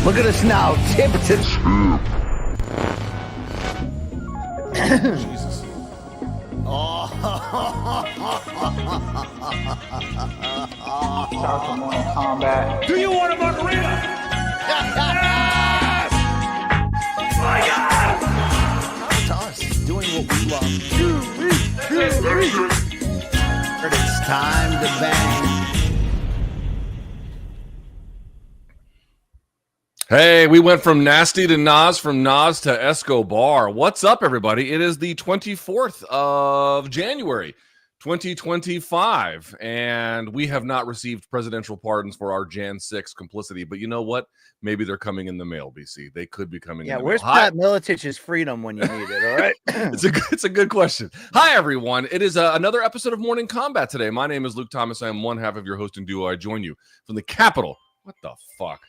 Look at us now, tip to Jesus. Shout out to Morning Kombat. Do you want a margarita? Yes! My God! it's us doing what we love. But it's time to bang. Hey, we went from nasty to Nas, from Nas to Escobar. What's up, everybody? It is the 24th of January, 2025, and we have not received presidential pardons for our Jan 6 complicity. But you know what? Maybe they're coming in the mail, BC. They could be coming in the mail. Where's Pat Militich's freedom when you need it, all right? It's a good question. Hi, everyone. It is another episode of Morning Kombat today. My name is Luke Thomas. I am one half of your hosting duo. I join you from the capital. What the fuck?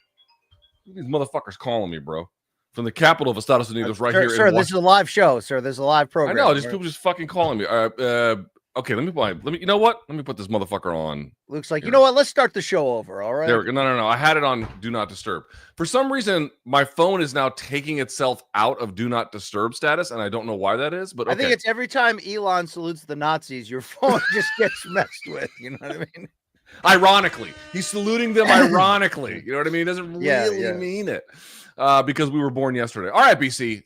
These motherfuckers calling me, bro. From the capital of Estados Unidos, right here. Sir, this is a live show, sir. There's a live program. I know. Just people just fucking calling me. Okay, let me. You know what? Let me put this motherfucker on. Looks like, you know what? Let's start the show over. All right. There we go. No. I had it on Do Not Disturb. For some reason, my phone is now taking itself out of Do Not Disturb status, and I don't know why that is. But okay. I think it's every time Elon salutes the Nazis, your phone just gets messed with. You know what I mean? Ironically, he's saluting them ironically. You know what I mean? He doesn't really mean it because we were born yesterday. All right, BC.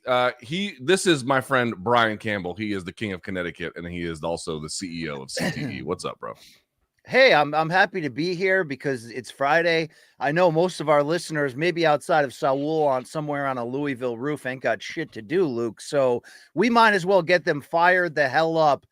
This is my friend Brian Campbell. He is the king of Connecticut, and he is also the CEO of CTE. What's up, bro? Hey, I'm happy to be here because it's Friday. I know most of our listeners, maybe outside of Saul, on somewhere on a Louisville roof, ain't got shit to do, Luke. So we might as well get them fired the hell up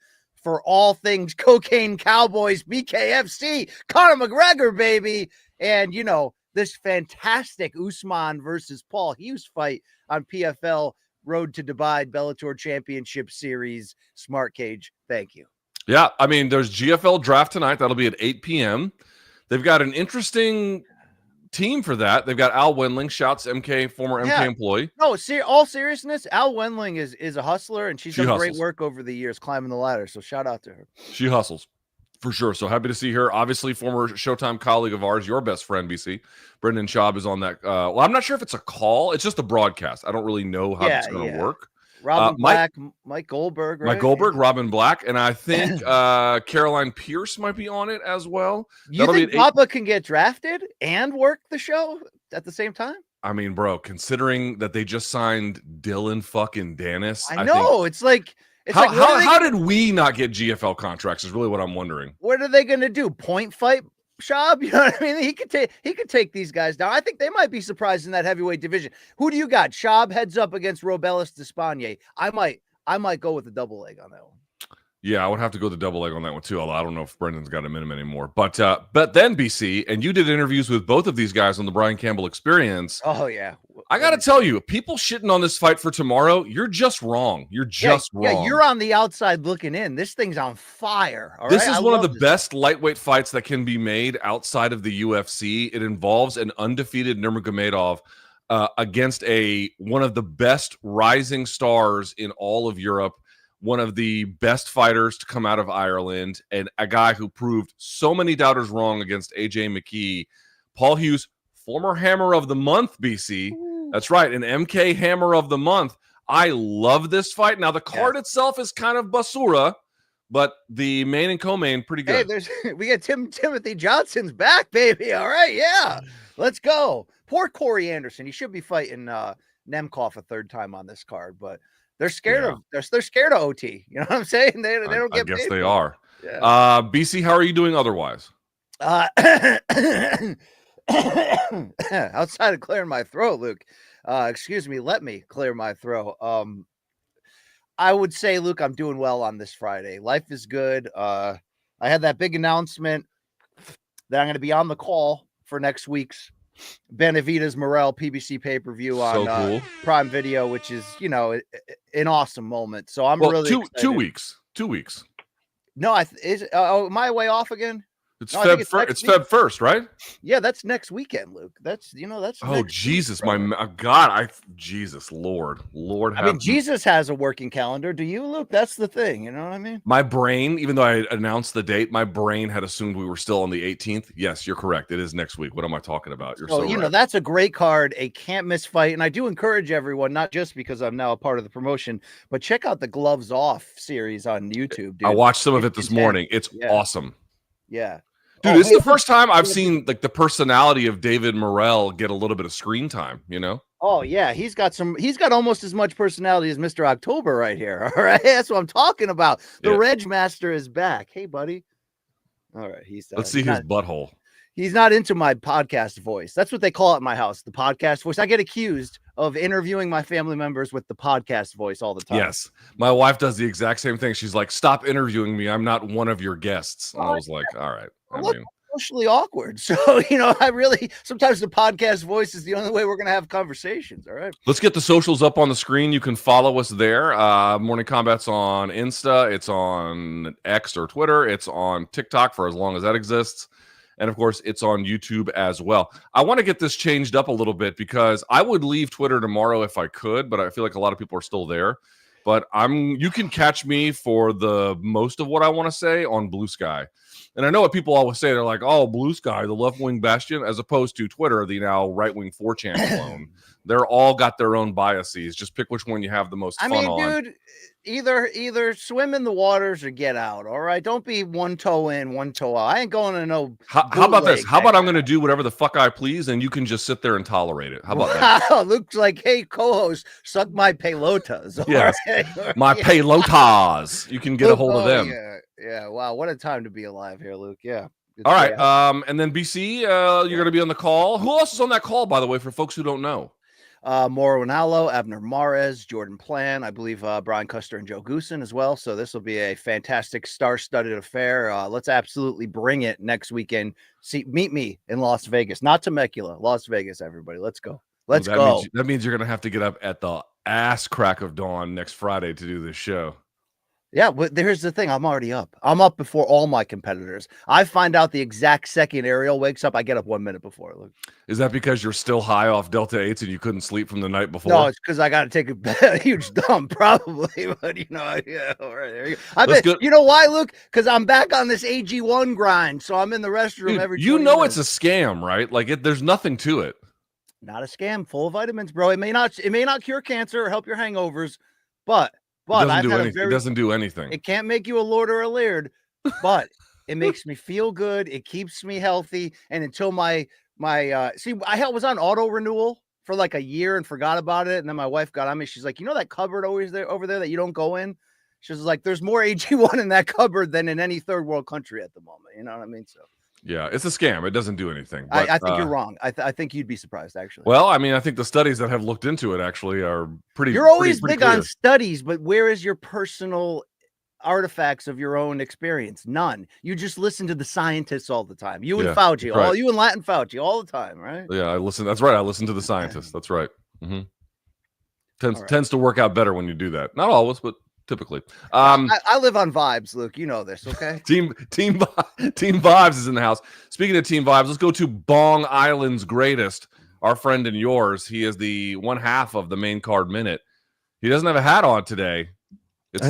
for all things Cocaine Cowboys, BKFC, Conor McGregor, baby. And, you know, this fantastic Usman versus Paul Hughes fight on PFL Road to Dubai Bellator Championship Series Smart Cage. Thank you. Yeah, I mean, there's GFL draft tonight. That'll be at 8 p.m. They've got an interesting team for that. They've got Al Wendling, shouts MK, former MK employee. No, all seriousness, Al Wendling is a hustler, and she's done great work over the years climbing the ladder. So shout out to her. She hustles for sure. So happy to see her. Obviously, former Showtime colleague of ours, your best friend, BC. Brendan Schaub is on that. Well, I'm not sure if it's a call. It's just a broadcast. I don't really know how it's going to work. Robin Black, Mike Goldberg, right? Mike Goldberg, Robin Black, and I think Caroline Pierce might be on it as well. You think Papa can get drafted and work the show at the same time? I mean, bro, considering that they just signed Dylan fucking Dennis, I know it's like how did we not get GFL contracts? Is really what I'm wondering. What are they going to do? Point fight Schaub? You know what I mean? He could take these guys down. I think they might be surprised in that heavyweight division. Who do you got? Schaub heads up against Robelis Despaigne. I might go with the double leg on that one. Yeah, I would have to go the double leg on that one too. Although I don't know if Brendan's got him in him anymore. But then BC, and you did interviews with both of these guys on the Brian Campbell Experience. Oh yeah, I got to tell you, people shitting on this fight for tomorrow, you're just wrong. You're just wrong. Yeah, you're on the outside looking in. This thing's on fire. All this right? is one of the best lightweight fights that can be made outside of the UFC. It involves an undefeated Nurmagomedov against one of the best rising stars in all of Europe. One of the best fighters to come out of Ireland, and a guy who proved so many doubters wrong against AJ McKee. Paul Hughes, former Hammer of the Month, BC. Ooh. That's right, an MK Hammer of the Month. I love this fight. Now, the card itself is kind of basura, but the main and co-main, pretty good. Hey, we got Timothy Johnson's back, baby. All right, yeah. Let's go. Poor Corey Anderson. He should be fighting Nemkov a third time on this card, but they're scared of they're scared of OT. You know what I'm saying? They don't get. I guess paid they for are. Yeah. BC, how are you doing otherwise? Outside of clearing my throat, Luke. Excuse me. Let me clear my throat. I would say, Luke, I'm doing well on this Friday. Life is good. I had that big announcement that I'm going to be on the call for next week's Benavidez Morel PBC pay-per-view on Prime Video, which is, you know, an awesome moment. So I'm really excited. 2 weeks. 2 weeks. No, am I way off again? It's No, I think Feb. it's Fir- next it's week. Feb 1st, right? Yeah, that's next weekend, Luke. That's Oh next Jesus, week, brother. God, Jesus, Lord, I mean, Jesus has a working calendar. Do you, Luke? That's the thing. You know what I mean? my brain, even though I announced the date, my brain had assumed we were still on the 18th. Yes, you're correct. It is next week. What am I talking about? You're So, so right. that's a great card, a can't miss fight. And I do encourage everyone, not just because I'm now a part of the promotion, but check out the Gloves Off series on YouTube, dude. I watched some of it this It's morning. It's yeah. awesome. Yeah. Dude, Oh, this is hey, the first time I've yeah. seen like the personality of David Morrell get a little bit of screen time, you know? Oh, yeah. He's got almost as much personality as Mr. October right here. All right. That's what I'm talking about. The Yeah. Reg Master is back. Hey, buddy. All right. Let's see his butthole. He's not into my podcast voice. That's what they call it in my house, the podcast voice. I get accused of interviewing my family members with the podcast voice all the time. Yes. My wife does the exact same thing. She's like, stop interviewing me. I'm not one of your guests. And I was like, all right. Socially awkward. So, I really, sometimes the podcast voice is the only way we're going to have conversations. All right. Let's get the socials up on the screen. You can follow us there. Morning Combat's on Insta. It's on X or Twitter. It's on TikTok for as long as that exists. And of course, it's on YouTube as well. I want to get this changed up a little bit because I would leave Twitter tomorrow if I could, but I feel like a lot of people are still there. But you can catch me for the most of what I want to say on Blue Sky. And I know what people always say. They're like, oh, Blue Sky, the left-wing bastion, as opposed to Twitter, the now right-wing 4chan clone. They're all got their own biases. Just pick which one you have the most fun on. Dude, either swim in the waters or get out. All right. Don't be one toe in, one toe out. I ain't going to no. How about this? How about I'm going to do whatever the fuck I please and you can just sit there and tolerate it? How about that? Wow, looks like, hey, co-host, suck my pelotas. Yes. Right? My pelotas. You can get a hold of them. Yeah. Wow. What a time to be alive here, Luke. Yeah. All right. And then BC, you're going to be on the call. Who else is on that call, by the way, for folks who don't know? Mauro Ronaldo, Abner Mares, Jordan Plan, I believe Brian Custer and Joe Goosen as well. So this will be a fantastic star-studded affair. Let's absolutely bring it next weekend. Meet me in Las Vegas, not Temecula, Las Vegas, everybody. Let's go. Let's go. That means you're going to have to get up at the ass crack of dawn next Friday to do this show. Yeah, but here's the thing. I'm already up. I'm up before all my competitors. I find out the exact second Ariel wakes up. I get up 1 minute before. Look. Is that because you're still high off Delta 8s and you couldn't sleep from the night before? No, it's because I got to take a huge dump, probably. But, yeah, all right, there you go. I bet, you know why, Luke? Because I'm back on this AG1 grind, so I'm in the restroom. Dude, every you know minutes. It's a scam, right? Like, there's nothing to it. Not a scam. Full of vitamins, bro. It may not cure cancer or help your hangovers, but it doesn't do anything. It can't make you a lord or a laird, but it makes me feel good. It keeps me healthy. And until I was on auto renewal for like a year and forgot about it. And then my wife got on me. She's like, that cupboard over there that you don't go in? She was like, there's more AG1 in that cupboard than in any third world country at the moment. You know what I mean? So yeah, it's a scam. It doesn't do anything. But, I think you're wrong. I think you'd be surprised, actually. Well, I mean, I think the studies that have looked into it actually are pretty. You're always pretty big clear. on studies, but where is your personal artifacts of your own experience? None. You just listen to the scientists all the time. You and Fauci, right. You and Latin Fauci all the time, right? Yeah, I listen. That's right. I listen to the scientists. That's right. Tends to work out better when you do that. Not always, but typically. I live on vibes, Luke. You know this, okay? Team Vibes is in the house. Speaking of Team Vibes, let's go to Bong Island's greatest, our friend and yours. He is the one half of the main card minute. He doesn't have a hat on today.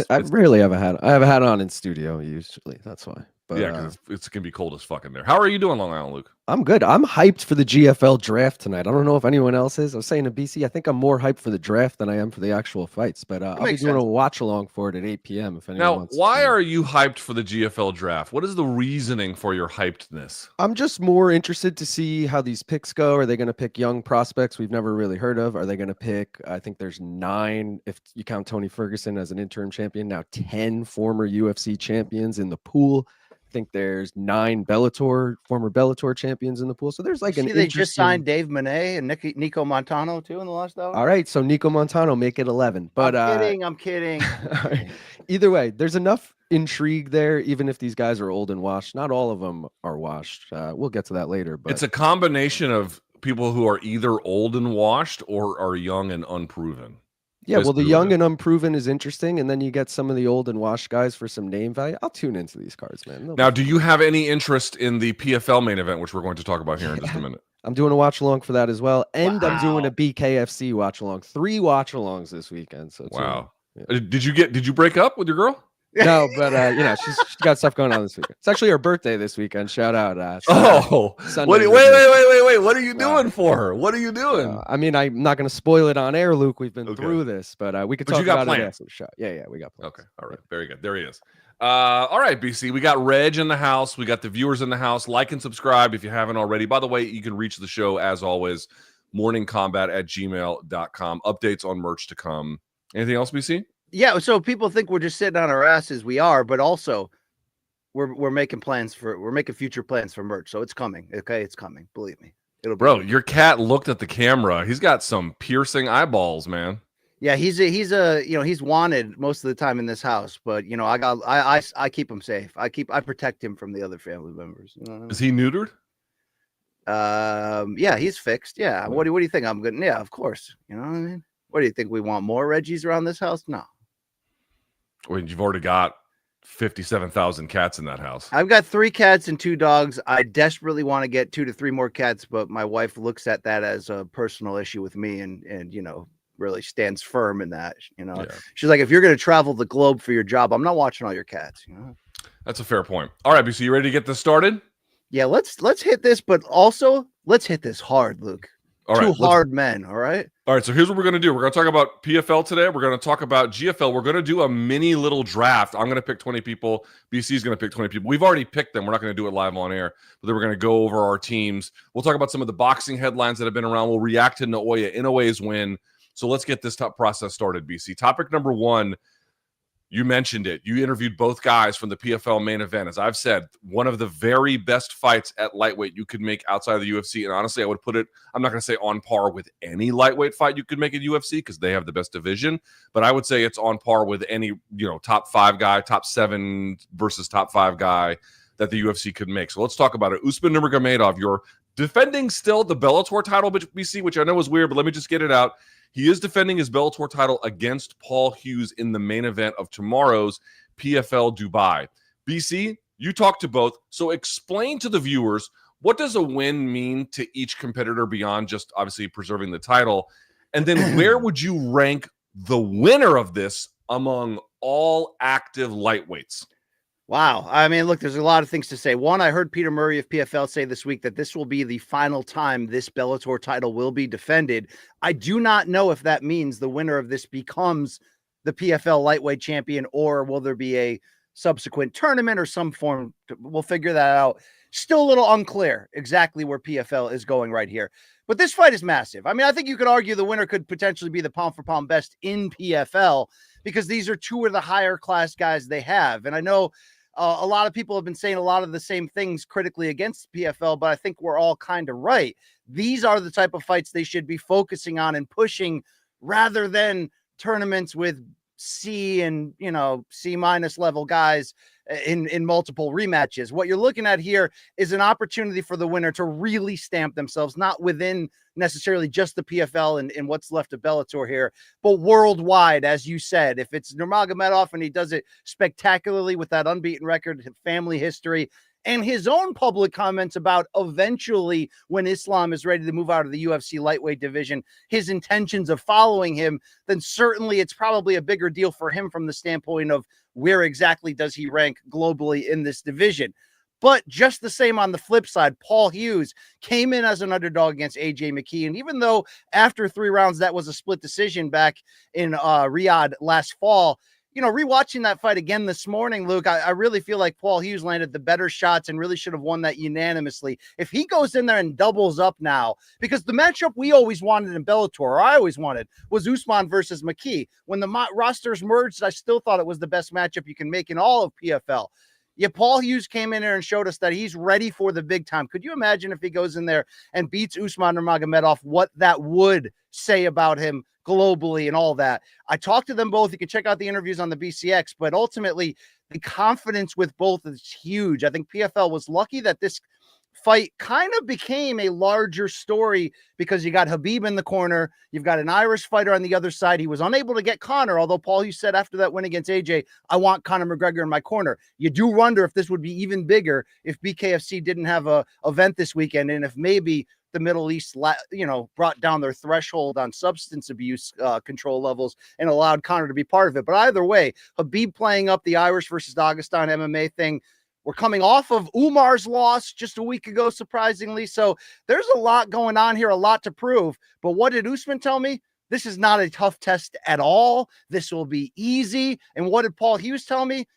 I rarely have a hat. I have a hat on in studio usually. That's why. But, yeah, because it's gonna be cold as fuck in there. How are you doing, Long Island, Luke? I'm good. I'm hyped for the GFL draft tonight. I don't know if anyone else is. I was saying to BC, I think I'm more hyped for the draft than I am for the actual fights. But I'll be doing a watch along for it at 8 p.m. If anyone wants. Now, why are you hyped for the GFL draft? What is the reasoning for your hypedness? I'm just more interested to see how these picks go. Are they going to pick young prospects we've never really heard of? Are they going to pick? I think there's 9, if you count Tony Ferguson as an interim champion. Now 10 former UFC champions in the pool. I think there's 9 former Bellator champions in the pool. So there's like they just signed Dave Monet and Nico Montano too in the last hour. All right, so Nico Montano make it 11. But I'm kidding. Right. Either way, there's enough intrigue there. Even if these guys are old and washed, not all of them are washed. We'll get to that later. But it's a combination of people who are either old and washed or are young and unproven. Yeah, well, the Mr. young and unproven is interesting, and then you get some of the old and washed guys for some name value. I'll tune into these cards, man. Now, do you have any interest in the PFL main event, which we're going to talk about here in just a minute? I'm doing a watch along for that as well, and I'm doing Wow. a BKFC watch along. 3 watch alongs this weekend. So Wow. Yeah. Did you break up with your girl? No, but she's got stuff going on this weekend. It's actually her birthday this weekend. Shout out. Wait! Sunday What are you doing for her? What are you doing? I mean, I'm not going to spoil it on air, Luke. We've been Okay. through this, but we could But talk you got about it plans. after the shot. Yeah, we got plans. Okay, all right, very good. There he is. All right, BC, we got Reg in the house. We got the viewers in the house. Like and subscribe if you haven't already. By the way, you can reach the show as always, morningcombat@gmail.com. Updates on merch to come. Anything else, BC? Yeah, so people think we're just sitting on our asses. We are, but also we're making future plans for merch. So it's coming. Okay, it's coming. Believe me. It'll be Bro, your cat looked at the camera. He's got some piercing eyeballs, man. Yeah, he's wanted most of the time in this house, but I keep him safe. I protect him from the other family members. You know what I mean? Is he neutered? Yeah, he's fixed. Yeah. What do you think? I'm good. Yeah, of course. You know what I mean? What do you think? We want more Reggies around this house? No. Well, you've already got 57,000 cats in that house. I've got 3 cats and 2 dogs. I desperately want to get 2 to 3 more cats, but my wife looks at that as a personal issue with me and really stands firm in that. Yeah. She's like, if you're going to travel the globe for your job, I'm not watching all your cats. That's a fair point. All right, BC, you ready to get this started? Yeah, let's hit this, but also let's hit this hard, Luke. All right, 2 hard men. All right. All right, so here's what we're going to do. We're going to talk about PFL today. We're going to talk about GFL. We're going to do a mini little draft. I'm going to pick 20 people. BC is going to pick 20 people. We've already picked them. We're not going to do it live on air, but then we're going to go over our teams. We'll talk about some of the boxing headlines that have been around. We'll react to Naoya Inoue's win. So let's get this process started, BC. Topic number 1, you mentioned it. You interviewed both guys from the PFL main event. As I've said, one of the very best fights at lightweight you could make outside of the UFC. And honestly, I would put it, I'm not going to say on par with any lightweight fight you could make at UFC because they have the best division. But I would say it's on par with any, top 5 guy, top 7 versus top 5 guy that the UFC could make. So let's talk about it. Usman Nurmagomedov, you're defending still the Bellator title, BC, which I know is weird, but let me just get it out. He is defending his Bellator title against Paul Hughes in the main event of tomorrow's PFL Dubai. BC, you talked to both, so explain to the viewers, what does a win mean to each competitor beyond just obviously preserving the title? And then where would you rank the winner of this among all active lightweights? Wow. I mean, look, there's a lot of things to say. One, I heard Peter Murray of PFL say this week that this will be the final time this Bellator title will be defended. I do not know if that means the winner of this becomes the PFL lightweight champion, or will there be a subsequent tournament or some form? We'll figure that out. Still a little unclear exactly where PFL is going right here. But this fight is massive. I mean, I think you could argue the winner could potentially be the pound for pound best in PFL because these are 2 of the higher class guys they have. And I know a lot of people have been saying a lot of the same things critically against PFL, but I think we're all kind of right. These are the type of fights they should be focusing on and pushing rather than tournaments with C and, C- level guys in multiple rematches. What you're looking at here is an opportunity for the winner to really stamp themselves, not within necessarily just the PFL and what's left of Bellator here, but worldwide, as you said. If it's Nurmagomedov and he does it spectacularly with that unbeaten record, family history, and his own public comments about eventually when Islam is ready to move out of the UFC lightweight division, his intentions of following him, then certainly it's probably a bigger deal for him from the standpoint of where exactly does he rank globally in this division. But just the same on the flip side, Paul Hughes came in as an underdog against AJ McKee. And even though after 3 rounds, that was a split decision back in Riyadh last fall, rewatching that fight again this morning, Luke, I really feel like Paul Hughes landed the better shots and really should have won that unanimously. If he goes in there and doubles up now, because the matchup we always wanted in Bellator, or I always wanted, was Usman versus McKee. When the rosters merged, I still thought it was the best matchup you can make in all of PFL. Yeah, Paul Hughes came in there and showed us that he's ready for the big time. Could you imagine if he goes in there and beats Usman Nurmagomedov, what that would say about him globally and all that? I talked to them both. You can check out the interviews on the BCX, but ultimately the confidence with both is huge. I think PFL was lucky that this fight kind of became a larger story because you got Khabib in the corner. You've got an Irish fighter on the other side. He was unable to get Conor, although Paul Hughes said after that win against AJ, I want Conor McGregor in my corner. You do wonder if this would be even bigger if BKFC didn't have a event this weekend, and if maybe the Middle East, brought down their threshold on substance abuse control levels and allowed Conor to be part of it. But either way, Khabib playing up the Irish versus Dagestan MMA thing. We're coming off of Umar's loss just a week ago, surprisingly. So there's a lot going on here, a lot to prove. But what did Usman tell me? This is not a tough test at all. This will be easy. And what did Paul Hughes tell me?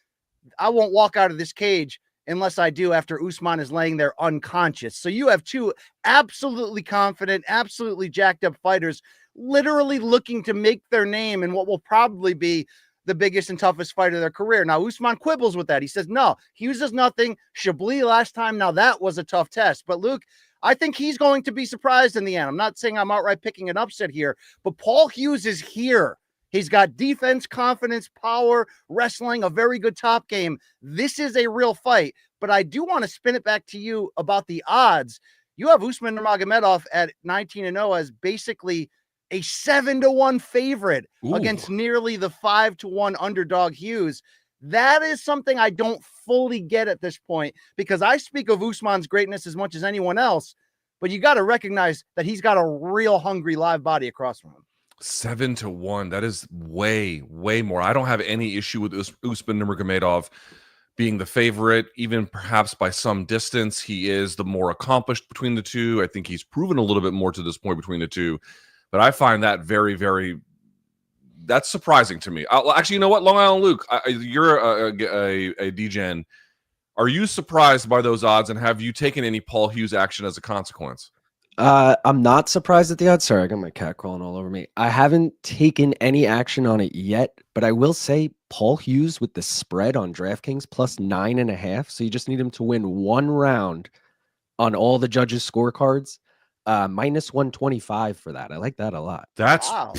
I won't walk out of this cage unless I do after Usman is laying there unconscious. So you have two absolutely confident, absolutely jacked up fighters literally looking to make their name in what will probably be the biggest and toughest fight of their career. Now, Usman quibbles with that. He says, no, Hughes does nothing. Chablis last time. Now, that was a tough test. But Luke, I think he's going to be surprised in the end. I'm not saying I'm outright picking an upset here, but Paul Hughes is here. He's got defense, confidence, power, wrestling, a very good top game. This is a real fight. But I do want to spin it back to you about the odds. You have Usman Nurmagomedov at 19-0 as basically a 7-1 favorite against nearly the 5-1 underdog Hughes. That is something I don't fully get at this point, because I speak of Usman's greatness as much as anyone else, but you got to recognize that he's got a real hungry live body across from him. 7-1. That is way, way more. I don't have any issue with Usman Nurmagomedov being the favorite, even perhaps by some distance. He is the more accomplished between the two. I think he's proven a little bit more to this point between the two. But I find that very, very, that's surprising to me. Actually, you know what, Long Island Luke, you're a DGen. Are you surprised by those odds, and have you taken any Paul Hughes action as a consequence? I'm not surprised at the odds. Sorry, I got my cat crawling all over me. I haven't taken any action on it yet, but I will say Paul Hughes with the spread on DraftKings plus 9.5. So you just need him to win one round on all the judges' scorecards. Minus 125 for that. I like that a lot. That's Wow.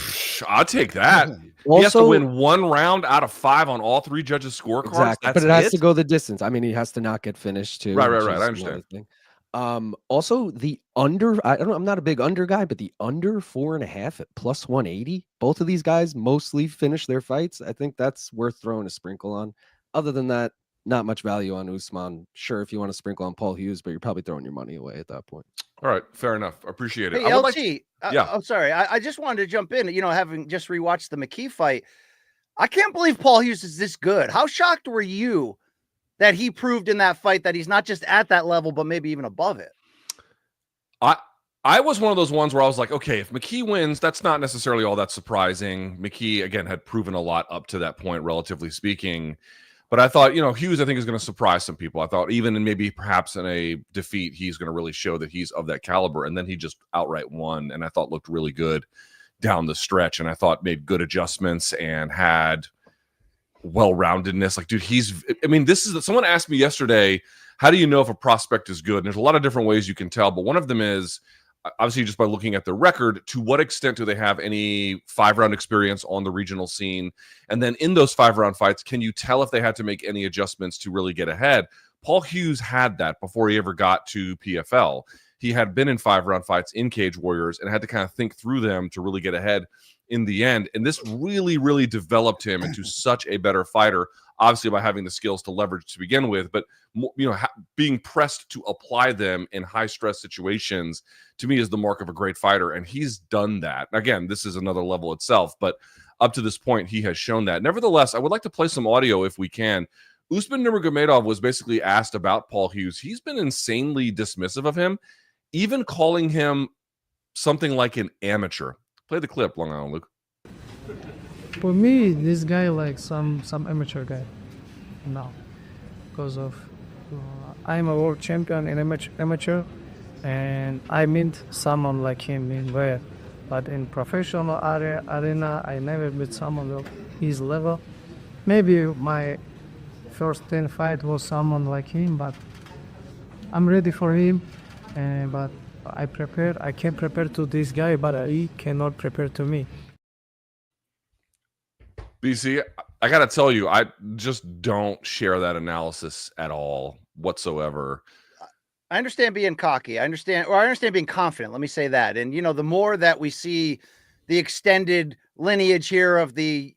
I'll take that. Also, he has to win one round out of 5 on all 3 judges' scorecards. Exactly, but it has to go the distance. I mean, he has to not get finished too. Right. I understand. Also the under, I'm not a big under guy, but the under 4.5 at plus 180. Both of these guys mostly finish their fights. I think that's worth throwing a sprinkle on. Other than that, not much value on Usman. Sure, if you want to sprinkle on Paul Hughes, but you're probably throwing your money away at that point. All right, fair enough. Appreciate it. Hey, LT, yeah. I'm sorry. I just wanted to jump in. Having just rewatched the McKee fight, I can't believe Paul Hughes is this good. How shocked were you that he proved in that fight that he's not just at that level, but maybe even above it? I was one of those ones where I was like, okay, if McKee wins, that's not necessarily all that surprising. McKee, again, had proven a lot up to that point, relatively speaking. But I thought, Hughes, I think, is going to surprise some people. I thought even in maybe perhaps in a defeat, he's going to really show that he's of that caliber. And then he just outright won, and I thought looked really good down the stretch. And I thought made good adjustments and had well-roundedness. Like, dude, someone asked me yesterday, how do you know if a prospect is good? And there's a lot of different ways you can tell, but one of them is obviously just by looking at their record. To what extent do they have any 5-round experience on the regional scene? And then in those 5-round fights, can you tell if they had to make any adjustments to really get ahead? Paul Hughes had that before he ever got to PFL. He had been in 5-round fights in Cage Warriors and had to kind of think through them to really get ahead in the end. And this really, really developed him into such a better fighter, obviously by having the skills to leverage to begin with, but being pressed to apply them in high stress situations, to me, is the mark of a great fighter. And he's done that. Again, this is another level itself, but up to this point, he has shown that. Nevertheless, I would like to play some audio if we can. Usman Nurmagomedov was basically asked about Paul Hughes. He's been insanely dismissive of him, even calling him something like an amateur. Play the clip, Long Island Luke. For me, this guy like some amateur guy now, because of I'm a world champion in amateur, and I meet someone like him in where, but in professional arena, I never meet someone of his level. Maybe my first 10 fight was someone like him, but I'm ready for him, but I can prepare to this guy, but he cannot prepare to me. BC, I got to tell you, I just don't share that analysis at all whatsoever. I understand being cocky. I understand being confident. Let me say that. And, the more that we see the extended lineage here of the,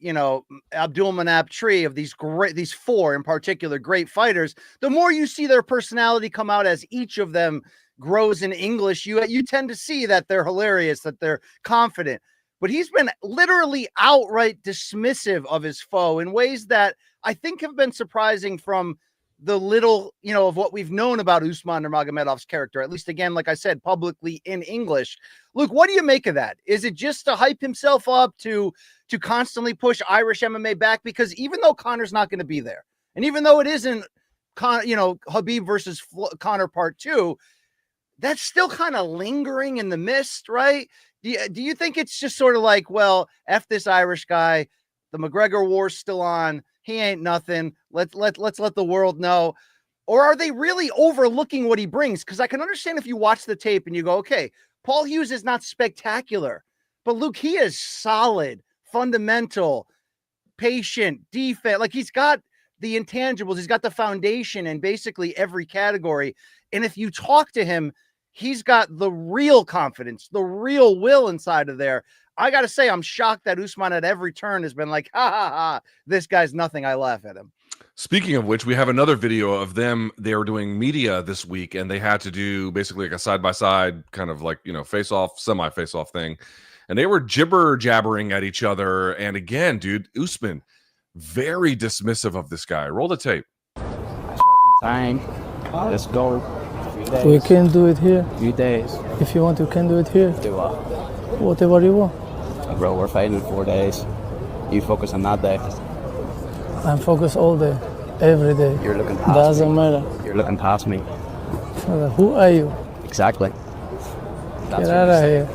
Abdul Manap tree of these four in particular great fighters, the more you see their personality come out as each of them grows in English, you tend to see that they're hilarious, that they're confident. But he's been literally outright dismissive of his foe in ways that I think have been surprising from the little, of what we've known about Usman Nurmagomedov's character, at least again, like I said, publicly in English. Luke, what do you make of that? Is it just to hype himself up to constantly push Irish MMA back? Because even though Conor's not going to be there, and even though it isn't, Khabib versus Conor part 2, that's still kind of lingering in the mist, right? Do you think it's just sort of like, well, F this Irish guy, the McGregor war's still on, he ain't nothing. Let's let the world know. Or are they really overlooking what he brings? Because I can understand if you watch the tape and you go, okay, Paul Hughes is not spectacular, but Luke, he is solid, fundamental, patient, defense. Like he's got the intangibles, he's got the foundation in basically every category. And if you talk to him, he's got the real confidence, the real will inside of there. I got to say, I'm shocked that Usman at every turn has been like, ha, ha, ha, this guy's nothing. I laugh at him. Speaking of which, we have another video of them. They were doing media this week, and they had to do basically like a side-by-side kind of like, face-off, semi-face-off thing. And they were jibber-jabbering at each other. And again, dude, Usman, very dismissive of this guy. Roll the tape. Time. Let's go. We can do it here. Few days. If you want, you can do it here. Do what? Whatever you want. Bro, we're fighting in 4 days. You focus on that day. I'm focused all day, every day. You're looking past Doesn't me. matter. You're looking past me. Who are you? Exactly. Get out of here.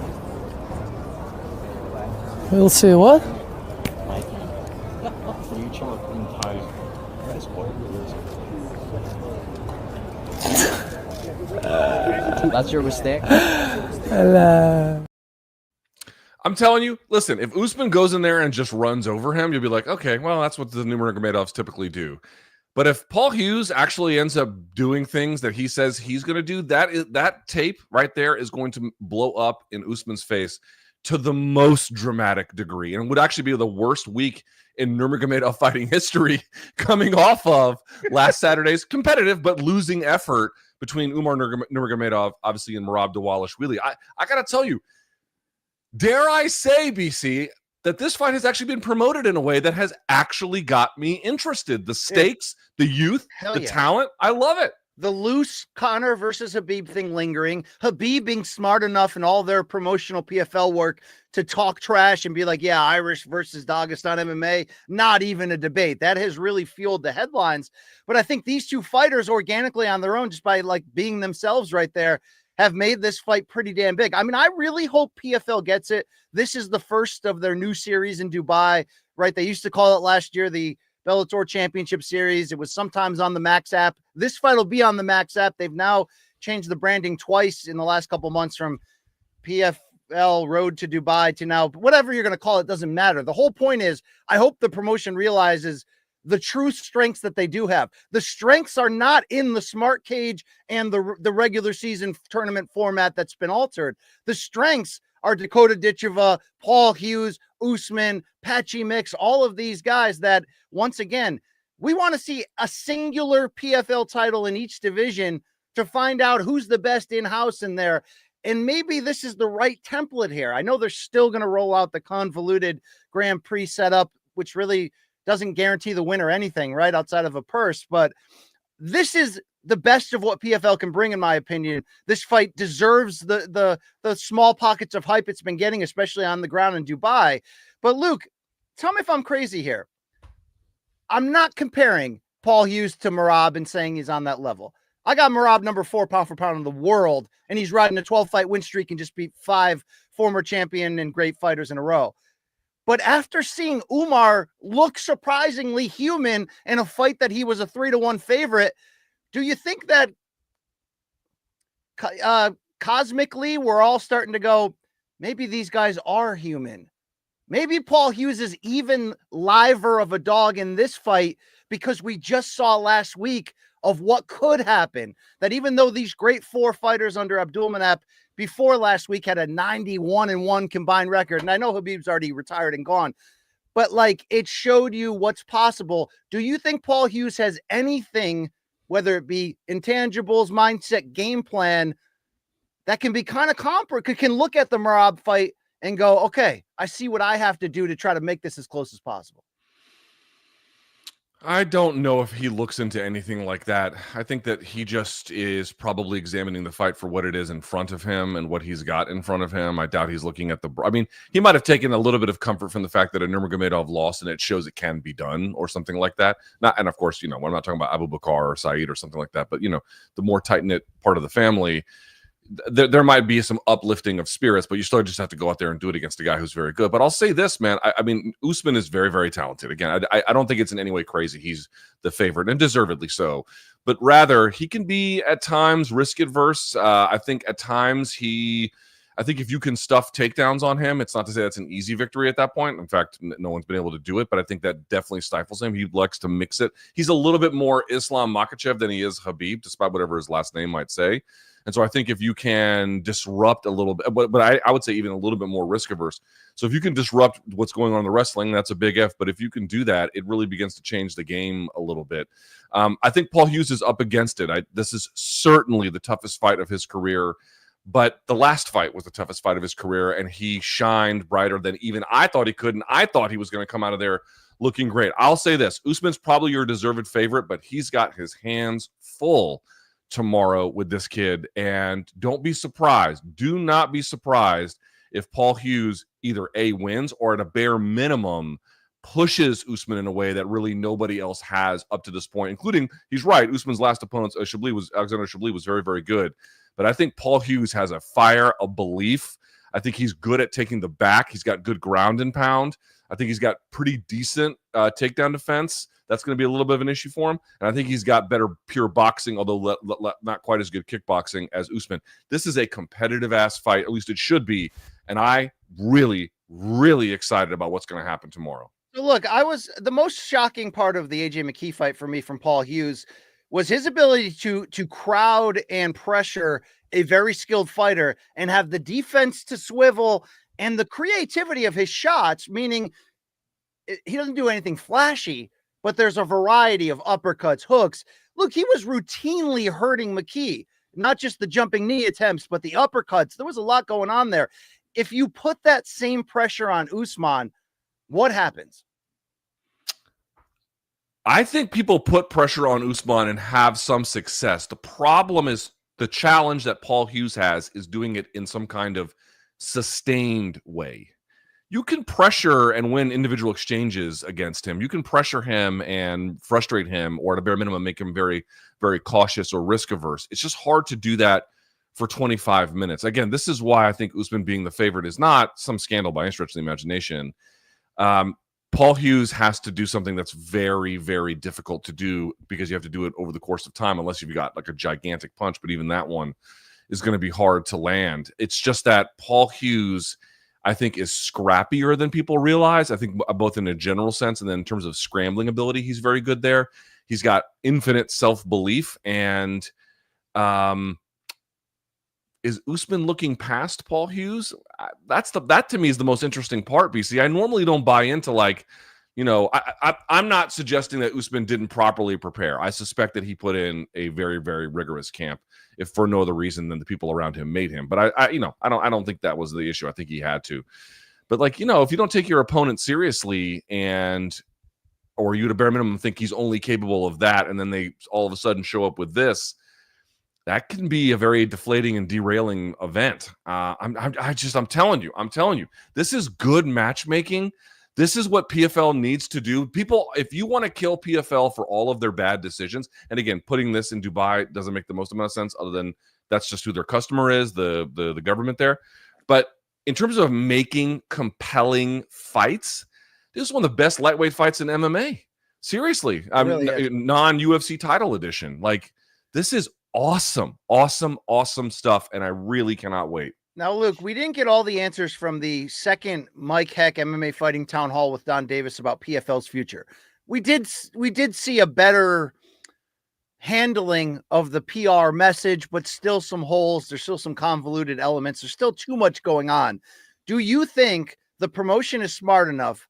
We'll see what? That's your mistake. Hello. I'm telling you, listen, if Usman goes in there and just runs over him, you'll be like, okay, well, that's what the Nurmagomedovs typically do. But if Paul Hughes actually ends up doing things that he says he's going to do, that tape right there is going to blow up in Usman's face to the most dramatic degree, and would actually be the worst week in Nurmagomedov fighting history, coming off of last Saturday's competitive but losing effort between Umar Nurmagomedov, obviously, and Merab Dvalishvili. I got to tell you, dare I say, BC, that this fight has actually been promoted in a way that has actually got me interested. The stakes, the youth, the talent, I love it. The loose Conor versus Khabib thing lingering, Khabib being smart enough in all their promotional PFL work to talk trash and be like, yeah, Irish versus Dagestan MMA, not even a debate. That has really fueled the headlines. But I think these two fighters organically on their own, just by like being themselves right there, have made this fight pretty damn big. I mean, I really hope PFL gets it. This is the first of their new series in Dubai, right? They used to call it last year the Bellator Championship Series. It was sometimes on the Max app. This fight will be on the Max app. They've now changed the branding twice in the last couple months, from PFL Road to Dubai to now whatever you're going to call it, doesn't matter. The whole point is, I hope the promotion realizes the true strengths that they do have. The strengths are not in the smart cage and the regular season tournament format that's been altered. The strengths are Dakota Ditcheva, Paul Hughes, Usman, Patchy Mix, all of these guys that, once again, we want to see a singular PFL title in each division to find out who's the best in-house in there. And maybe this is the right template here. I know they're still going to roll out the convoluted Grand Prix setup, which really doesn't guarantee the winner anything, right, outside of a purse. But this is the best of what PFL can bring, in my opinion. This fight deserves the small pockets of hype it's been getting, especially on the ground in Dubai. But Luke, tell me if I'm crazy here. I'm not comparing Paul Hughes to Merab and saying he's on that level. I got Merab number 4 pound for pound in the world, and he's riding a 12-fight win streak and just beat 5 former champion and great fighters in a row. But after seeing Umar look surprisingly human in a fight that he was a 3-1 favorite, do you think that cosmically we're all starting to go, maybe these guys are human? Maybe Paul Hughes is even liver of a dog in this fight, because we just saw last week of what could happen. That even though these great 4 fighters under Abdulmanap before last week had a 91-1 combined record, and I know Khabib's already retired and gone, but like it showed you what's possible. Do you think Paul Hughes has anything, whether it be intangibles, mindset, game plan, that can be kind of comparable, can look at the Merab fight and go, okay, I see what I have to do to try to make this as close as possible? I don't know if he looks into anything like that. I think that he just is probably examining the fight for what it is in front of him and what he's got in front of him. I doubt he's looking at I mean, he might have taken a little bit of comfort from the fact that a Nurmagomedov lost and it shows it can be done or something like that. And of course, I'm not talking about Abu Bakar or Saeed or something like that, but the more tight-knit part of the family, there might be some uplifting of spirits, but you still just have to go out there and do it against a guy who's very good. But I'll say this, man. I mean, Usman is very, very talented. Again, I don't think it's in any way crazy. He's the favorite, and deservedly so. But rather, he can be at times risk adverse. I think at times I think if you can stuff takedowns on him, it's not to say that's an easy victory at that point. In fact, no one's been able to do it, but I think that definitely stifles him. He likes to mix it. He's a little bit more Islam Makhachev than he is Khabib, despite whatever his last name might say. And so I think if you can disrupt a little bit, but I would say even a little bit more risk averse. So if you can disrupt what's going on in the wrestling, that's a big F. But if you can do that, it really begins to change the game a little bit. I think Paul Hughes is up against it. This is certainly the toughest fight of his career. But the last fight was the toughest fight of his career, and he shined brighter than even I thought he could, and I thought he was going to come out of there looking great. I'll say this. Usman's probably your deserved favorite, but he's got his hands full tomorrow with this kid, and don't be surprised. Do not be surprised if Paul Hughes either A, wins or at a bare minimum pushes Usman in a way that really nobody else has up to this point, including, he's right, Usman's last opponent, Alexander Chablis, was very, very good. But I think Paul Hughes has a fire, a belief. I think he's good at taking the back. He's got good ground and pound. I think he's got pretty decent takedown defense. That's going to be a little bit of an issue for him. And I think he's got better pure boxing, although not quite as good kickboxing as Usman. This is a competitive-ass fight. At least it should be. And I really, really excited about what's going to happen tomorrow. So look, the most shocking part of the AJ McKee fight for me from Paul Hughes was his ability to crowd and pressure a very skilled fighter and have the defense to swivel and the creativity of his shots, meaning he doesn't do anything flashy, but there's a variety of uppercuts, hooks. Look, he was routinely hurting McKee, not just the jumping knee attempts, but the uppercuts. There was a lot going on there. If you put that same pressure on Usman, what happens? I think people put pressure on Usman and have some success. The problem is the challenge that Paul Hughes has is doing it in some kind of sustained way. You can pressure and win individual exchanges against him. You can pressure him and frustrate him, or at a bare minimum, make him very, very cautious or risk averse. It's just hard to do that for 25 minutes. Again, this is why I think Usman being the favorite is not some scandal by any stretch of the imagination. Paul Hughes has to do something that's very, very difficult to do because you have to do it over the course of time, unless you've got like a gigantic punch. But even that one is going to be hard to land. It's just that Paul Hughes, I think, is scrappier than people realize. I think both in a general sense and then in terms of scrambling ability, he's very good there. He's got infinite self-belief. And is Usman looking past Paul Hughes? That to me is the most interesting part, BC. I normally don't buy into I'm not suggesting that Usman didn't properly prepare. I suspect that he put in a very, very rigorous camp, if for no other reason than the people around him made him. But I don't think that was the issue. I think he had to. But if you don't take your opponent seriously or you at a bare minimum think he's only capable of that, and then they all of a sudden show up with this, that can be a very deflating and derailing event. I'm telling you, this is good matchmaking. This is what PFL needs to do. People, if you want to kill PFL for all of their bad decisions, and again, putting this in Dubai doesn't make the most amount of sense, other than that's just who their customer is, the government there. But in terms of making compelling fights, this is one of the best lightweight fights in MMA. Seriously, really non-UFC title edition. This is awesome stuff, and I really cannot wait. Now, Luke, we didn't get all the answers from the second Mike Heck MMA Fighting Town Hall with Don Davis about PFL's future. We did see a better handling of the PR message, but still some holes. There's still some convoluted elements. There's still too much going on. Do you think the promotion is smart enough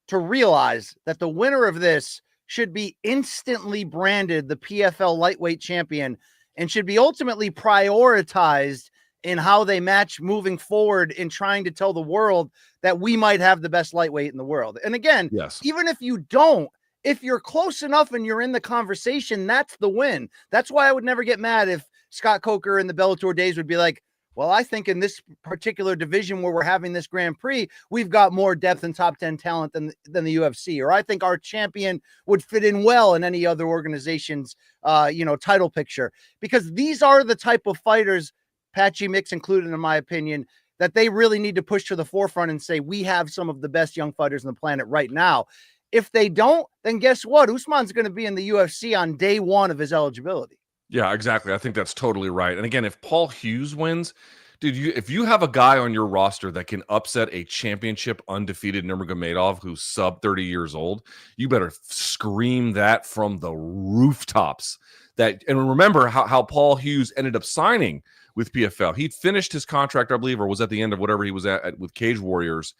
to realize that the winner of this should be instantly branded the PFL lightweight champion and should be ultimately prioritized in how they match moving forward in trying to tell the world that we might have the best lightweight in the world? And again, Yes. even if you don't, if you're close enough and you're in the conversation, that's the win. That's why I would never get mad if Scott Coker in the Bellator days would be like, well, I think in this particular division where we're having this Grand Prix, we've got more depth and top 10 talent than the UFC. Or I think our champion would fit in well in any other organization's, title picture. Because these are the type of fighters, Patchy Mix included, in my opinion, that they really need to push to the forefront and say, we have some of the best young fighters on the planet right now. If they don't, then guess what? Usman's going to be in the UFC on day one of his eligibility. Yeah, exactly. I think that's totally right. And again, if Paul Hughes wins, dude, if you have a guy on your roster that can upset a championship undefeated Nurmagomedov who's sub 30 years old, you better scream that from the rooftops. And remember how Paul Hughes ended up signing with PFL. He'd finished his contract, I believe, or was at the end of whatever he was at with Cage Warriors.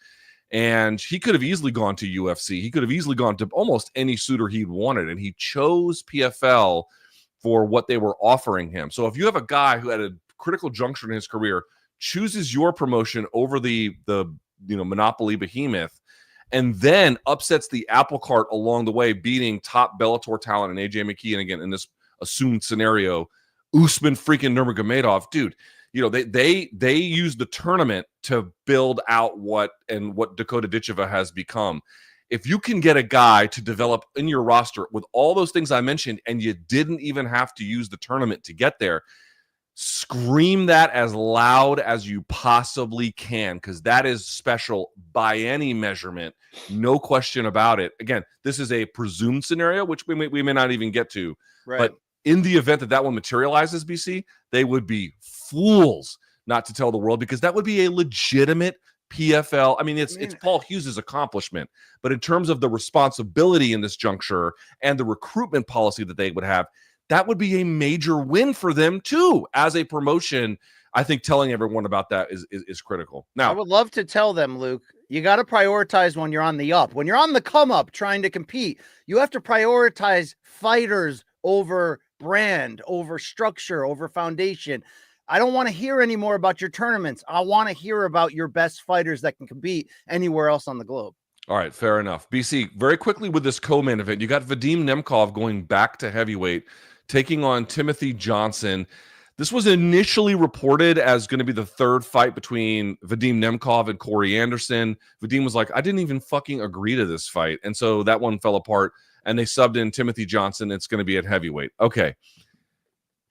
And he could have easily gone to UFC. He could have easily gone to almost any suitor he'd wanted. And he chose PFL for what they were offering him. So if you have a guy who at a critical juncture in his career chooses your promotion over the monopoly behemoth, and then upsets the apple cart along the way, beating top Bellator talent and AJ McKee, and again in this assumed scenario, Usman freaking Nurmagomedov, dude. They use the tournament to build out what Dakota Ditcheva has become. If you can get a guy to develop in your roster with all those things I mentioned, and you didn't even have to use the tournament to get there, scream that as loud as you possibly can, because that is special by any measurement. No question about it. Again, this is a presumed scenario, which we may not even get to. Right. But in the event that one materializes, BC, they would be fools not to tell the world, because that would be a legitimate PFL. I mean, it's Paul Hughes' accomplishment, but in terms of the responsibility in this juncture and the recruitment policy that they would have, that would be a major win for them too. As a promotion, I think telling everyone about that is critical. Now, I would love to tell them, Luke, you got to prioritize when you're on the up. When you're on the come up trying to compete, you have to prioritize fighters over brand, over structure, over foundation. I don't want to hear any more about your tournaments. I want to hear about your best fighters that can compete anywhere else on the globe. All right, fair enough. BC, very quickly with this co-main event, you got Vadim Nemkov going back to heavyweight, taking on Timothy Johnson. This was initially reported as going to be the third fight between Vadim Nemkov and Corey Anderson. Vadim was like, I didn't even fucking agree to this fight. And so that one fell apart, and they subbed in Timothy Johnson. It's going to be at heavyweight. Okay.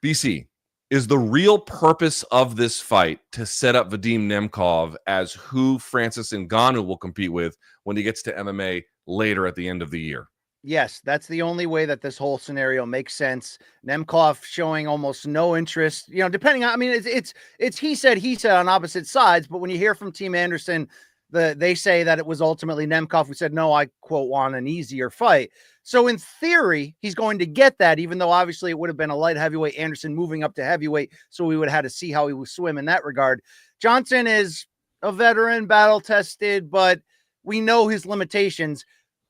BC, is the real purpose of this fight to set up Vadim Nemkov as who Francis Ngannou will compete with when he gets to MMA later at the end of the year? Yes, that's the only way that this whole scenario makes sense. Nemkov showing almost no interest, depending on, I mean, it's he said on opposite sides, but when you hear from Team Anderson, they say that it was ultimately Nemkov who said, no, I quote, want an easier fight. So in theory, he's going to get that, even though obviously it would have been a light heavyweight, Anderson moving up to heavyweight. So we would have had to see how he would swim in that regard. Johnson is a veteran, battle tested, but we know his limitations.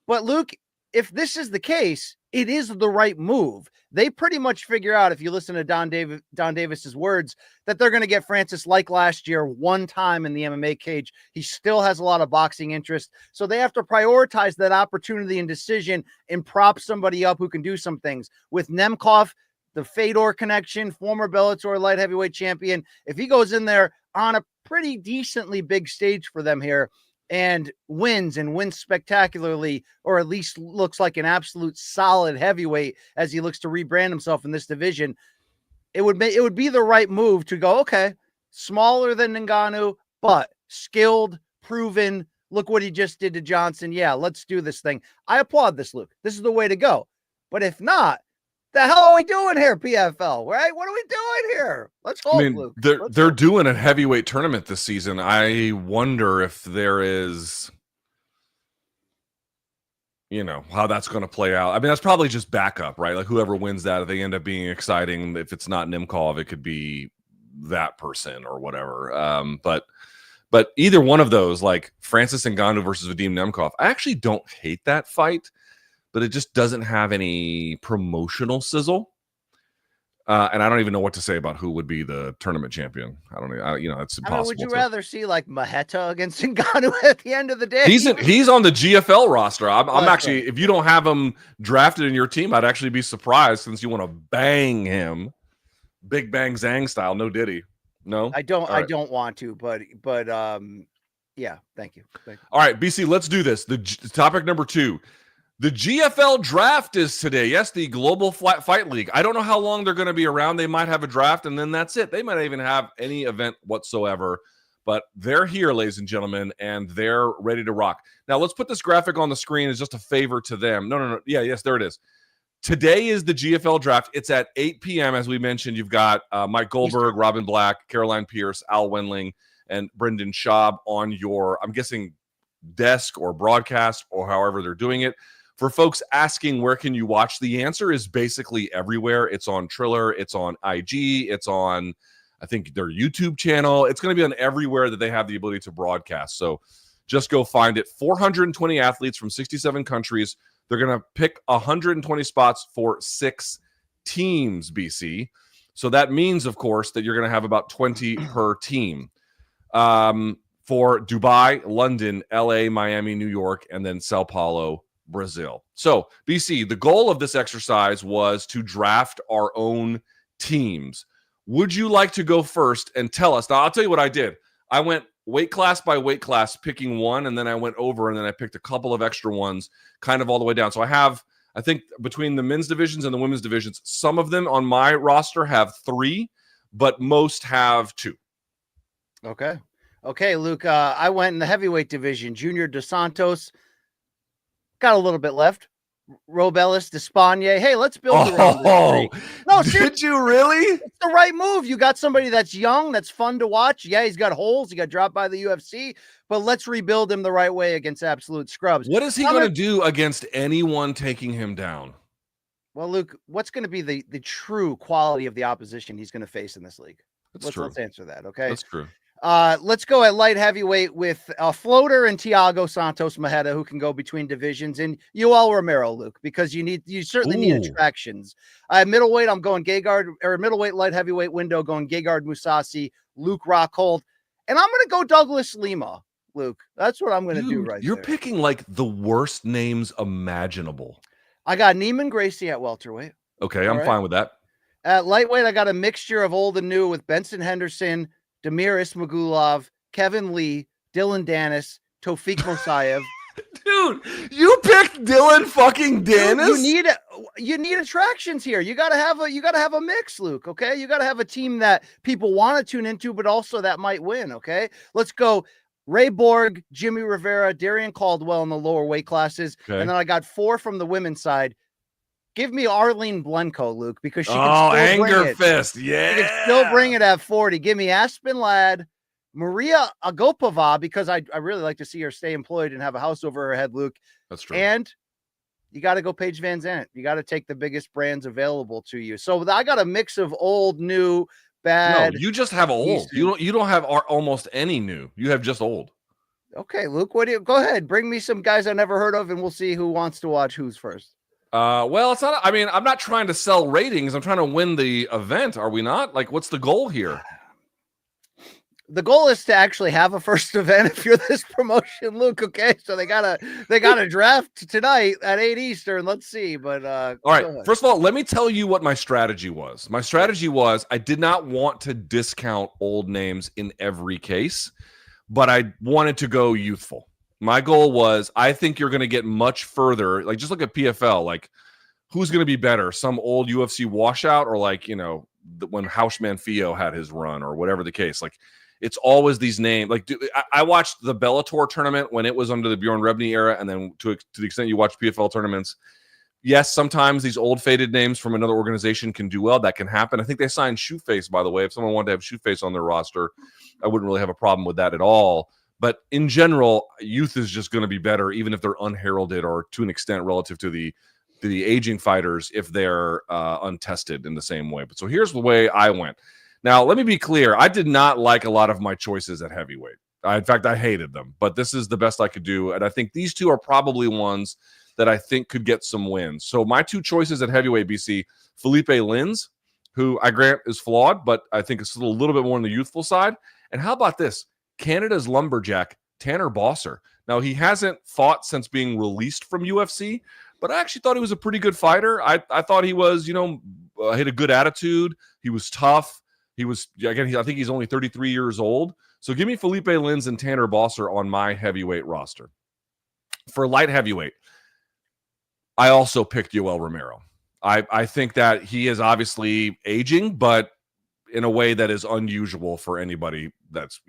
But Luke, if this is the case, it is the right move. They pretty much figure out, if you listen to Don Davis's words, that they're going to get Francis like last year one time in the MMA cage. He still has a lot of boxing interest. So they have to prioritize that opportunity and decision and prop somebody up who can do some things. With Nemkov, the Fedor connection, former Bellator light heavyweight champion, if he goes in there on a pretty decently big stage for them here, and wins spectacularly, or at least looks like an absolute solid heavyweight as he looks to rebrand himself in this division, it would be the right move to go, okay, smaller than Ngannou, but skilled, proven. Look what he just did to Johnson. Yeah, let's do this thing. I applaud this, Luke. This is the way to go. But if not, the hell are we doing here, PFL? Right? What are we doing here? Let's hope, Luke. They're doing a heavyweight tournament this season. I wonder if there is you know, how that's going to play out. I mean, that's probably just backup, right? Like whoever wins that, if they end up being exciting, if it's not Nemkov, it could be that person or whatever. But either one of those, like Francis Ngannou versus Vadim Nemkov, I actually don't hate that fight, but it just doesn't have any promotional sizzle. And I don't even know what to say about who would be the tournament champion. I don't know. You know, it's impossible. I mean, would you rather see like Maheta against Ngannou at the end of the day? He's on the GFL roster. I'm actually, if you don't have him drafted in your team, I'd actually be surprised since you want to bang him, Big Bang Zang style. No Diddy. No, I don't. Right. I don't want to, but yeah. Thank you. All right, BC, let's do this. Topic number 2. The GFL draft is today. Yes, the Global Fight League. I don't know how long they're going to be around. They might have a draft, and then that's it. They might not even have any event whatsoever. But they're here, ladies and gentlemen, and they're ready to rock. Now, let's put this graphic on the screen as just a favor to them. No. Yeah, yes, there it is. Today is the GFL draft. It's at 8 p.m. As we mentioned, you've got Mike Goldberg, Robin Black, Caroline Pierce, Al Wendling, and Brendan Schaub on your, I'm guessing, desk or broadcast or however they're doing it. For folks asking where can you watch, the answer is basically everywhere. It's on Triller, it's on IG, it's on, I think, their YouTube channel. It's going to be on everywhere that they have the ability to broadcast. So just go find it. 420 athletes from 67 countries. They're going to pick 120 spots for 6 teams, BC. So that means, of course, that you're going to have about 20 per team. For Dubai, London, LA, Miami, New York, and then Sao Paulo, Brazil. So, BC, the goal of this exercise was to draft our own teams. Would you like to go first and tell us? Now, I'll tell you what I did. I went weight class by weight class, picking one, and then I went over, and then I picked a couple of extra ones, kind of all the way down. So I have, I think, between the men's divisions and the women's divisions, some of them on my roster have 3, but most have 2. Okay, Luke. I went in the heavyweight division. Junior Dos Santos. Got a little bit left. Robelis, Despaigne. Hey, let's build around this. No, did you really? It's the right move. You got somebody that's young, that's fun to watch. Yeah, he's got holes. He got dropped by the UFC, but let's rebuild him the right way against absolute scrubs. What is he going to do against anyone taking him down? Well, Luke, what's going to be the true quality of the opposition he's going to face in this league? Let's answer that, okay? That's true. Let's go at light heavyweight with a floater and Thiago Santos Maheta, who can go between divisions, and Yoel Romero, Luke, because you certainly need attractions. Middleweight, I'm going Gegard, or middleweight light heavyweight window, going Gegard Mousasi, Luke Rockhold, and I'm going to go Douglas Lima, Luke. That's what I'm going to do right You're there. picking like the worst names imaginable. I got Neiman Gracie at welterweight. Okay, I'm fine with that. At lightweight, I got a mixture of old and new with Benson Henderson, Damir Ismagulov, Kevin Lee, Dylan Dennis, Tofik Mosayev. Dude, you picked Dylan fucking Dennis? You need attractions here. You gotta have a mix, Luke. Okay. You gotta have a team that people want to tune into, but also that might win. Okay. Let's go. Ray Borg, Jimmy Rivera, Darian Caldwell in the lower weight classes. Okay. And then I got 4 from the women's side. Give me Arlene Blenko, Luke, because she can still anger bring it. fist. Yeah. She can still bring it at 40. Give me Aspen Ladd, Maria Agopova, because I really like to see her stay employed and have a house over her head, Luke. That's true. And you got to go Paige Van Zandt. You got to take the biggest brands available to you. So I got a mix of old, new, bad. No, you just have old. You don't have almost any new. You have just old. Okay, Luke, go ahead. Bring me some guys I never heard of, and we'll see who wants to watch who's first. Well, it's not. I mean, I'm not trying to sell ratings. I'm trying to win the event. Are we not? Like, what's the goal here? The goal is to actually have a first event if you're this promotion, Luke. Okay, so they gotta draft tonight at 8 Eastern. Let's see. But all right. First of all, let me tell you what my strategy was. My strategy was I did not want to discount old names in every case, but I wanted to go youthful. My goal was, I think you're going to get much further. Like, just look at PFL. Like, who's going to be better? Some old UFC washout, or like, you know, when Hausman Fio had his run, or whatever the case. Like, it's always these names. Like, I watched the Bellator tournament when it was under the Bjorn Rebney era, and then to the extent you watch PFL tournaments, yes, sometimes these old faded names from another organization can do well. That can happen. I think they signed Shoeface, by the way. If someone wanted to have Shoeface on their roster, I wouldn't really have a problem with that at all. But in general, youth is just going to be better, even if they're unheralded or to an extent relative to the aging fighters if they're untested in the same way. But so here's the way I went. Now, let me be clear. I did not like a lot of my choices at heavyweight. In fact, I hated them. But this is the best I could do. And I think these two are probably ones that I think could get some wins. So my two choices at heavyweight, BC, Felipe Lins, who I grant is flawed, but I think it's still a little bit more on the youthful side. And how about this? Canada's lumberjack, Tanner Bosser. Now, he hasn't fought since being released from UFC, but I actually thought he was a pretty good fighter. I thought he was, had a good attitude. He was tough. He was, again, I think he's only 33 years old. So give me Felipe Lins and Tanner Bosser on my heavyweight roster. For light heavyweight, I also picked Yoel Romero. I think that he is obviously aging, but in a way that is unusual for anybody that's,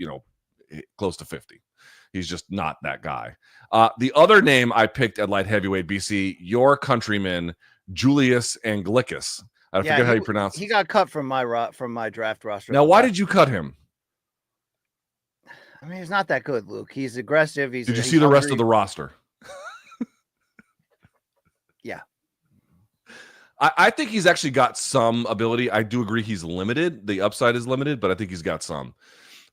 close to 50. He's just not that guy. The other name I picked at light heavyweight, BC, your countryman, Julius Anglickas. I forget how you pronounce it. He got cut from my draft roster. Now, why did you cut him? I mean, he's not that good, Luke. He's aggressive. Did you see the rest of the roster? Yeah. I think he's actually got some ability. I do agree he's limited. The upside is limited, but I think he's got some.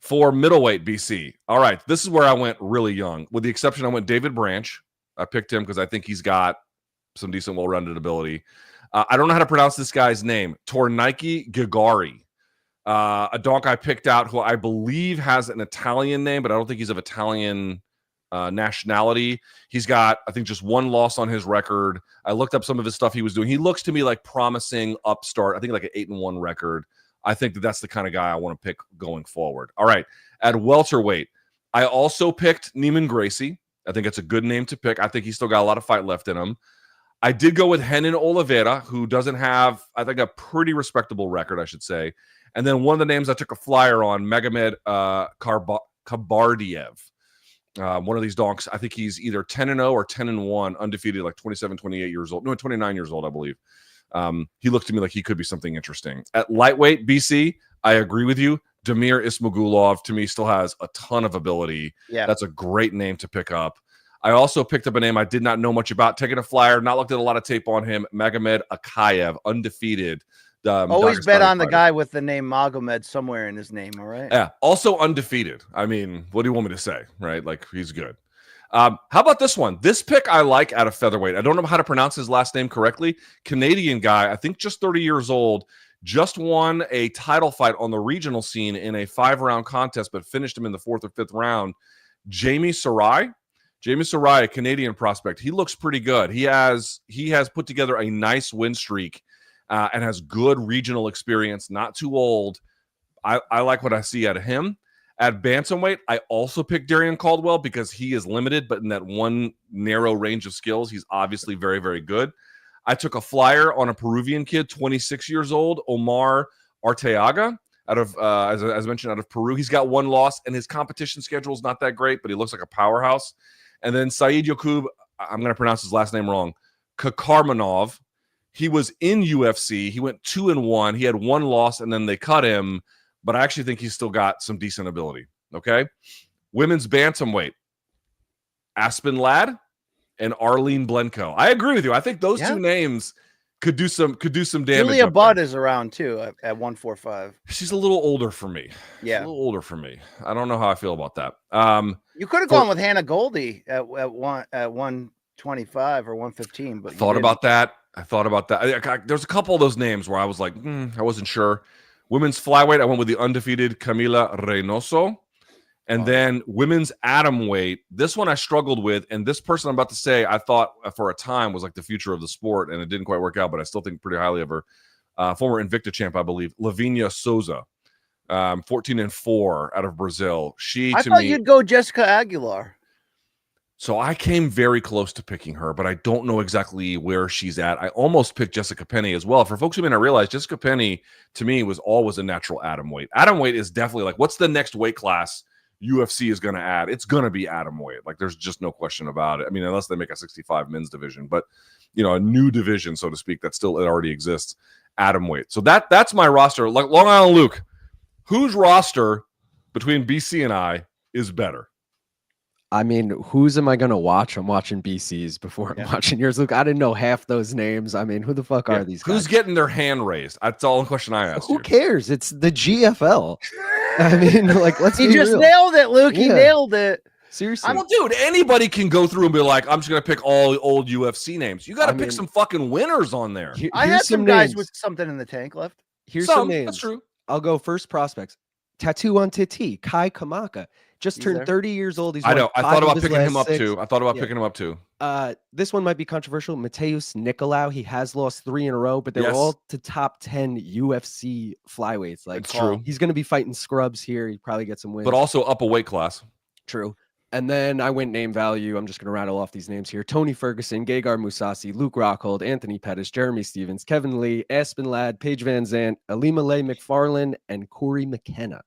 For middleweight, BC. All right, this is where I went really young. With the exception, I went David Branch. I picked him because I think he's got some decent, well-rounded ability. I don't know how to pronounce this guy's name. Tornike Gagari. A donk I picked out who I believe has an Italian name, but I don't think he's of Italian nationality. He's got, I think, just one loss on his record. I looked up some of his stuff he was doing. He looks to me like promising upstart. I think like an 8-1 record. I think that's the kind of guy I want to pick going forward. All right. At welterweight, I also picked Neiman Gracie. I think it's a good name to pick. I think he's still got a lot of fight left in him. I did go with Renan Oliveira, who doesn't have, I think, a pretty respectable record, I should say. And then one of the names I took a flyer on, Magomed Kabardiev. One of these donks, I think he's either 10-0 or 10-1, undefeated, like 27, 28 years old. No, 29 years old, I believe. He looked to me like he could be something interesting. At lightweight, BC, I agree with you. Damir Ismagulov, to me, still has a ton of ability. Yeah. That's a great name to pick up. I also picked up a name I did not know much about, taking a flyer, not looked at a lot of tape on him, Magomed Akayev, undefeated. Always bet on the guy with the name Magomed somewhere in his name, all right? Yeah, also undefeated. I mean, what do you want me to say, right? Like, he's good. How about this one? This pick I like out of featherweight. I don't know how to pronounce his last name correctly. Canadian guy, I think just 30 years old, just won a title fight on the regional scene in a 5-round contest, but finished him in the 4th or 5th round. Jamie Sarai. Jamie Sarai, a Canadian prospect. He looks pretty good. He has put together a nice win streak and has good regional experience, not too old. I like what I see out of him. At bantamweight, I also picked Darian Caldwell because he is limited, but in that one narrow range of skills, he's obviously very, very good. I took a flyer on a Peruvian kid, 26 years old, Omar Arteaga, out of as mentioned, out of Peru. He's got one loss, and his competition schedule is not that great, but he looks like a powerhouse. And then Said Yakub, I'm going to pronounce his last name wrong, Kakarmanov. He was in UFC. He went 2-1. He had one loss, and then they cut him. But I actually think he's still got some decent ability. Okay, women's bantamweight, Aspen Ladd and Arlene Blenko. I agree with you. I think those two names could do some damage. Julia Budd is around too at 145. She's a little older for me. Yeah, she's a little older for me. I don't know how I feel about that. You could have gone with Hannah Goldie at 125 or 115, but I thought about that. There's a couple of those names where I was like, I wasn't sure. Women's flyweight, I went with the undefeated Camila Reynoso. And then women's atomweight, this one I struggled with. And this person I'm about to say, I thought for a time was like the future of the sport. And it didn't quite work out, but I still think pretty highly of her. Former Invicta champ, I believe, Lavinia Souza, 14-4 out of Brazil. I thought you'd go Jessica Aguilar. So I came very close to picking her, but I don't know exactly where she's at. I almost picked Jessica Penny as well. For folks who may not realize, Jessica Penny, to me, was always a natural atomweight. Atomweight is definitely like, what's the next weight class UFC is going to add? It's going to be atomweight. Like, there's just no question about it. I mean, unless they make a 65 men's division, but, a new division, so to speak, it already exists, atomweight. So that's my roster. Like Long Island Luke, whose roster between BC and I is better? I mean, whose am I going to watch? I'm watching BC's before I'm watching yours. Look, I didn't know half those names. I mean, who the fuck are these guys? Who's getting their hand raised? That's all the question I asked Who you. cares? It's the GFL. I mean, like, let's He be just real. nailed it, Luke. He Yeah. nailed it. Seriously. Well, dude, anybody can go through and be like, I'm just going to pick all old UFC names. You got to pick some fucking winners on there. I had some guys with something in the tank left. Here's some names. That's true. I'll go first prospects. Tattoo on Titi, Kai Kamaka. Just turned 30 years old. He's I know. I won thought 5 of about his picking him last up 6. too. I thought about picking him up too. This one might be controversial. Mateus Nicolau. He has lost 3 in a row, but they were all to top 10 UFC flyweights. Like, it's true. He's going to be fighting scrubs here. He probably get some wins. But also up a weight class. True. And then I went name value. I'm just going to rattle off these names here. Tony Ferguson, Gegard Mousasi, Luke Rockhold, Anthony Pettis, Jeremy Stevens, Kevin Lee, Aspen Ladd, Paige Van Zandt, Alima Leigh McFarlane, and Corey McKenna.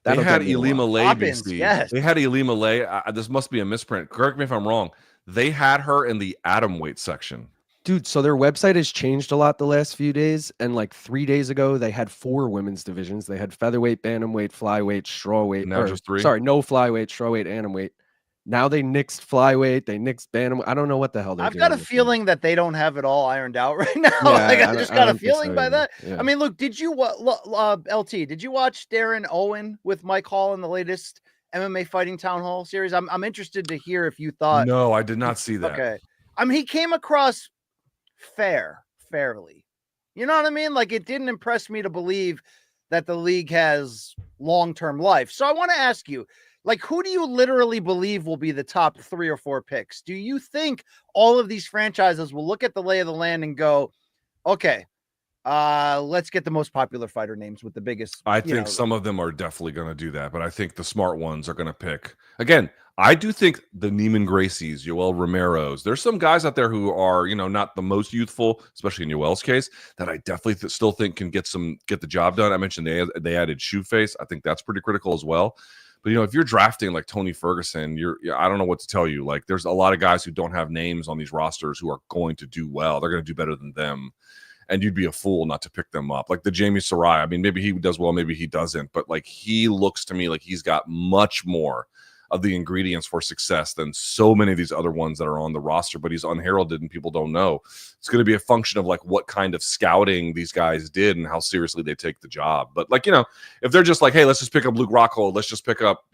They had Elima Leigh, BC. Yes. They had Elima Leigh. This must be a misprint. Correct me if I'm wrong. They had her in the atomweight section. Dude, so their website has changed a lot the last few days. And like 3 days ago, they had 4 women's divisions. They had featherweight, bantamweight, flyweight, strawweight. Now just 3? Sorry, no flyweight, strawweight, atomweight. Now they nixed flyweight. They nixed bantamweight. I don't know what the hell they're doing. I've got a feeling that they don't have it all ironed out right now. Yeah, like, I just got a feeling by that. Yeah. I mean, look, did you LT? Did you watch Darren Owen with Mike Hall in the latest MMA Fighting Town Hall series? I'm interested to hear if you thought. No, I did not see that. Okay, I mean, he came across fairly. You know what I mean? Like, it didn't impress me to believe that the league has long-term life. So I want to ask you. Like, who do you literally believe will be the top 3 or 4 picks? Do you think all of these franchises will look at the lay of the land and go, okay, let's get the most popular fighter names with the biggest? I think some of them are definitely going to do that, but I think the smart ones are going to pick. Again, I do think the Neiman Gracies, Yoel Romeros, there's some guys out there who are, not the most youthful, especially in Yoel's case, that I definitely still think can get the job done. I mentioned they added Shoeface. I think that's pretty critical as well. But, if you're drafting like Tony Ferguson, I don't know what to tell you. Like, there's a lot of guys who don't have names on these rosters who are going to do well. They're going to do better than them. And you'd be a fool not to pick them up. Like the Jamie Sarai. I mean, maybe he does well, maybe he doesn't. But like, he looks to me like he's got much more of the ingredients for success than so many of these other ones that are on the roster, but he's unheralded and people don't know. It's going to be a function of like what kind of scouting these guys did and how seriously they take the job. But like, if they're just like, hey, let's just pick up Luke Rockhold, let's just pick up,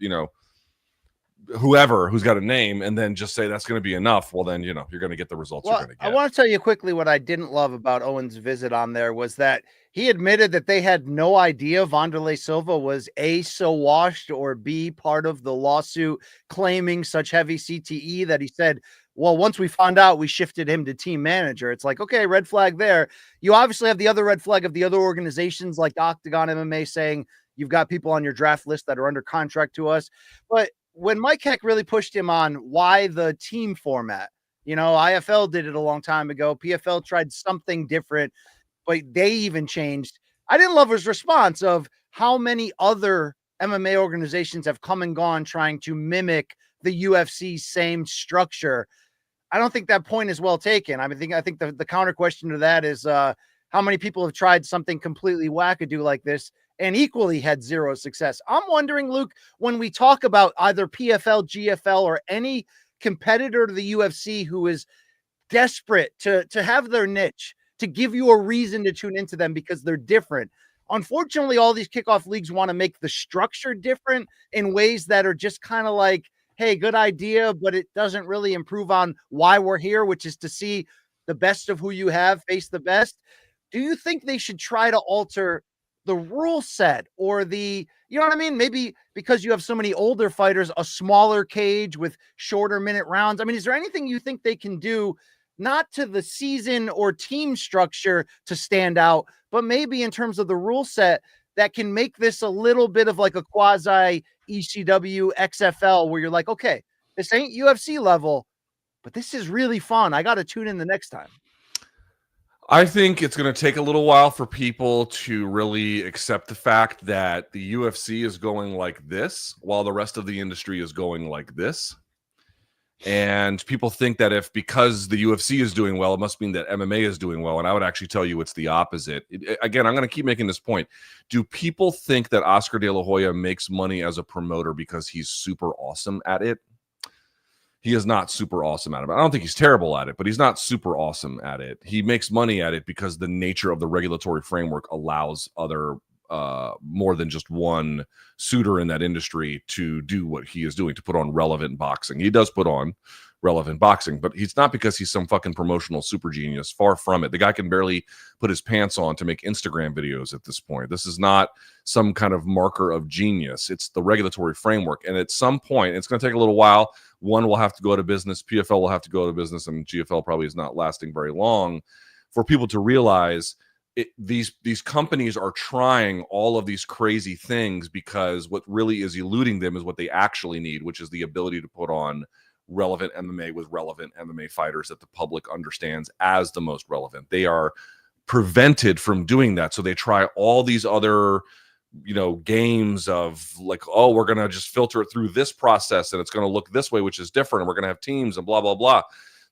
whoever who's got a name and then just say that's going to be enough. Well, then, you're going to get the results you're going to get. I want to tell you quickly what I didn't love about Owen's visit on there was that he admitted that they had no idea Wanderlei Silva was A, so washed, or B, part of the lawsuit claiming such heavy CTE that he said, well, once we found out, we shifted him to team manager. It's like, okay, red flag there. You obviously have the other red flag of the other organizations like Octagon MMA saying you've got people on your draft list that are under contract to us. But when Mike Heck really pushed him on why the team format, IFL did it a long time ago. PFL tried something different, but they even changed. I didn't love his response of how many other MMA organizations have come and gone trying to mimic the UFC's same structure. I don't think that point is well taken. I think the counter question to that is how many people have tried something completely wackadoo like this and equally had 0 success. I'm wondering, Luke, when we talk about either PFL, GFL, or any competitor to the UFC who is desperate to have their niche, to give you a reason to tune into them because they're different. Unfortunately, all these kickoff leagues want to make the structure different in ways that are just kind of like, hey, good idea, but it doesn't really improve on why we're here, which is to see the best of who you have face the best. Do you think they should try to alter the rule set or you know what I mean? Maybe because you have so many older fighters, a smaller cage with shorter minute rounds. I mean, is there anything you think they can do, not to the season or team structure to stand out, but maybe in terms of the rule set that can make this a little bit of like a quasi ECW XFL where you're like, okay, this ain't UFC level, but this is really fun. I got to tune in the next time. I think it's going to take a little while for people to really accept the fact that the UFC is going like this while the rest of the industry is going like this. And people think that because the UFC is doing well, it must mean that MMA is doing well. And I would actually tell you it's the opposite. Again, I'm going to keep making this point. Do people think that Oscar De La Hoya makes money as a promoter because he's super awesome at it? He is not super awesome at it. I don't think he's terrible at it, but he's not super awesome at it. He makes money at it because the nature of the regulatory framework allows other more than just one suitor in that industry to do what he is doing, to put on relevant boxing. He does put on relevant boxing, but he's not because he's some fucking promotional super genius. Far from it. The guy can barely put his pants on to make Instagram videos at this point. This is not some kind of marker of genius. It's the regulatory framework. And at some point, it's going to take a little while. One will have to go to business. PFL will have to go to business, and GFL probably is not lasting very long, for people to realize these companies are trying all of these crazy things because what really is eluding them is what they actually need, which is the ability to put on relevant MMA with relevant MMA fighters that the public understands as the most relevant. They are prevented from doing that. So they try all these other, games of like, oh, we're going to just filter it through this process and it's going to look this way, which is different. And we're going to have teams and blah, blah, blah.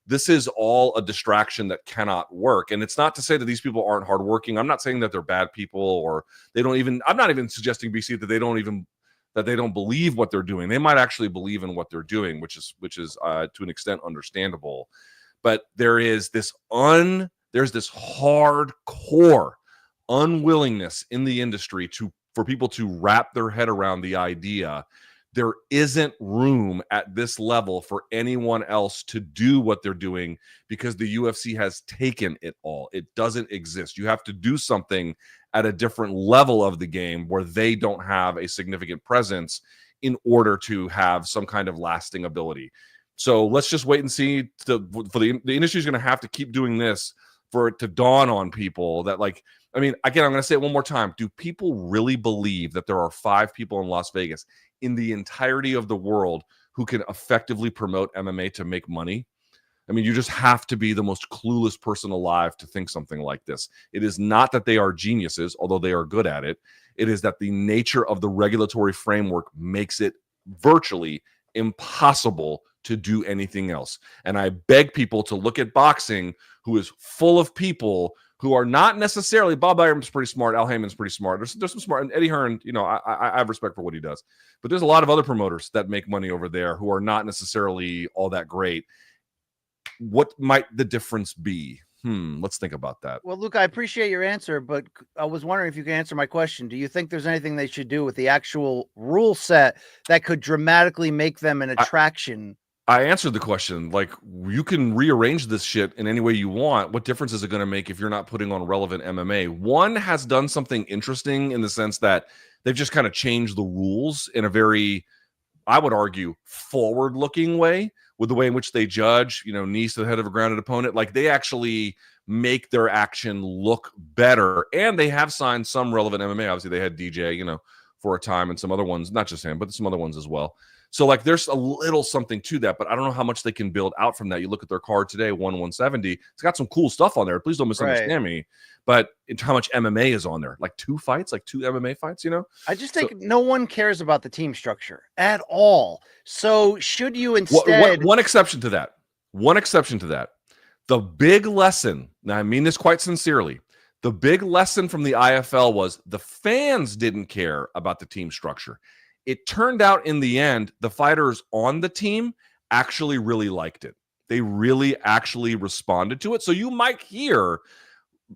This is all a distraction that cannot work. And it's not to say that these people aren't hardworking. I'm not saying that they're bad people or they don't even, I'm not even suggesting, BC, that they don't believe what they're doing. They might actually believe in what they're doing, which is to an extent understandable. But there's this hardcore unwillingness in the industry for people to wrap their head around the idea there isn't room at this level for anyone else to do what they're doing because the UFC has taken it all. It doesn't exist. You have to do something at a different level of the game where they don't have a significant presence in order to have some kind of lasting ability. So let's just wait and see. The industry is going to have to keep doing this for it to dawn on people that, like, I mean, again, I'm going to say it one more time. Do people really believe that there are 5 people in Las Vegas in the entirety of the world who can effectively promote MMA to make money? I mean, you just have to be the most clueless person alive to think something like this. It is not that they are geniuses, although they are good at it. It is that the nature of the regulatory framework makes it virtually impossible to do anything else. And I beg people to look at boxing, who is full of people who are not necessarily, Bob Arum's pretty smart, Al Heyman's pretty smart. There's some smart, and Eddie Hearn, I have respect for what he does. But there's a lot of other promoters that make money over there who are not necessarily all that great. What might the difference be? Let's think about that. Well, Luke, I appreciate your answer, but I was wondering if you could answer my question. Do you think there's anything they should do with the actual rule set that could dramatically make them an attraction? I answered the question. Like, you can rearrange this shit in any way you want. What difference is it going to make if you're not putting on relevant MMA? One has done something interesting in the sense that they've just kind of changed the rules in a very, I would argue, forward-looking way with the way in which they judge, knees to the head of a grounded opponent. Like, they actually make their action look better. And they have signed some relevant MMA. Obviously, they had DJ, for a time, and some other ones, not just him, but some other ones as well. So, like, there's a little something to that, but I don't know how much they can build out from that. You look at their card today, 170. It's got some cool stuff on there. Please don't misunderstand me. But it's how much MMA is on there. Like 2 fights, like 2 MMA fights, I just think no one cares about the team structure at all. So should you instead... One exception to that. The big lesson, now I mean this quite sincerely, the big lesson from the IFL was the fans didn't care about the team structure. It turned out in the end, the fighters on the team actually really liked it. They really actually responded to it. So you might hear,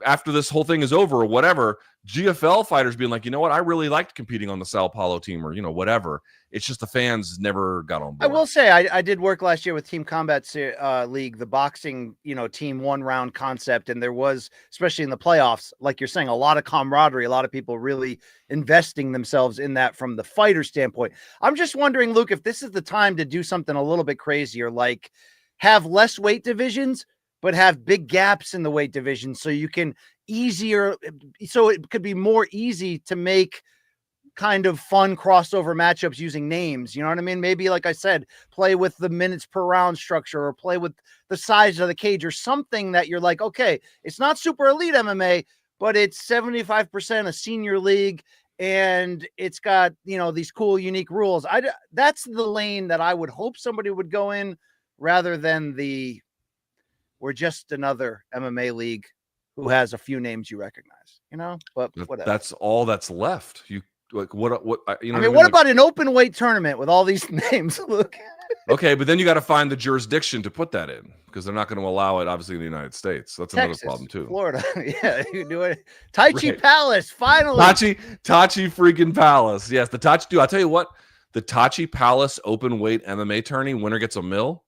after this whole thing is over or whatever, GFL fighters being like, you know what, I really liked competing on the Sao Paulo team, or, whatever. It's just the fans never got on board. I will say I did work last year with Team Kombat League, the boxing, team 1-round concept. And there was, especially in the playoffs, like you're saying, a lot of camaraderie, a lot of people really investing themselves in that from the fighter standpoint. I'm just wondering, Luke, if this is the time to do something a little bit crazier, like have less weight divisions, but have big gaps in the weight division so you can so it could be more easy to make kind of fun crossover matchups using names. You know what I mean? Maybe, like I said, play with the minutes per round structure, or play with the size of the cage, or something that you're like, okay, it's not super elite MMA, but it's 75% a senior league, and it's got, these cool, unique rules. That's the lane that I would hope somebody would go in, rather than we're just another MMA league who has a few names you recognize, but whatever. That's all that's left. Like what you know? I mean, what about an open weight tournament with all these names, Luke? Okay, but then you got to find the jurisdiction to put that in because they're not going to allow it, obviously, in the United States. That's another Texas, problem too. Florida, yeah, you can do it. Tai Chi Right. Palace, finally. Tachi freaking Palace. Yes, the Tachi. Dude, I'll tell you what. The Tachi Palace open weight MMA tourney. Winner gets $1 million.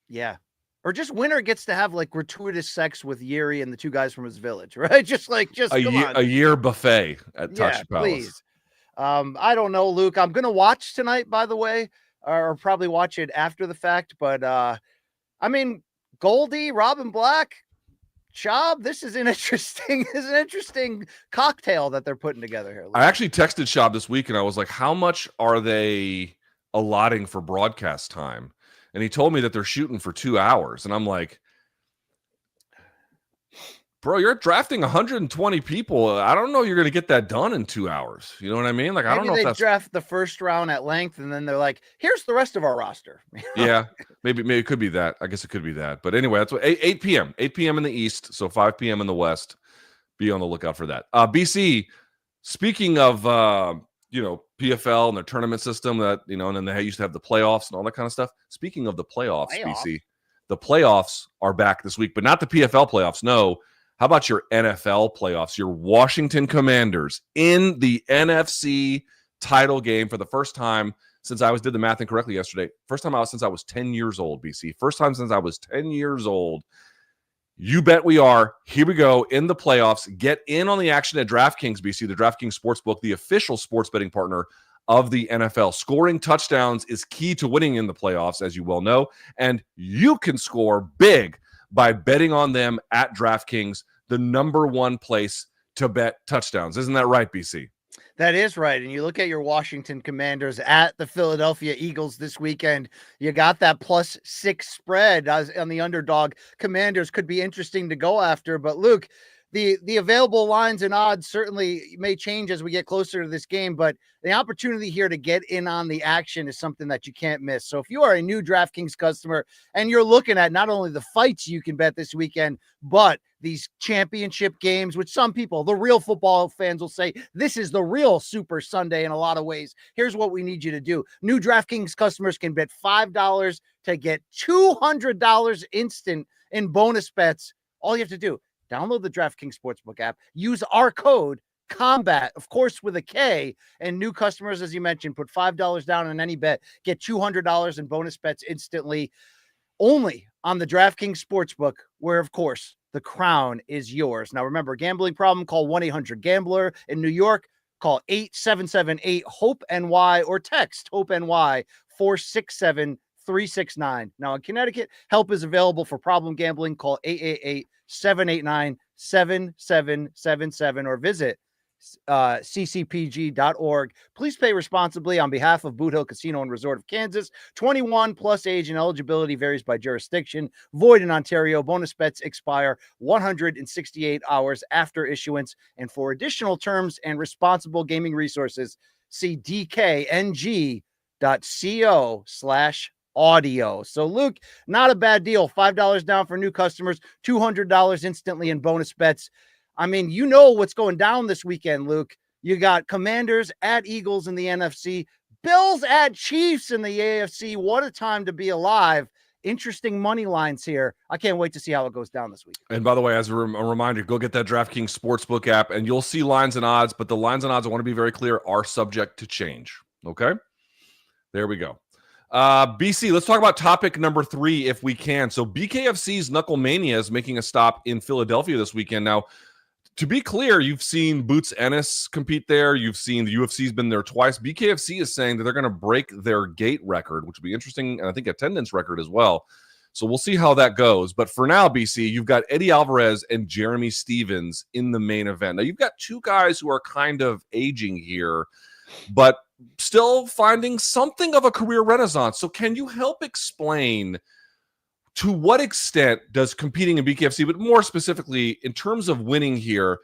Yeah. Or just winner gets to have like gratuitous sex with Yuri and the two guys from his village, right? Just A year buffet at Tachi Palace. Please. I don't know, Luke. I'm gonna watch tonight, by the way, or probably watch it after the fact. But I mean, Goldie, Robin Black, Schaub, this is an interesting cocktail that they're putting together here, Luke. I actually texted Schaub this week and I was like, how much are they allotting for broadcast time? And he told me that they're shooting for 2 hours. And I'm like, bro, you're drafting 120 people. I don't know you're going to get that done in 2 hours. You know what I mean? Like, I don't know if that's draft the first round at length, and then they're like, here's the rest of our roster. Yeah, maybe it could be that. I guess it could be that. But anyway, that's what 8 p.m. 8 p.m. in the East, so 5 p.m. in the West. Be on the lookout for that. BC, speaking of PFL and their tournament system that, and then they used to have the playoffs and all that kind of stuff. Speaking of the playoffs, BC, the playoffs are back this week, but not the PFL playoffs. No. How about your NFL playoffs? Your Washington Commanders in the NFC title game for the first time since did the math incorrectly yesterday. First time since I was 10 years old, BC. First time since I was 10 years old. You bet we are. Here we go in the playoffs. Get in on the action at DraftKings, BC, the DraftKings Sportsbook, the official sports betting partner of the NFL. Scoring touchdowns is key to winning in the playoffs, as you well know, and you can score big by betting on them at DraftKings, the #1 place to bet touchdowns. Isn't that right, BC? That is right. And you look at your Washington Commanders at the Philadelphia Eagles this weekend, you got that +6 spread on the underdog. Commanders could be interesting to go after. But Luke, the available lines and odds certainly may change as we get closer to this game, but the opportunity here to get in on the action is something that you can't miss. So if you are a new DraftKings customer and you're looking at not only the fights you can bet this weekend, but these championship games, which some people, the real football fans, will say this is the real Super Sunday in a lot of ways. Here's what we need you to do. New DraftKings customers can bet $5 to get $200 instant in bonus bets. All you have to do, download the DraftKings Sportsbook app, use our code Kombat, of course, with a K, and new customers, as you mentioned, put $5 down on any bet, get $200 in bonus bets instantly, only on the DraftKings Sportsbook, where, of course, the crown is yours. Now, remember, gambling problem, call 1-800-GAMBLER. In New York, call 877-8-HOPE-NY or text HOPE-NY 467-369. Now, in Connecticut, help is available for problem gambling. Call 888-789-7777 or visit ccpg.org. Please pay responsibly on behalf of Boot Hill Casino and Resort of Kansas. 21 plus age and eligibility varies by jurisdiction. Void in Ontario. Bonus bets expire 168 hours after issuance. And for additional terms and responsible gaming resources, see dkng.co/audio. So Luke, not a bad deal. $5 down for new customers, $200 instantly in bonus bets. I mean, you know what's going down this weekend, Luke. You got Commanders at Eagles in the NFC, Bills at Chiefs in the AFC. What a time to be alive. Interesting money lines here. I can't wait to see how it goes down this week. And by the way, as a reminder, go get that DraftKings Sportsbook app and you'll see lines and odds, but the lines and odds, I want to be very clear, are subject to change. Okay? There we go. BC, let's talk about topic number 3 if we can. So BKFC's Knuckle Mania is making a stop in Philadelphia this weekend. Now, to be clear, you've seen Boots Ennis compete there. You've seen the UFC's been there twice. BKFC is saying that they're going to break their gate record, which will be interesting, and I think attendance record as well. So we'll see how that goes. But for now, BC, you've got Eddie Alvarez and Jeremy Stevens in the main event. Now, you've got two guys who are kind of aging here, but still finding something of a career renaissance. So can you help explain to what extent does competing in BKFC, but more specifically in terms of winning here,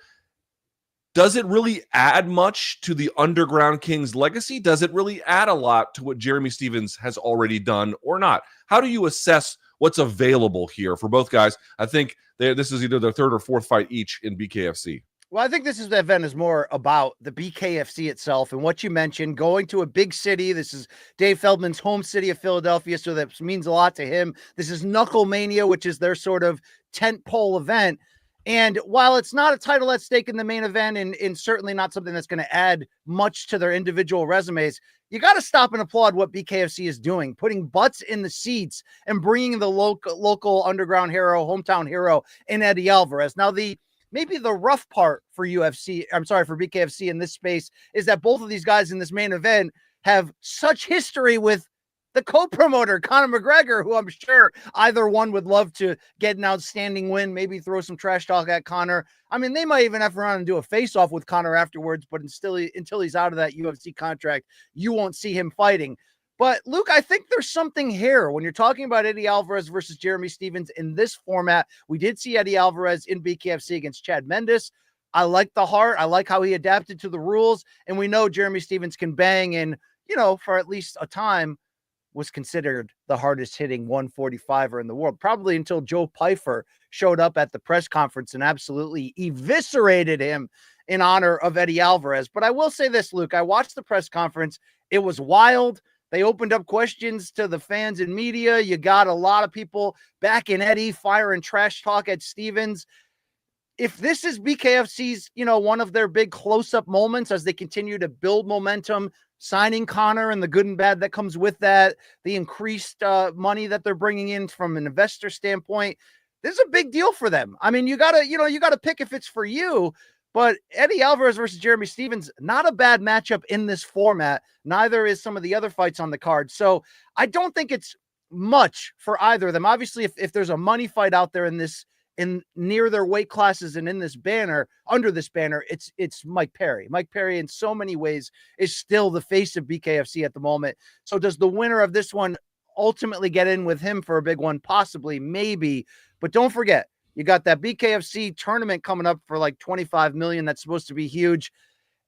does it really add much to the Underground Kings legacy? Does it really add a lot to what Jeremy Stevens has already done or not? How do you assess what's available here for both guys? I think this is either their third or fourth fight each in BKFC. Well, I think this event is more about the BKFC itself and what you mentioned, going to a big city. This is Dave Feldman's home city of Philadelphia, so that means a lot to him. This is Knuckle Mania, which is their sort of tentpole event. And while it's not a title at stake in the main event and certainly not something that's going to add much to their individual resumes, you got to stop and applaud what BKFC is doing, putting butts in the seats and bringing the local underground hero, hometown hero in Eddie Alvarez. Now, maybe the rough part for BKFC in this space is that both of these guys in this main event have such history with the co-promoter, Conor McGregor, who I'm sure either one would love to get an outstanding win, maybe throw some trash talk at Conor. I mean, they might even have to run and do a face-off with Conor afterwards, but until he's out of that UFC contract, you won't see him fighting. But, Luke, I think there's something here when you're talking about Eddie Alvarez versus Jeremy Stephens in this format. We did see Eddie Alvarez in BKFC against Chad Mendes. I like the heart. I like how he adapted to the rules. And we know Jeremy Stephens can bang and, for at least a time, was considered the hardest hitting 145er in the world, probably until Joe Pyfer showed up at the press conference and absolutely eviscerated him in honor of Eddie Alvarez. But I will say this, Luke, I watched the press conference. It was wild. They opened up questions to the fans and media. You got a lot of people back in Eddie firing trash talk at Stephens. If this is BKFC's, one of their big close-up moments as they continue to build momentum, signing Conor and the good and bad that comes with that, the increased money that they're bringing in from an investor standpoint, this is a big deal for them. I mean, you gotta pick if it's for you. But Eddie Alvarez versus Jeremy Stephens, not a bad matchup in this format. Neither is some of the other fights on the card. So I don't think it's much for either of them. Obviously, if there's a money fight out there in near their weight classes and in this banner, under this banner, it's Mike Perry. Mike Perry in so many ways is still the face of BKFC at the moment. So does the winner of this one ultimately get in with him for a big one? Possibly, maybe. But don't forget, you got that BKFC tournament coming up for like $25 million. That's supposed to be huge.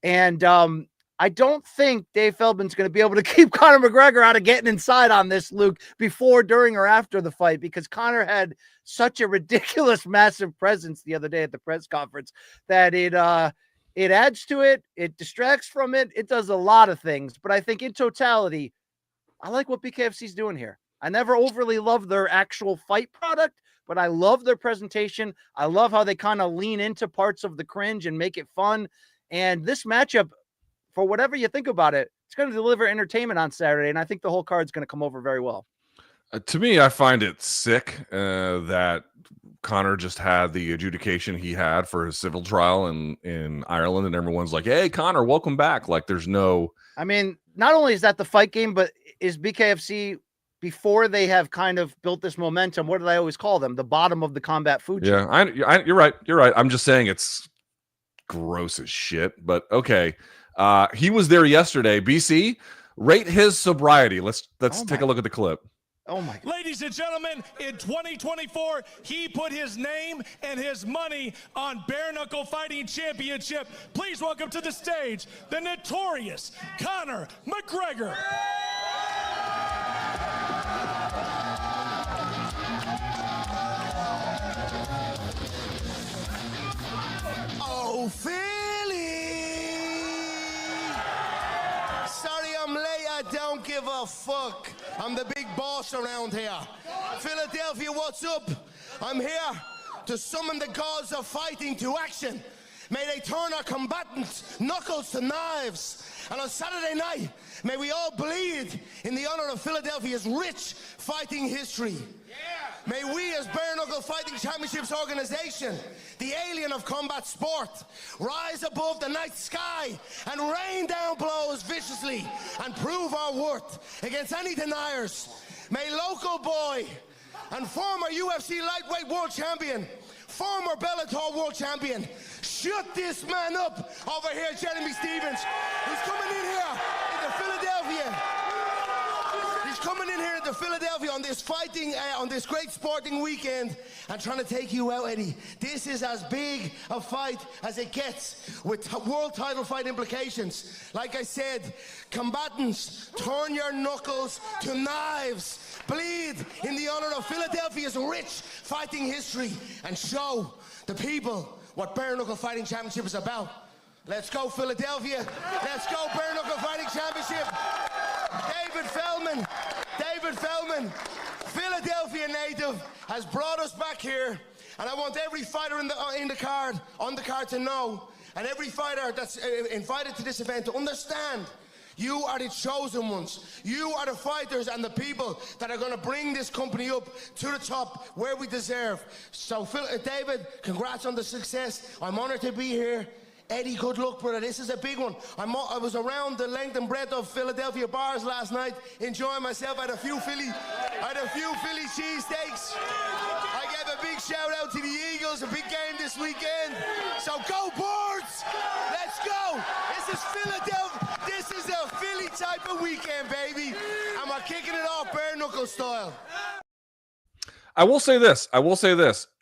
And I don't think Dave Feldman's going to be able to keep Conor McGregor out of getting inside on this, Luke, before, during, or after the fight, because Conor had such a ridiculous, massive presence the other day at the press conference that it adds to it. It distracts from it. It does a lot of things. But I think in totality, I like what BKFC's doing here. I never overly loved their actual fight product, but I love their presentation. I love how they kind of lean into parts of the cringe and make it fun. And this matchup, for whatever you think about it, it's going to deliver entertainment on Saturday. And I think the whole card's going to come over very well. To me, I find it sick that Conor just had the adjudication he had for his civil trial in Ireland. And everyone's like, hey, Conor, welcome back. Like there's no... I mean, not only is that the fight game, but is BKFC... before they have kind of built this momentum, what did I always call them? The bottom of the combat food chain. Yeah, you're right. You're right. I'm just saying it's gross as shit, but okay. He was there yesterday. BC, rate his sobriety. Let's take a look at the clip. Oh my God. Ladies and gentlemen, in 2024, he put his name and his money on Bare Knuckle Fighting Championship. Please welcome to the stage, the notorious Conor McGregor. Oh, Philly! Sorry I'm late, I don't give a fuck. I'm the big boss around here. Philadelphia, what's up? I'm here to summon the gods of fighting to action. May they turn our combatants' knuckles to knives. And on Saturday night, may we all bleed in the honor of Philadelphia's rich fighting history. May we, as Bare Knuckle Fighting Championships organization, the alien of combat sport, rise above the night sky and rain down blows viciously and prove our worth against any deniers. May local boy and former UFC lightweight world champion, former Bellator world champion, shut this man up over here, Jeremy Stephens, who's coming in here into Philadelphia. He's coming in here into Philadelphia on this fighting, on this great sporting weekend and trying to take you out, Eddie. This is as big a fight as it gets with world title fight implications. Like I said, combatants, turn your knuckles to knives. Bleed in the honor of Philadelphia's rich fighting history and show the people what Bare Knuckle Fighting Championship is about. Let's go, Philadelphia. Let's go, Bare Knuckle Fighting Championship. David Feldman, Philadelphia native, has brought us back here, and I want every fighter on the card to know, and every fighter that's invited to this event to understand, you are the chosen ones. You are the fighters and the people that are going to bring this company up to the top where we deserve. So, David, congrats on the success. I'm honored to be here. Eddie, good luck, brother. This is a big one. I was around the length and breadth of Philadelphia bars last night, enjoying myself. I had a few Philly cheesesteaks. I gave a big shout out to the Eagles, a big game this weekend. So go Birds! Let's go! This is Philadelphia. This is a Philly type of weekend, baby. And we're kicking it off bare knuckle style. I will say this.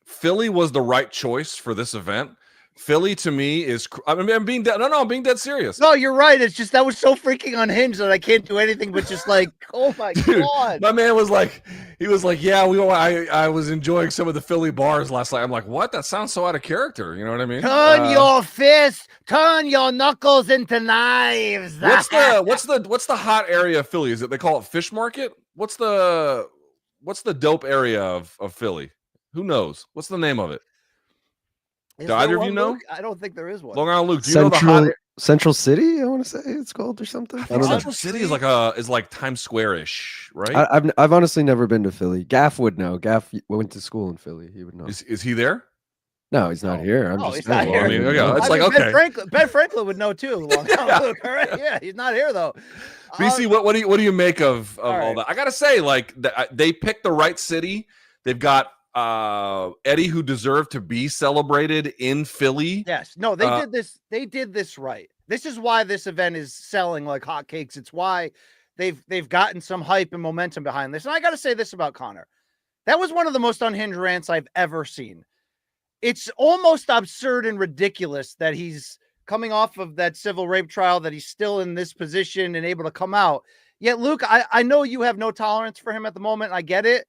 Philly was the right choice for this event. Philly to me is, I'm being dead serious. No, you're right. It's just that was so freaking unhinged that I can't do anything but just like, oh my God. My man was like, yeah, I was enjoying some of the Philly bars last night. I'm like, what? That sounds so out of character. You know what I mean? Turn your fists, turn your knuckles into knives. What's the hot area of Philly? Is it, they call it Fish Market? What's the dope area of Philly? Who knows? What's the name of it? Do either of you know? Luke? I don't think there is one. Long Island Luke, do you know the hot Central City? I want to say it's called or something. I think Central City is like Times Square-ish, right? I've honestly never been to Philly. Gaff would know. Gaff went to school in Philly. He would know. Is he there? No, he's not here. He's not here. I mean, okay. Ben Franklin would know too. Long Island Luke, all right? Yeah, he's not here though. BC, what do you make of all that? I gotta say, like they picked the right city. They've got Eddie, who deserved to be celebrated in Philly. Yes. No, they did this right. This is why this event is selling like hotcakes. It's why they've gotten some hype and momentum behind this. And I got to say this about Conor. That was one of the most unhinged rants I've ever seen. It's almost absurd and ridiculous that he's coming off of that civil rape trial, that he's still in this position and able to come out. Yet, Luke, I know you have no tolerance for him at the moment. I get it.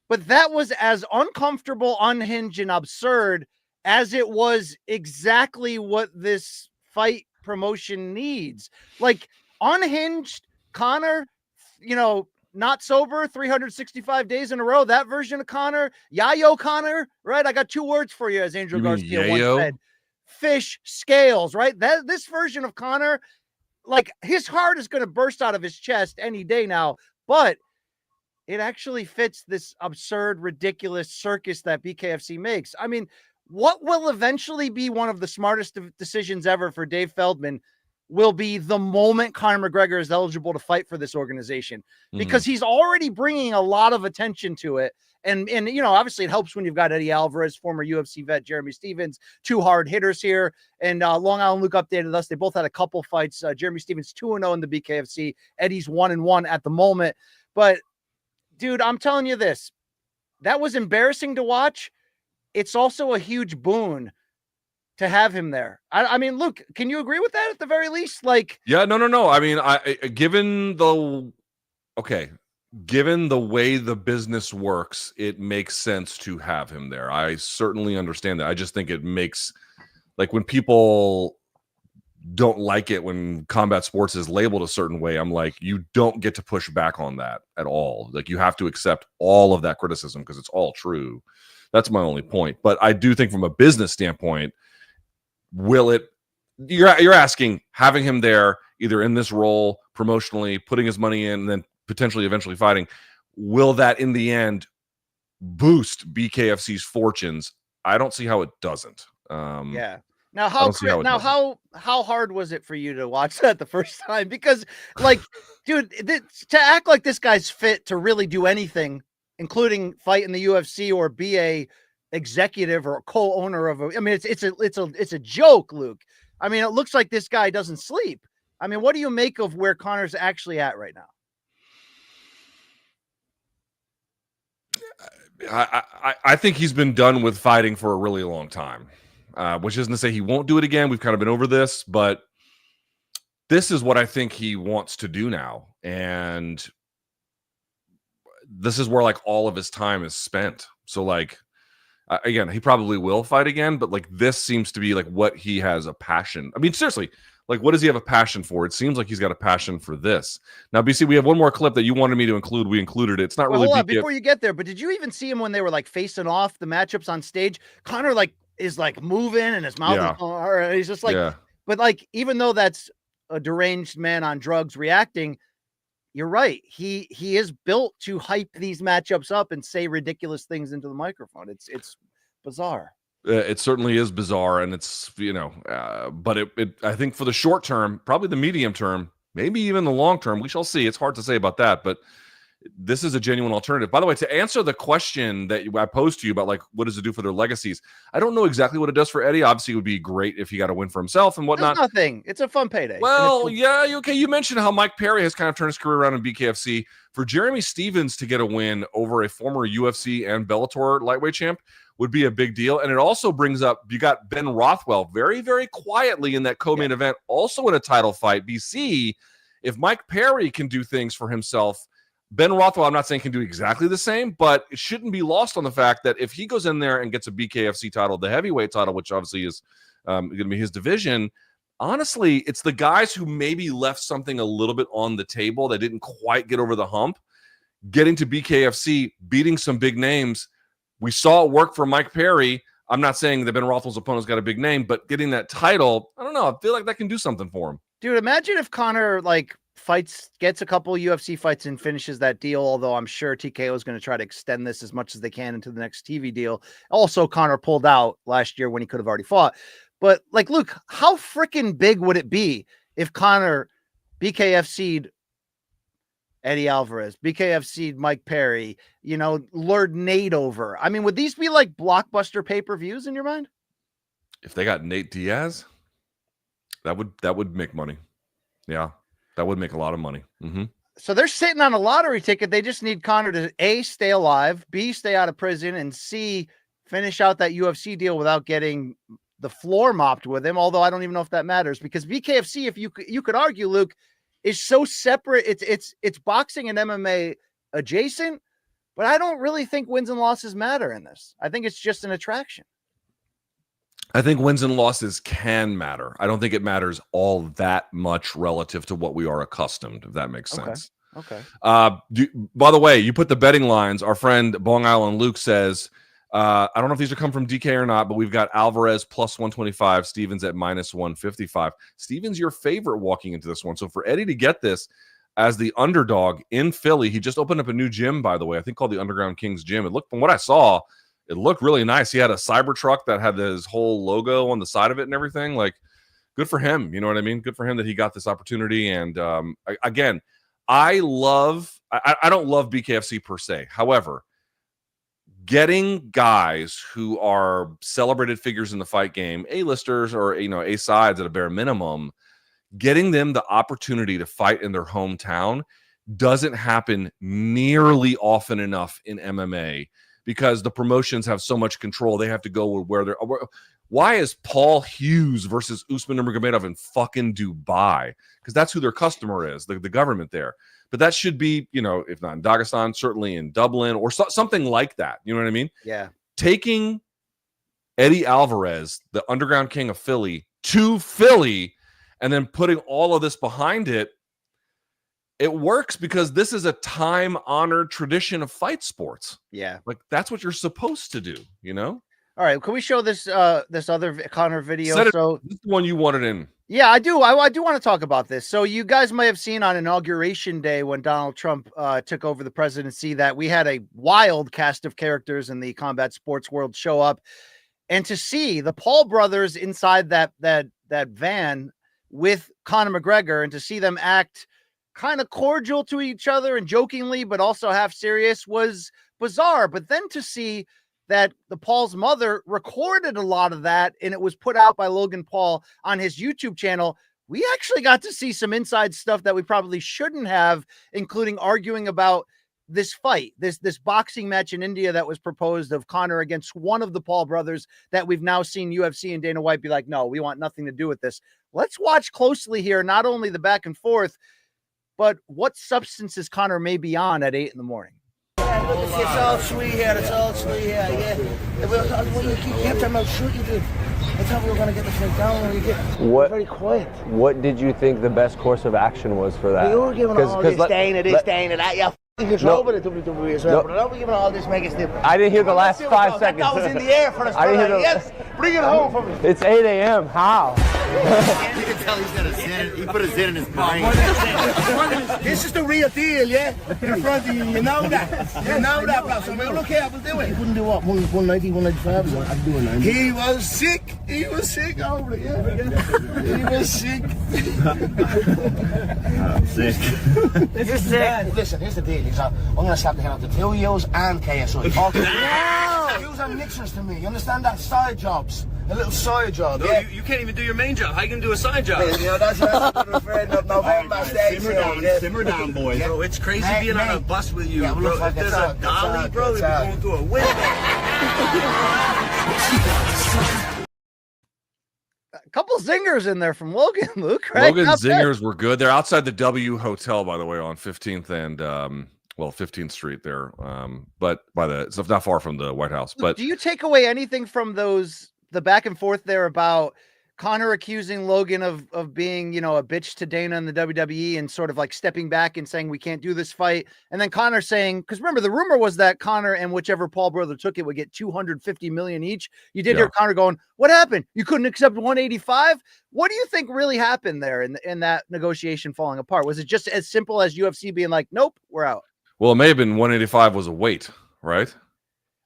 But that was as uncomfortable, unhinged, and absurd as it was exactly what this fight promotion needs. Like, unhinged Conor, not sober 365 days in a row, that version of Conor, Yayo Conor, right? I got two words for you, as Angel Garcia once said. Fish scales, right? This version of Conor, like, his heart is going to burst out of his chest any day now, but it actually fits this absurd, ridiculous circus that BKFC makes. I mean, what will eventually be one of the smartest decisions ever for Dave Feldman will be the moment Conor McGregor is eligible to fight for this organization, because he's already bringing a lot of attention to it. And obviously it helps when you've got Eddie Alvarez, former UFC vet Jeremy Stephens, two hard hitters here. And Long Island Luke updated us. They both had a couple fights. Jeremy Stephens 2-0 in the BKFC. Eddie's 1-1 at the moment. But dude, I'm telling you this, that was embarrassing to watch. It's also a huge boon to have him there. I mean, Luke, can you agree with that at the very least? Like, yeah, no. I mean, given the way the business works, it makes sense to have him there. I certainly understand that. I just think it makes, like, when people don't like it when combat sports is labeled a certain way, I'm like, you don't get to push back on that at all. Like, you have to accept all of that criticism because it's all true. That's my only point. But I do think from a business standpoint, you're asking, having him there either in this role promotionally, putting his money in, and then potentially eventually fighting, will that in the end boost BKFC's fortunes? I don't see how it doesn't. Yeah. Now, how hard was it for you to watch that the first time? Because, like, dude, to act like this guy's fit to really do anything, including fight in the UFC or be a executive or a co-owner of I mean, it's a joke, Luke. I mean, it looks like this guy doesn't sleep. I mean, what do you make of where Conor's actually at right now? I think he's been done with fighting for a really long time. Which isn't to say he won't do it again. We've kind of been over this, but this is what I think he wants to do now. And this is where, like, all of his time is spent. So, like, Again, he probably will fight again, but like this seems to be like what he has a passion. I mean, seriously, like what does he have a passion for? It seems like he's got a passion for this. Now, BC, we have one more clip that you wanted me to include. We included it. It's not really hold on, before you get there, but did you even see him when they were like facing off the matchups on stage? Conor like is like moving and his mouth is or he's just like, but like even though that's a deranged man on drugs reacting, you're right. He is built to hype these matchups up and say ridiculous things into the microphone. It's bizarre. It certainly is bizarre, and it's but it I think for the short term, probably the medium term, maybe even the long term, we shall see. It's hard to say about that, but this is a genuine alternative. By the way, to answer the question that I posed to you about like what does it do for their legacies, I don't know exactly what it does for Eddie. Obviously, it would be great if he got a win for himself and whatnot. That's nothing. It's a fun payday. Well, yeah, okay. You mentioned how Mike Perry has kind of turned his career around in BKFC. For Jeremy Stevens to get a win over a former UFC and Bellator lightweight champ would be a big deal. And it also brings up, you got Ben Rothwell very, very quietly in that co-main event, also in a title fight. BC, if Mike Perry can do things for himself, Ben Rothwell, I'm not saying can do exactly the same, but it shouldn't be lost on the fact that if he goes in there and gets a BKFC title, the heavyweight title, which obviously is going to be his division, honestly, it's the guys who maybe left something a little bit on the table that didn't quite get over the hump, getting to BKFC, beating some big names. We saw it work for Mike Perry. I'm not saying that Ben Rothwell's opponent's got a big name, but getting that title, I don't know. I feel like that can do something for him. Dude, imagine if Conor like gets a couple UFC fights and finishes that deal, although I'm sure TKO is going to try to extend this as much as they can into the next TV deal. Also, Conor pulled out last year when he could have already fought. But like, Luke, how freaking big would it be if Conor BKFC'd Eddie Alvarez, BKFC'd Mike Perry, lured Nate over? I mean, would these be like blockbuster pay-per-views in your mind? If they got Nate Diaz, that would make money. Yeah. That would make a lot of money. Mm-hmm. So they're sitting on a lottery ticket. They just need Conor to A, stay alive, B, stay out of prison, and C, finish out that UFC deal without getting the floor mopped with him. Although I don't even know if that matters, because BKFC, if you could argue, Luke, is so separate. It's boxing and MMA adjacent, but I don't really think wins and losses matter in this. I think it's just an attraction. I think wins and losses can matter. I don't think it matters all that much relative to what we are accustomed, if that makes sense. Okay. By the way, you put the betting lines. Our friend Bong Island Luke says, I don't know if these are come from DK or not, but we've got Alvarez plus 125, Stevens at minus 155. Stevens, your favorite walking into this one. So for Eddie to get this as the underdog in Philly, he just opened up a new gym, by the way, I think called the Underground Kings Gym. It looked, from what I saw, it looked really nice. He had a Cybertruck that had his whole logo on the side of it and everything. Like, good for him. You know what I mean? Good for him that he got this opportunity. And again, I don't love BKFC per se. However, getting guys who are celebrated figures in the fight game, A-listers or A-sides at a bare minimum, getting them the opportunity to fight in their hometown doesn't happen nearly often enough in MMA, because the promotions have so much control. They have to go where they're. Why is Paul Hughes versus Usman Nurmagomedov in fucking Dubai? Because that's who their customer is, the government there. But that should be, if not in Dagestan, certainly in Dublin or something like that. You know what I mean? Yeah. Taking Eddie Alvarez, the Underground King of Philly, to Philly, and then putting all of this behind it, it works because this is a time-honored tradition of fight sports. Yeah. Like, that's what you're supposed to do, All right. Can we show this this other Conor video? This is the one you wanted in. Yeah, I do. I do want to talk about this. So you guys may have seen on Inauguration Day when Donald Trump took over the presidency that we had a wild cast of characters in the combat sports world show up. And to see the Paul brothers inside that van with Conor McGregor, and to see them act kind of cordial to each other and jokingly, but also half serious, was bizarre. But then to see that the Paul's mother recorded a lot of that and it was put out by Logan Paul on his YouTube channel, we actually got to see some inside stuff that we probably shouldn't have, including arguing about this fight, this boxing match in India that was proposed of Conor against one of the Paul brothers that we've now seen UFC and Dana White be like, no, we want nothing to do with this. Let's watch closely here, not only the back and forth, but what substances Conor may be on at 8 in the morning. It's all sweet here. It's all sweet here. Yeah. Well, you kept your mouth shut. You did. I thought we were going to get the fight down. You're very quiet. What did you think the best course of action was for that? You were giving all this Dana, that. You're in control with the WWE as well. But I don't be giving all this mega snip. I didn't hear the last 5 seconds. That was in the air for us. Yes, bring it home for me. It's 8 a.m. How? You can tell he's got a Zen. He put a Zen in his brain. This is the real deal, yeah? In front of you, you know that. You know that, bro. So look here, I will do it. He wouldn't do what? 190, 195? I'd do 190. He was sick. He was sick over it, yeah. He was sick. I'm sick. This is sick. Listen, here's the deal. I'm going to slap the head off the two of yous and KSI. No! Yous are mixers to me. You understand that? Side jobs. A little side job. No, you can't even do your main job. How you gonna do a side job? You know, that's what I'm afraid of November stage. Simmer down, boys. Yeah. Bro, it's crazy being on a bus with you, bro. Like if there's a dolly, bro, you're going through a window. A couple zingers in there from Logan, Luke. Right? Logan's zingers were good. They're outside the W Hotel, by the way, on 15th and 15th Street there. But it's not far from the White House. But do you take away anything from the back and forth there about Conor accusing Logan of being, a bitch to Dana and the WWE and sort of like stepping back and saying, we can't do this fight. And then Conor saying, because remember, the rumor was that Conor and whichever Paul brother took it would get $250 million each. You did hear Conor going, what happened? You couldn't accept 185? What do you think really happened there in that negotiation falling apart? Was it just as simple as UFC being like, nope, we're out? Well, it may have been 185 was a weight, right?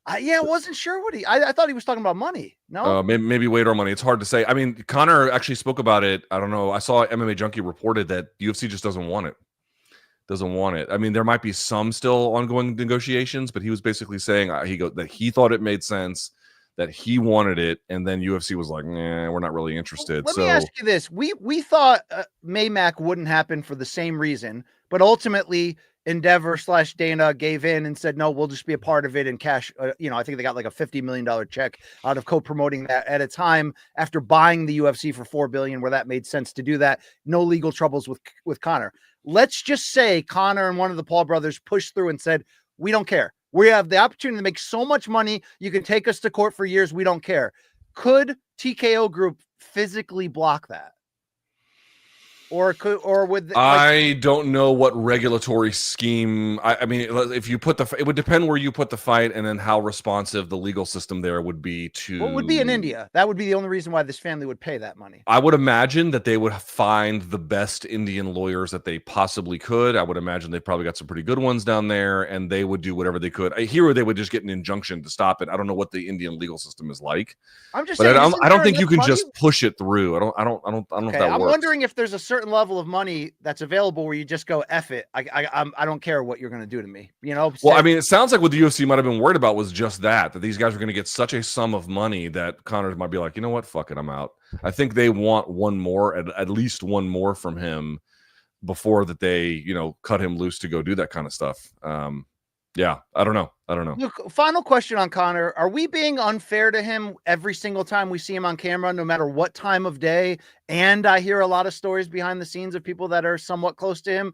I wasn't sure what I thought he was talking about money. No, maybe weight or money. It's hard to say. I mean, Conor actually spoke about it. I don't know. I saw MMA Junkie reported that UFC just doesn't want it. I mean, there might be some still ongoing negotiations, but he was basically saying that he thought it made sense, that he wanted it, and then UFC was like, nah, we're not really interested. Let me ask you this. We thought Maymac wouldn't happen for the same reason, but ultimately Endeavor / Dana gave in and said, no, we'll just be a part of it and cash. I think they got like a $50 million check out of co-promoting that at a time after buying the UFC for $4 billion, where that made sense to do that. No legal troubles with Conor. Let's just say Conor and one of the Paul brothers pushed through and said, we don't care. We have the opportunity to make so much money. You can take us to court for years. We don't care. Could TKO Group physically block that? I don't know what regulatory scheme. I mean, if you put it would depend where you put the fight, and then how responsive the legal system there would be to. What would be in India? That would be the only reason why this family would pay that money. I would imagine that they would find the best Indian lawyers that they possibly could. I would imagine they probably got some pretty good ones down there, and they would do whatever they could. Here, they would just get an injunction to stop it. I don't know what the Indian legal system is like. I'm just. But saying, I don't think you can just push it through. I don't know if that works. I'm wondering if there's a certain level of money that's available where you just go, F it. I don't care what you're going to do to me. Well, I mean, it sounds like what the UFC might have been worried about was just that these guys are going to get such a sum of money that Conor might be like, you know what, fuck it, I'm out. I think they want one more, at least one more from him before that they, cut him loose to go do that kind of stuff. Yeah, I don't know. Look, final question on Conor. Are we being unfair to him every single time we see him on camera, no matter what time of day? And I hear a lot of stories behind the scenes of people that are somewhat close to him.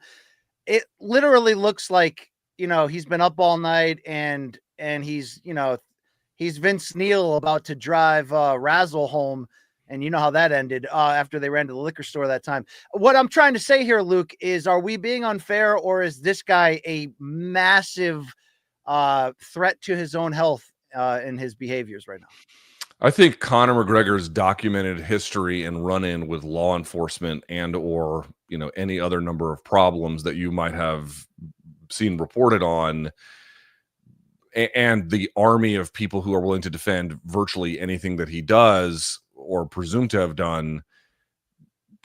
It literally looks like, he's been up all night and he's Vince Neil about to drive Razzle home. And you know how that ended after they ran to the liquor store that time. What I'm trying to say here, Luke, is are we being unfair, or is this guy a massive threat to his own health in his behaviors right now? I think Conor McGregor's documented history and run-in with law enforcement or any other number of problems that you might have seen reported on, and the army of people who are willing to defend virtually anything that he does or presumed to have done,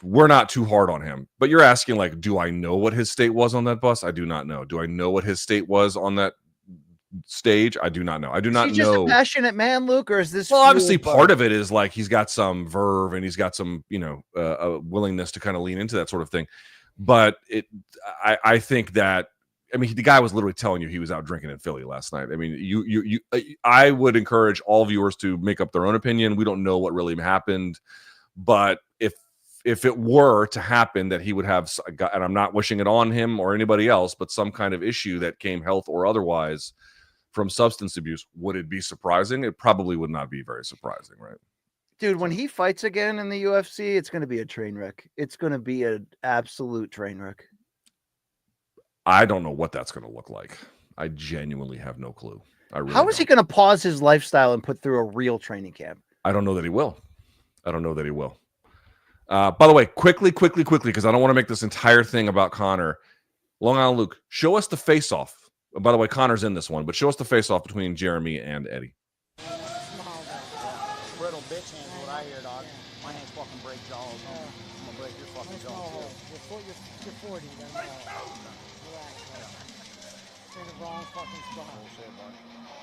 we're not too hard on him. But you're asking, like, do I know what his state was on that bus? I do not know. Do I know what his state was on that stage? I do not know. I do not know. Is he just a passionate man, Luke, or is this? Well, obviously part of it is like he's got some verve and he's got some, a willingness to kind of lean into that sort of thing. But I think that, I mean, the guy was literally telling you he was out drinking in Philly last night. I mean, I would encourage all viewers to make up their own opinion. We don't know what really happened, but if it were to happen that he would have, and I'm not wishing it on him or anybody else, but some kind of issue that came health or otherwise, from substance abuse. Would it be surprising? It probably would not be very surprising, right? Dude, when he fights again in the UFC, it's going to be a train wreck. It's going to be an absolute train wreck. I don't know what that's going to look like. I genuinely have no clue. How is he going to pause his lifestyle and put through a real training camp? I don't know that he will. I don't know that he will. By the way, quickly, because I don't want to make this entire thing about Conor. Long Island Luke, show us the face-off. By the way, Conor's in this one, but show us the face-off between Jeremy and Eddie. Brittle bitch hands, what I hear, dog. My hands fucking break jaws. I'm gonna break your fucking jaws, too. You're 40, then relax. It's in the wrong fucking spot. Bullshit, bud.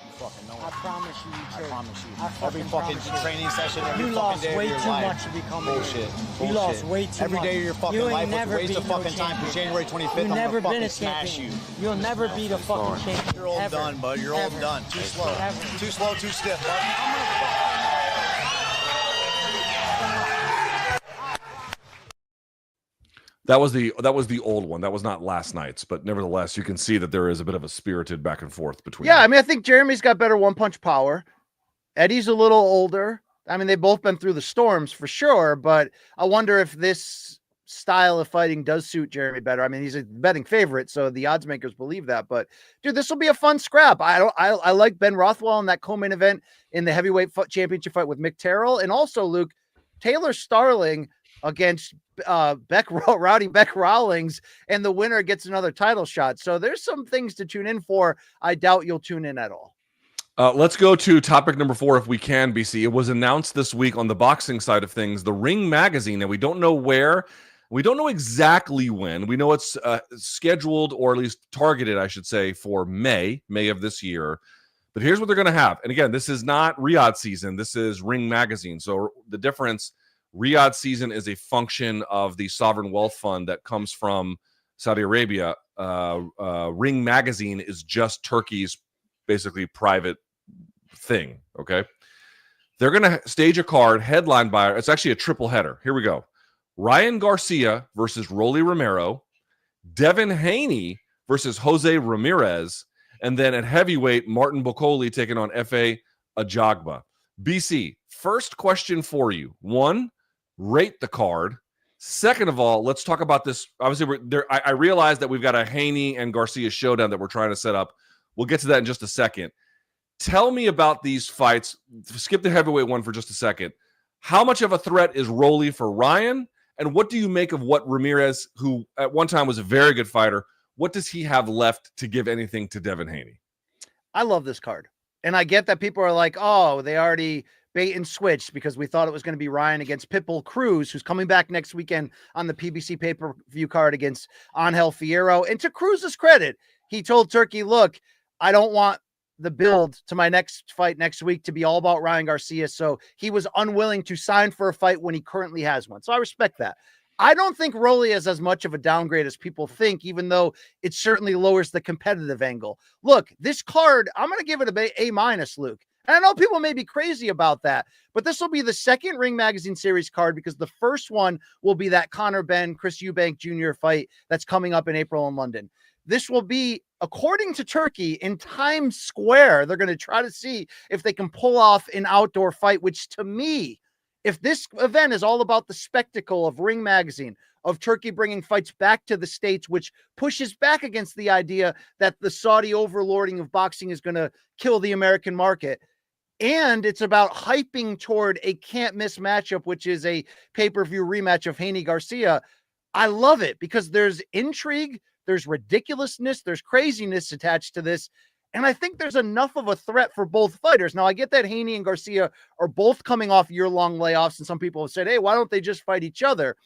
You fucking know it. I promise you, you I trick. promise you. I Every fucking training session, every you fucking lost day way of your too life. much to become Bullshit. You lost way too Every much. day of your fucking You ain't life was never a waste beat of fucking no time. For champion. January 25th, You I'm never gonna been fucking a smash champion. you. You'll never beat a fucking champion. You're all ever. done, bud. You're all Ever. done. Too slow. Ever. Too slow, too stiff, bud. That was the old one. That was not last night's, but nevertheless, you can see that there is a bit of a spirited back and forth between Yeah, them. I mean, I think Jeremy's got better one-punch power. Eddie's a little older. I mean, they've both been through the storms for sure, but I wonder if this style of fighting does suit Jeremy better. I mean, he's a betting favorite, so the odds makers believe that. But dude, this will be a fun scrap. I like Ben Rothwell in that co-main event in the heavyweight championship fight with Mick Terrell, and also Luke Taylor Starling against Rowdy Beck Rawlings, and the winner gets another title shot. So there's some things to tune in for. I doubt you'll tune in at all. Let's go to topic number 4 if we can, BC. It was announced this week on the boxing side of things, the Ring magazine, and we don't know where. We don't know exactly when. We know it's scheduled, or at least targeted, I should say, for May of this year. But here's what they're going to have. And again, this is not Riyadh season. This is Ring magazine. So the difference, Riyadh season is a function of the sovereign wealth fund that comes from Saudi Arabia. Ring magazine is just Turkey's basically private thing, okay? They're going to stage a card headlined by, it's actually a triple header. Here we go. Ryan Garcia versus Rolly Romero, Devin Haney versus Jose Ramirez, and then at heavyweight, Martin Bocoli taking on F.A. Ajagba. BC, first question for you. 1, rate the card. Second of all, let's talk about this. Obviously, I realize that we've got a Haney and Garcia showdown that we're trying to set up. We'll get to that in just a second. Tell me about these fights. Skip the heavyweight one for just a second. How much of a threat is Rolly for Ryan? And what do you make of what Ramirez, who at one time was a very good fighter, what does he have left to give anything to Devin Haney? I love this card. And I get that people are like, oh, they already bait and switched because we thought it was going to be Ryan against Pitbull Cruz, who's coming back next weekend on the PBC pay-per-view card against Angel Fierro. And to Cruz's credit, he told Turkey, look, I don't want the build to my next fight next week to be all about Ryan Garcia. So he was unwilling to sign for a fight when he currently has one. So I respect that. I don't think Rolly is as much of a downgrade as people think, even though it certainly lowers the competitive angle. Look, this card, I'm going to give it a A-, Luke. And I know people may be crazy about that, but this will be the second Ring Magazine Series card because the first one will be that Conor Benn, Chris Eubank Jr. fight that's coming up in April in London. This will be, according to Turkey, in Times Square. They're going to try to see if they can pull off an outdoor fight, which to me, if this event is all about the spectacle of Ring Magazine, of Turkey bringing fights back to the States, which pushes back against the idea that the Saudi overlording of boxing is going to kill the American market. And it's about hyping toward a can't miss matchup, which is a pay-per-view rematch of Haney Garcia. I love it because there's intrigue, there's ridiculousness, there's craziness attached to this. And I think there's enough of a threat for both fighters. Now, I get that Haney and Garcia are both coming off year-long layoffs, and some people have said, hey, why don't they just fight each other?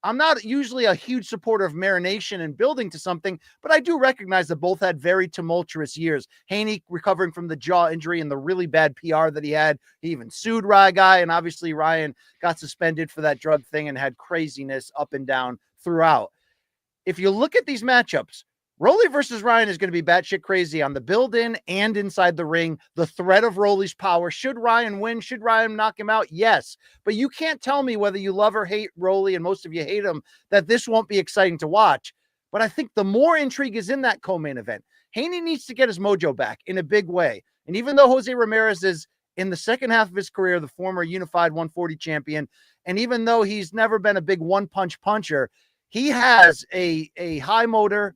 I'm not usually a huge supporter of marination and building to something, but I do recognize that both had very tumultuous years. Haney recovering from the jaw injury and the really bad PR that he had. He even sued Guy, and obviously Ryan got suspended for that drug thing and had craziness up and down throughout. If you look at these matchups, Rolly versus Ryan is going to be batshit crazy on the build-in and inside the ring. The threat of Rolly's power. Should Ryan win? Should Ryan knock him out? Yes. But you can't tell me whether you love or hate Rolly, and most of you hate him, that this won't be exciting to watch. But I think the more intrigue is in that co-main event. Haney needs to get his mojo back in a big way. And even though Jose Ramirez is in the second half of his career, the former unified 140 champion, and even though he's never been a big one-punch puncher, he has a high motor,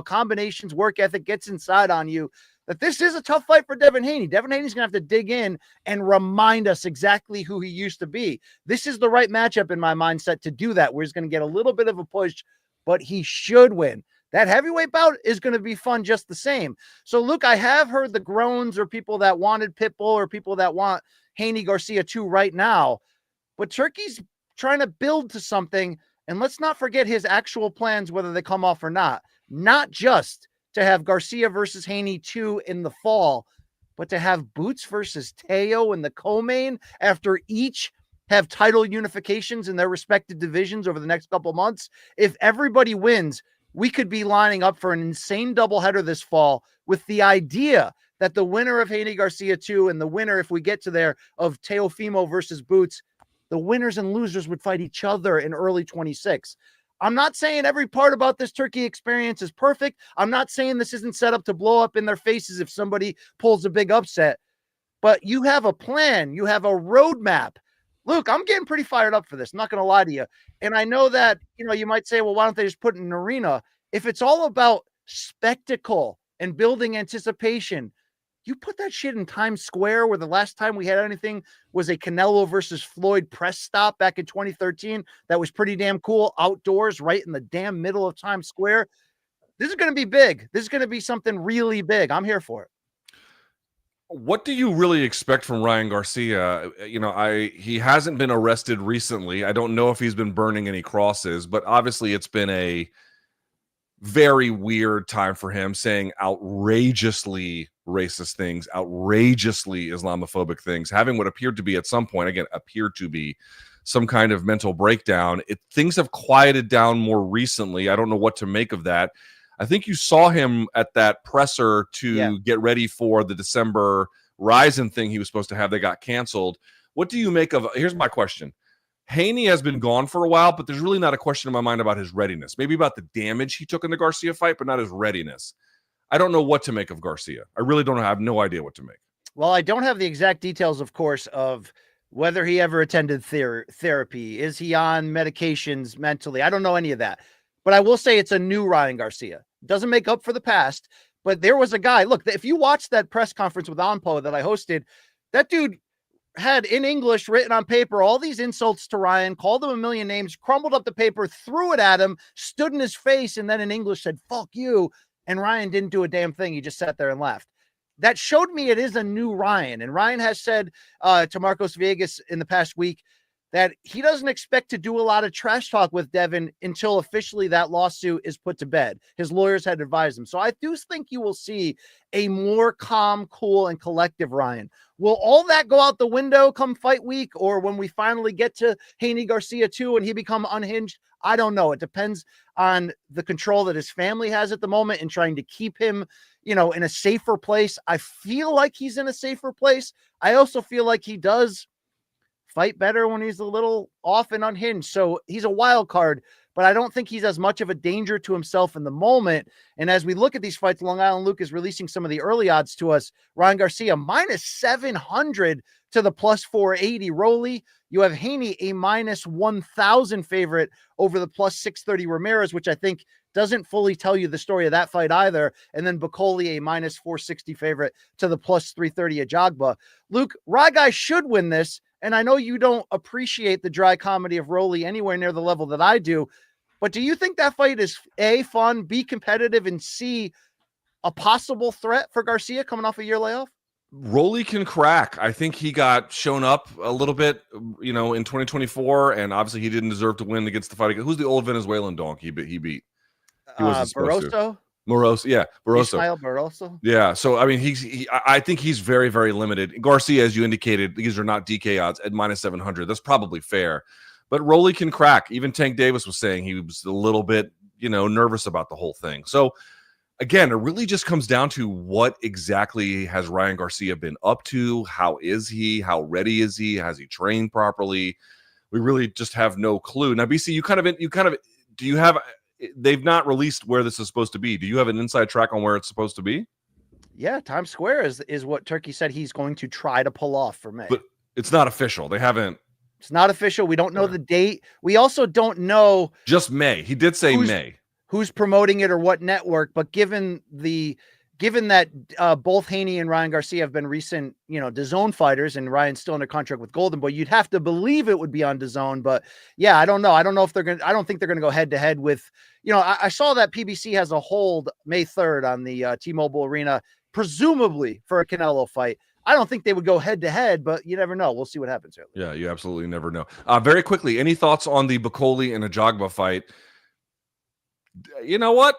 combinations, work ethic, gets inside on you, that this is a tough fight for Devin Haney. Devin Haney's going to have to dig in and remind us exactly who he used to be. This is the right matchup in my mindset to do that, where he's going to get a little bit of a push, but he should win. That heavyweight bout is going to be fun just the same. So, Luke, I have heard the groans or people that wanted Pitbull or people that want Haney Garcia 2 right now, but Turkey's trying to build to something. And let's not forget his actual plans, whether they come off or not just to have Garcia versus Haney 2 in the fall, but to have Boots versus Teo in the co-main after each have title unifications in their respective divisions over the next couple months. If everybody wins, we could be lining up for an insane doubleheader this fall, with the idea that the winner of Haney Garcia 2 and the winner, if we get to there, of Teofimo versus Boots, the winners and losers would fight each other in early 26. I'm not saying every part about this Turkey experience is perfect. I'm not saying this isn't set up to blow up in their faces if somebody pulls a big upset, but you have a plan. You have a roadmap. Luke, I'm getting pretty fired up for this. I'm not going to lie to you. And I know that, you might say, well, why don't they just put it in an arena? If it's all about spectacle and building anticipation, you put that shit in Times Square, where the last time we had anything was a Canelo versus Floyd press stop back in 2013. That was pretty damn cool, outdoors, right in the damn middle of Times Square. This is going to be big. This is going to be something really big. I'm here for it. What do you really expect from Ryan Garcia? He hasn't been arrested recently. I don't know if he's been burning any crosses, but obviously it's been a very weird time for him, saying outrageously racist things, outrageously Islamophobic things, having what appeared to be at some point, some kind of mental breakdown. Things have quieted down more recently. I don't know what to make of that. I think you saw him at that presser to get ready for the December Ryzen thing he was supposed to have that got canceled. What do you make of, here's my question. Haney has been gone for a while, but there's really not a question in my mind about his readiness. Maybe about the damage he took in the Garcia fight, but not his readiness. I don't know what to make of Garcia. I really don't have no idea what to make. Well, I don't have the exact details, of course, of whether he ever attended therapy. Is he on medications mentally? I don't know any of that. But I will say it's a new Ryan Garcia. Doesn't make up for the past, but there was a guy. Look, if you watch that press conference with Onpo that I hosted, that dude had in English written on paper all these insults to Ryan, called him a million names, crumbled up the paper, threw it at him, stood in his face, and then in English said, "Fuck you." And Ryan didn't do a damn thing. He just sat there and laughed. That showed me it is a new Ryan. And Ryan has said to Marcos Viegas in the past week that he doesn't expect to do a lot of trash talk with Devin until officially that lawsuit is put to bed. His lawyers had advised him. So I do think you will see a more calm, cool, and collective Ryan. Will all that go out the window come fight week, or when we finally get to Haney Garcia 2 and he become unhinged? I don't know. It depends on the control that his family has at the moment and trying to keep him, in a safer place. I feel like he's in a safer place. I also feel like he does fight better when he's a little off and unhinged. So he's a wild card, but I don't think he's as much of a danger to himself in the moment. And as we look at these fights, Long Island Luke is releasing some of the early odds to us. Ryan Garcia, minus 700 to the plus 480 Rolly. You have Haney, a minus 1,000 favorite over the plus 630 Ramirez, which I think doesn't fully tell you the story of that fight either. And then Bacoli, a minus 460 favorite to the plus 330 Ajagba. Luke, Ragai should win this. And I know you don't appreciate the dry comedy of Rolly anywhere near the level that I do, but do you think that fight is A, fun, B, competitive, and C, a possible threat for Garcia coming off a year layoff? Rolly can crack. I think he got shown up a little bit, in 2024, and obviously he didn't deserve to win against the fight. Who's the old Venezuelan donkey he beat? He wasn't supposed to. Moroso, yeah, Barroso. Yeah, so I mean, I think he's very, very limited. Garcia, as you indicated, these are not DK odds at minus 700. That's probably fair, but Rolly can crack. Even Tank Davis was saying he was a little bit, nervous about the whole thing. So again, it really just comes down to what exactly has Ryan Garcia been up to? How is he? How ready is he? Has he trained properly? We really just have no clue. Now, BC, you kind of do you have they've not released where this is supposed to be. Do you have an inside track on where it's supposed to be? Yeah, Times Square is what Turkey said he's going to try to pull off for May. But it's not official. They haven't. It's not official. We don't know the date. We also don't know just May. He did say May. Who's promoting it or what network? But given that both Haney and Ryan Garcia have been recent, DAZN fighters, and Ryan's still under contract with Golden Boy, you'd have to believe it would be on DAZN. But yeah, I don't know. I don't know if I don't think they're going to go head to head with, I saw that PBC has a hold May 3rd on the T-Mobile Arena, presumably for a Canelo fight. I don't think they would go head to head, but you never know. We'll see what happens here. Yeah, you absolutely never know. Very quickly, any thoughts on the Bakole and Ajagba fight? You know what?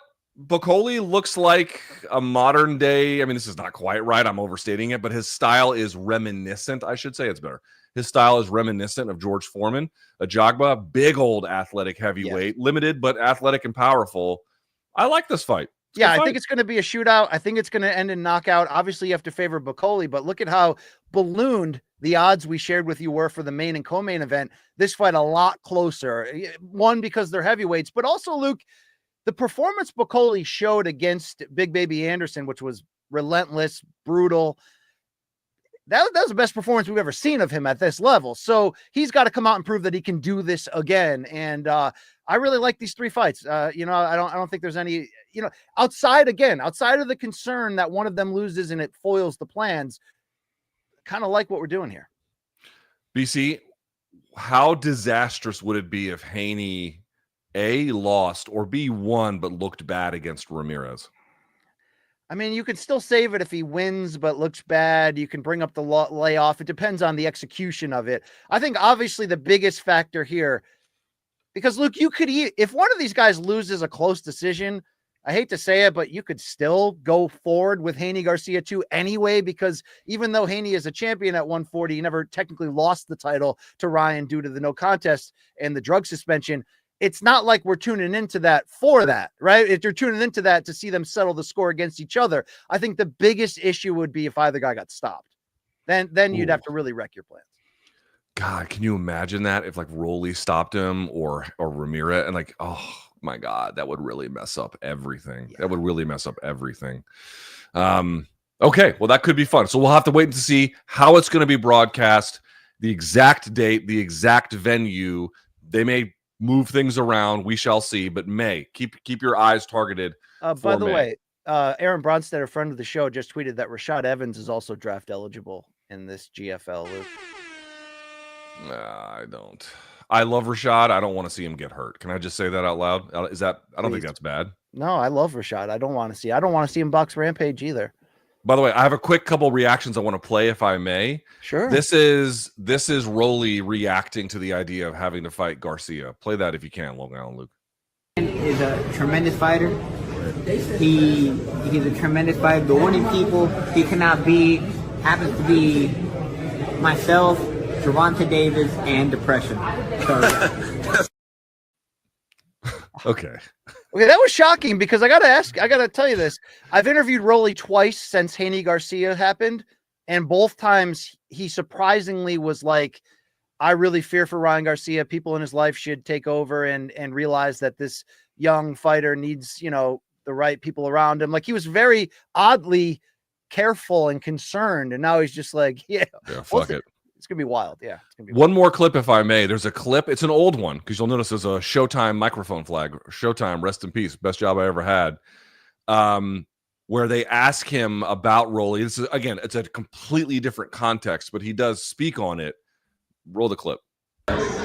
Bakole looks like a modern day. I mean, this is not quite right. I'm overstating it, but his style is reminiscent. I should say it's better. His style is reminiscent of George Foreman. Ajagba, big old athletic heavyweight, limited but athletic and powerful. I like this fight. Yeah, I think it's going to be a shootout. I think it's going to end in knockout. Obviously, you have to favor Bakole, but look at how ballooned the odds we shared with you were for the main and co-main event. This fight a lot closer. One, because they're heavyweights, but also, Luke, the performance Bakole showed against Big Baby Anderson, which was relentless, brutal. That was the best performance we've ever seen of him at this level. So he's got to come out and prove that he can do this again. And I really like these three fights. I don't think there's any, outside of the concern that one of them loses and it foils the plans. Kind of like what we're doing here. BC, how disastrous would it be if Haney A, lost, or B, won but looked bad against Ramirez? I mean, you could still save it if he wins but looks bad. You can bring up the layoff. It depends on the execution of it. I think obviously the biggest factor here, because Luke, if one of these guys loses a close decision, I hate to say it, but you could still go forward with Haney Garcia too anyway, because even though Haney is a champion at 140, he never technically lost the title to Ryan due to the no contest and the drug suspension. It's not like we're tuning into that for that, right? If you're tuning into that to see them settle the score against each other, I think the biggest issue would be if either guy got stopped. Then you'd have to really wreck your plans. God, can you imagine that if like Rolly stopped him or Ramirez, and like, oh my God, that would really mess up everything. Yeah. That would really mess up everything. Okay, well, that could be fun. So we'll have to wait to see how it's going to be broadcast, the exact date, the exact venue. They may move things around. We shall see. But May, keep your eyes targeted. By the way, Aaron Bronstedt, a friend of the show, just tweeted that Rashad Evans is also draft eligible in this GFL. Luke. I don't. I love Rashad. I don't want to see him get hurt. Can I just say that out loud? Is that? I don't think that's bad. No, I love Rashad. I don't want to see him box Rampage either. By the way, I have a quick couple reactions I want to play, if I may. Sure. This is Rolly reacting to the idea of having to fight Garcia. Play that if you can, Long Island Luke. Is a tremendous fighter. He's a tremendous fighter. The only people he cannot beat happens to be myself, Gervonta Davis, and depression. Okay. Okay, that was shocking because I got to tell you this. I've interviewed Rolly twice since Haney Garcia happened, and both times he surprisingly was like, I really fear for Ryan Garcia. People in his life should take over and realize that this young fighter needs, the right people around him. Like, he was very oddly careful and concerned, and now he's just like, fuck it. It's going to be wild. Yeah. It's gonna be One more clip, if I may. There's a clip. It's an old one because you'll notice there's a Showtime microphone flag. Showtime, rest in peace. Best job I ever had. Where they ask him about Rolly. This is, again, it's a completely different context, but he does speak on it. Roll the clip.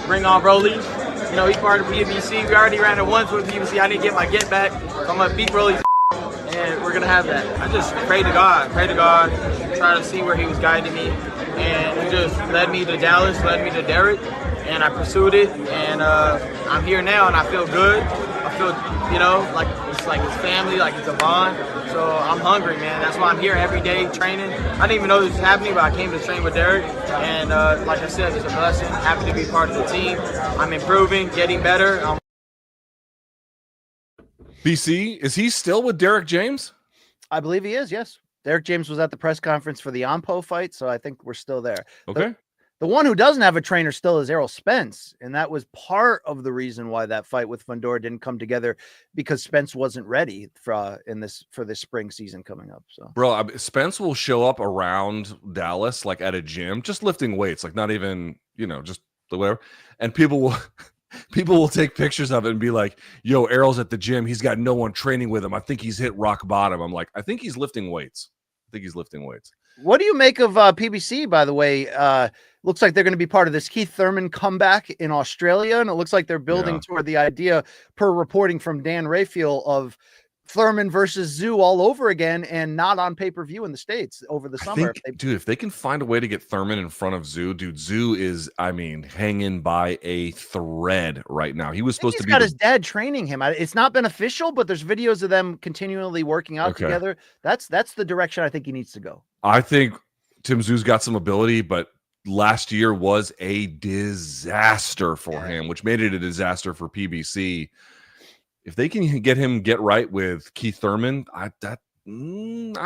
Bring on Rolly. He's part of PBC. We already ran it once with PBC. I need to get my get back. So I'm going to beat Rolly, and we're going to have that. I just pray to God, try to see where he was guiding me. And he just led me to Dallas, led me to Derek, and I pursued it. And I'm here now, and I feel good. I feel, like it's like it's family, like it's a bond. So I'm hungry, man. That's why I'm here every day training. I didn't even know this was happening, but I came to train with Derek. And like I said, it's a blessing. Happy to be part of the team. I'm improving, getting better. BC, is he still with Derek James? I believe he is, yes. Derek James was at the press conference for the Ampo fight, so I think we're still there. Okay. The one who doesn't have a trainer still is Errol Spence, and that was part of the reason why that fight with Fundora didn't come together, because Spence wasn't ready for this spring season coming up. So, bro, Spence will show up around Dallas like at a gym, just lifting weights, like not even just whatever, and people will take pictures of it and be like, "Yo, Errol's at the gym. He's got no one training with him. I think he's hit rock bottom." I'm like, I think he's lifting weights. What do you make of PBC, by the way? Looks like they're going to be part of this Keith Thurman comeback in Australia, and it looks like they're building toward the idea, per reporting from Dan Rayfield, of Thurman versus Zoo all over again, and not on pay-per-view in the States over the summer. If they can find a way to get Thurman in front of Zoo, dude, Zoo is, hanging by a thread right now. He was supposed to be his dad training him. It's not been official, but there's videos of them continually working out together. That's the direction I think he needs to go. I think Tim Zoo's got some ability, but last year was a disaster for him, which made it a disaster for PBC. If they can get right with Keith Thurman, I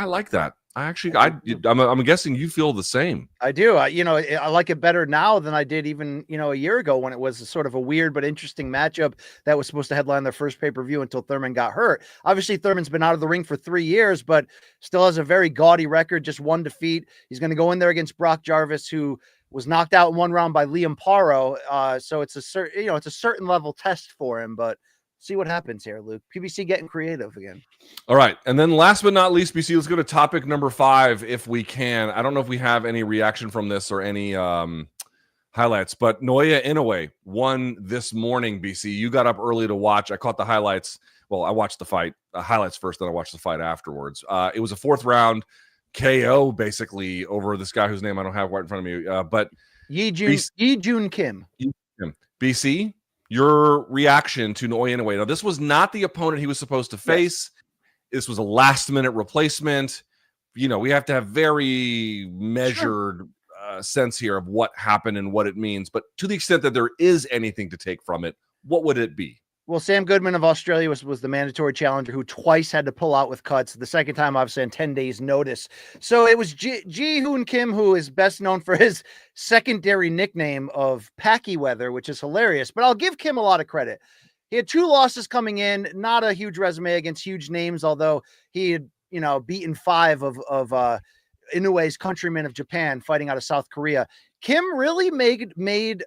like that. I'm guessing you feel the same. I do. I like it better now than I did even, a year ago, when it was sort of a weird but interesting matchup that was supposed to headline their first pay-per-view until Thurman got hurt. Obviously, Thurman's been out of the ring for 3 years, but still has a very gaudy record, just 1 defeat. He's going to go in there against Brock Jarvis, who was knocked out in 1 round by Liam Paro. So it's a certain level test for him, but see what happens here, Luke. PBC getting creative again. All right. And then last but not least, BC, let's go to topic number 5 if we can. I don't know if we have any reaction from this or any highlights, but Naoya Inoue won this morning, BC. You got up early to watch. I caught the highlights. Well, I watched the fight, highlights first, then I watched the fight afterwards. It was a 4th round KO, basically, over this guy whose name I don't have right in front of me. But Yi Jun Kim. BC, your reaction to Naoya Inoue. Now, this was not the opponent he was supposed to face. This was a last-minute replacement. We have to have very measured sense here of what happened and what it means. But to the extent that there is anything to take from it, what would it be? Well, Sam Goodman of Australia was the mandatory challenger who twice had to pull out with cuts. The second time, obviously, on 10 days' notice. So it was Ji Hoon Kim, who is best known for his secondary nickname of Packy Weather, which is hilarious. But I'll give Kim a lot of credit. He had 2 losses coming in, not a huge resume against huge names, although he had, beaten 5 of Inoue's countrymen of Japan fighting out of South Korea. Kim really made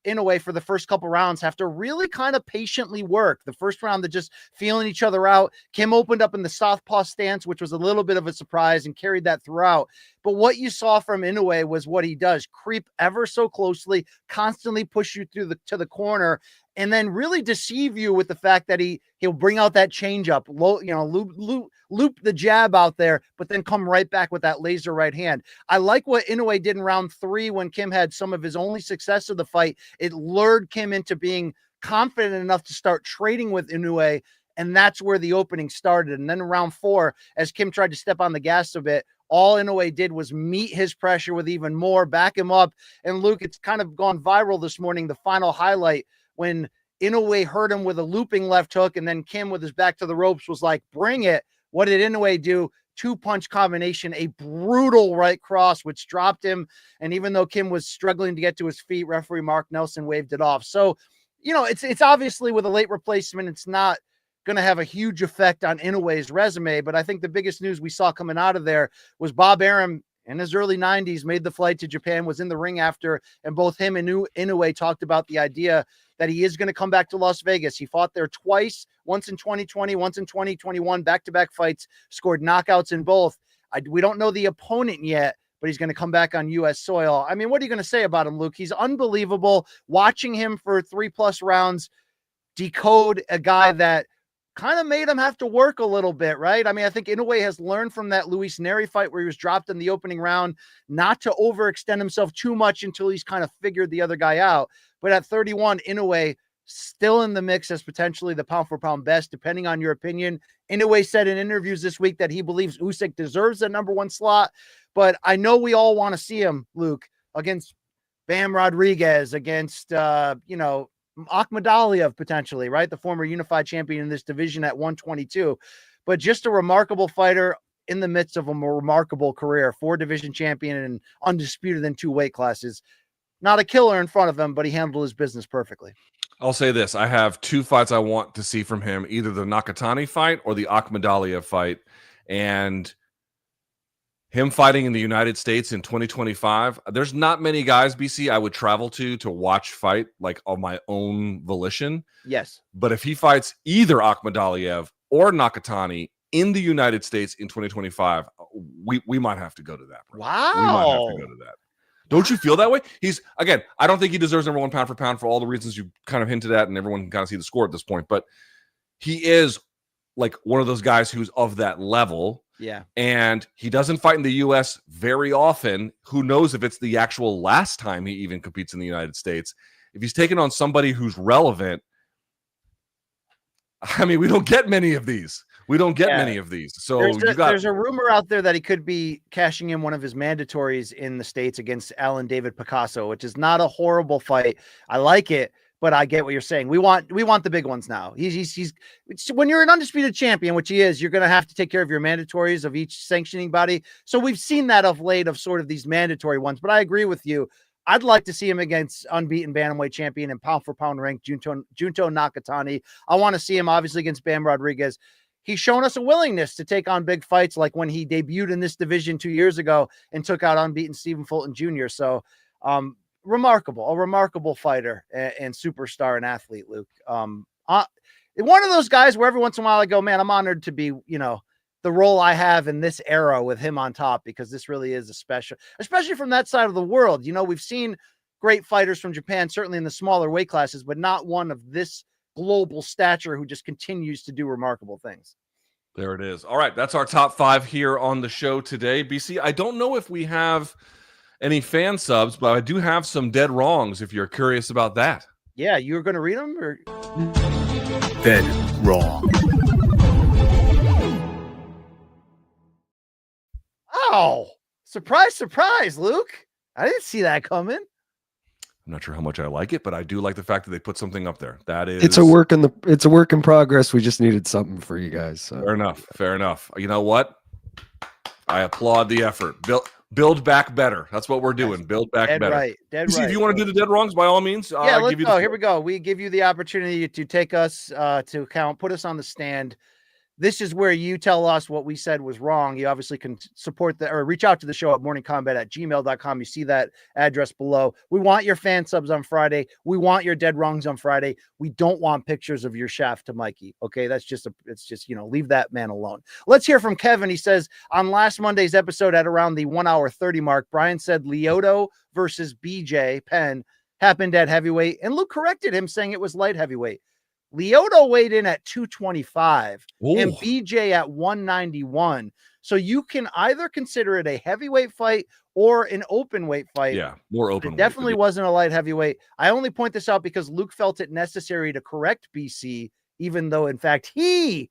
Inoue for the first couple rounds have to really kind of patiently work. The first round, they're just feeling each other out. Kim opened up in the southpaw stance, which was a little bit of a surprise, and carried that throughout. But what you saw from Inoue was what he does: creep ever so closely, constantly push you to the corner, and then really deceive you with the fact that he'll bring out that changeup, loop the jab out there, but then come right back with that laser right hand. I like what Inoue did in round 3 when Kim had some of his only success of the fight. It lured Kim into being confident enough to start trading with Inoue, and that's where the opening started. And then in round 4, as Kim tried to step on the gas a bit, all Inoue did was meet his pressure with even more, back him up. And Luke, it's kind of gone viral this morning, the final highlight, when Inoue hurt him with a looping left hook, and then Kim, with his back to the ropes, was like, bring it. What did Inoue do? 2-punch combination, a brutal right cross, which dropped him. And even though Kim was struggling to get to his feet, referee Mark Nelson waved it off. So, it's obviously, with a late replacement, it's not going to have a huge effect on Inoue's resume. But I think the biggest news we saw coming out of there was Bob Arum, in his early 90s, made the flight to Japan, was in the ring after, and both him and Inoue talked about the idea that he is going to come back to Las Vegas. He fought there twice, once in 2020, once in 2021, back-to-back fights, scored knockouts in both. We don't know the opponent yet, but he's going to come back on U.S. soil. I mean, what are you going to say about him, Luke? He's unbelievable. Watching him for 3+ rounds decode a guy that kind of made him have to work a little bit, right? I mean, I think Inoue has learned from that Luis Neri fight where he was dropped in the opening round not to overextend himself too much until he's kind of figured the other guy out. But at 31, Inoue still in the mix as potentially the pound-for-pound best, depending on your opinion. Inoue said in interviews this week that he believes Usyk deserves the #1 slot, but I know we all want to see him, Luke, against Bam Rodriguez, against, Akhmadaliev potentially, right? The former unified champion in this division at 122, but just a remarkable fighter in the midst of a more remarkable career, 4-division champion and undisputed in 2 weight classes. Not a killer in front of him, but he handled his business perfectly. I'll say this. I have 2 fights I want to see from him, either the Nakatani fight or the Akhmadaliev fight. And him fighting in the United States in 2025, there's not many guys, BC, I would travel to watch fight like on my own volition. Yes. But if he fights either Akhmadaliev or Nakatani in the United States in 2025, we might have to go to that. Bro. Wow. We might have to go to that. Don't you feel that way? He's, again, I don't think he deserves number 1 pound for pound for all the reasons you kind of hinted at, and everyone can kind of see the score at this point. But he is like one of those guys who's of that level. Yeah. And he doesn't fight in the U.S. very often. Who knows if it's the actual last time he even competes in the United States? If he's taking on somebody who's relevant, I mean, we don't get many of these. So there's a rumor out there that he could be cashing in one of his mandatories in the States against Alan David Picasso, which is not a horrible fight. I like it, but I get what you're saying. We want the big ones now. He's when you're an undisputed champion, which he is, you're going to have to take care of your mandatories of each sanctioning body. So we've seen that of late of sort of these mandatory ones, but I agree with you. I'd like to see him against unbeaten bantamweight champion and pound for pound ranked Junto Nakatani. I want to see him obviously against Bam Rodriguez. He's shown us a willingness to take on big fights, like when he debuted in this division 2 years ago and took out unbeaten Stephen Fulton Jr. So a remarkable fighter and superstar and athlete, Luke. One of those guys where every once in a while I go, man, I'm honored to be, the role I have in this era with him on top, because this really is a special, especially from that side of the world. We've seen great fighters from Japan, certainly in the smaller weight classes, but not one of this global stature who just continues to do remarkable things. There it is. All right. That's our top 5 here on the show today. BC, I don't know if we have any fan subs, but I do have some dead wrongs if you're curious about that. Yeah. You were going to read them or dead wrong? Oh, surprise, Luke. I didn't see that coming. I'm not sure how much I like it, but I do like the fact that they put something up there. That is, it's a work in progress. We just needed something for you guys. So. Fair enough. You know what? I applaud the effort. Build back better. That's what we're doing. Build back better. Right. Dead right. If you want to do the dead wrongs, by all means. Yeah, let's go. Here we go. We give you the opportunity to take us to account, put us on the stand. This is where you tell us what we said was wrong. You obviously can support or reach out to the show at morningcombat@gmail.com. You see that address below. We want your fan subs on Friday. We want your dead wrongs on Friday. We don't want pictures of your shaft to Mikey. Okay. It's just, leave that man alone. Let's hear from Kevin. He says on last Monday's episode at around the 1 hour 30 mark, Brian said Lyoto versus BJ Penn happened at heavyweight, and Luke corrected him saying it was light heavyweight. Lyoto weighed in at 225 and BJ at 191. So you can either consider it a heavyweight fight or an open weight fight. Yeah, more open. It definitely wasn't a light heavyweight. I only point this out because Luke felt it necessary to correct BC, even though, in fact, he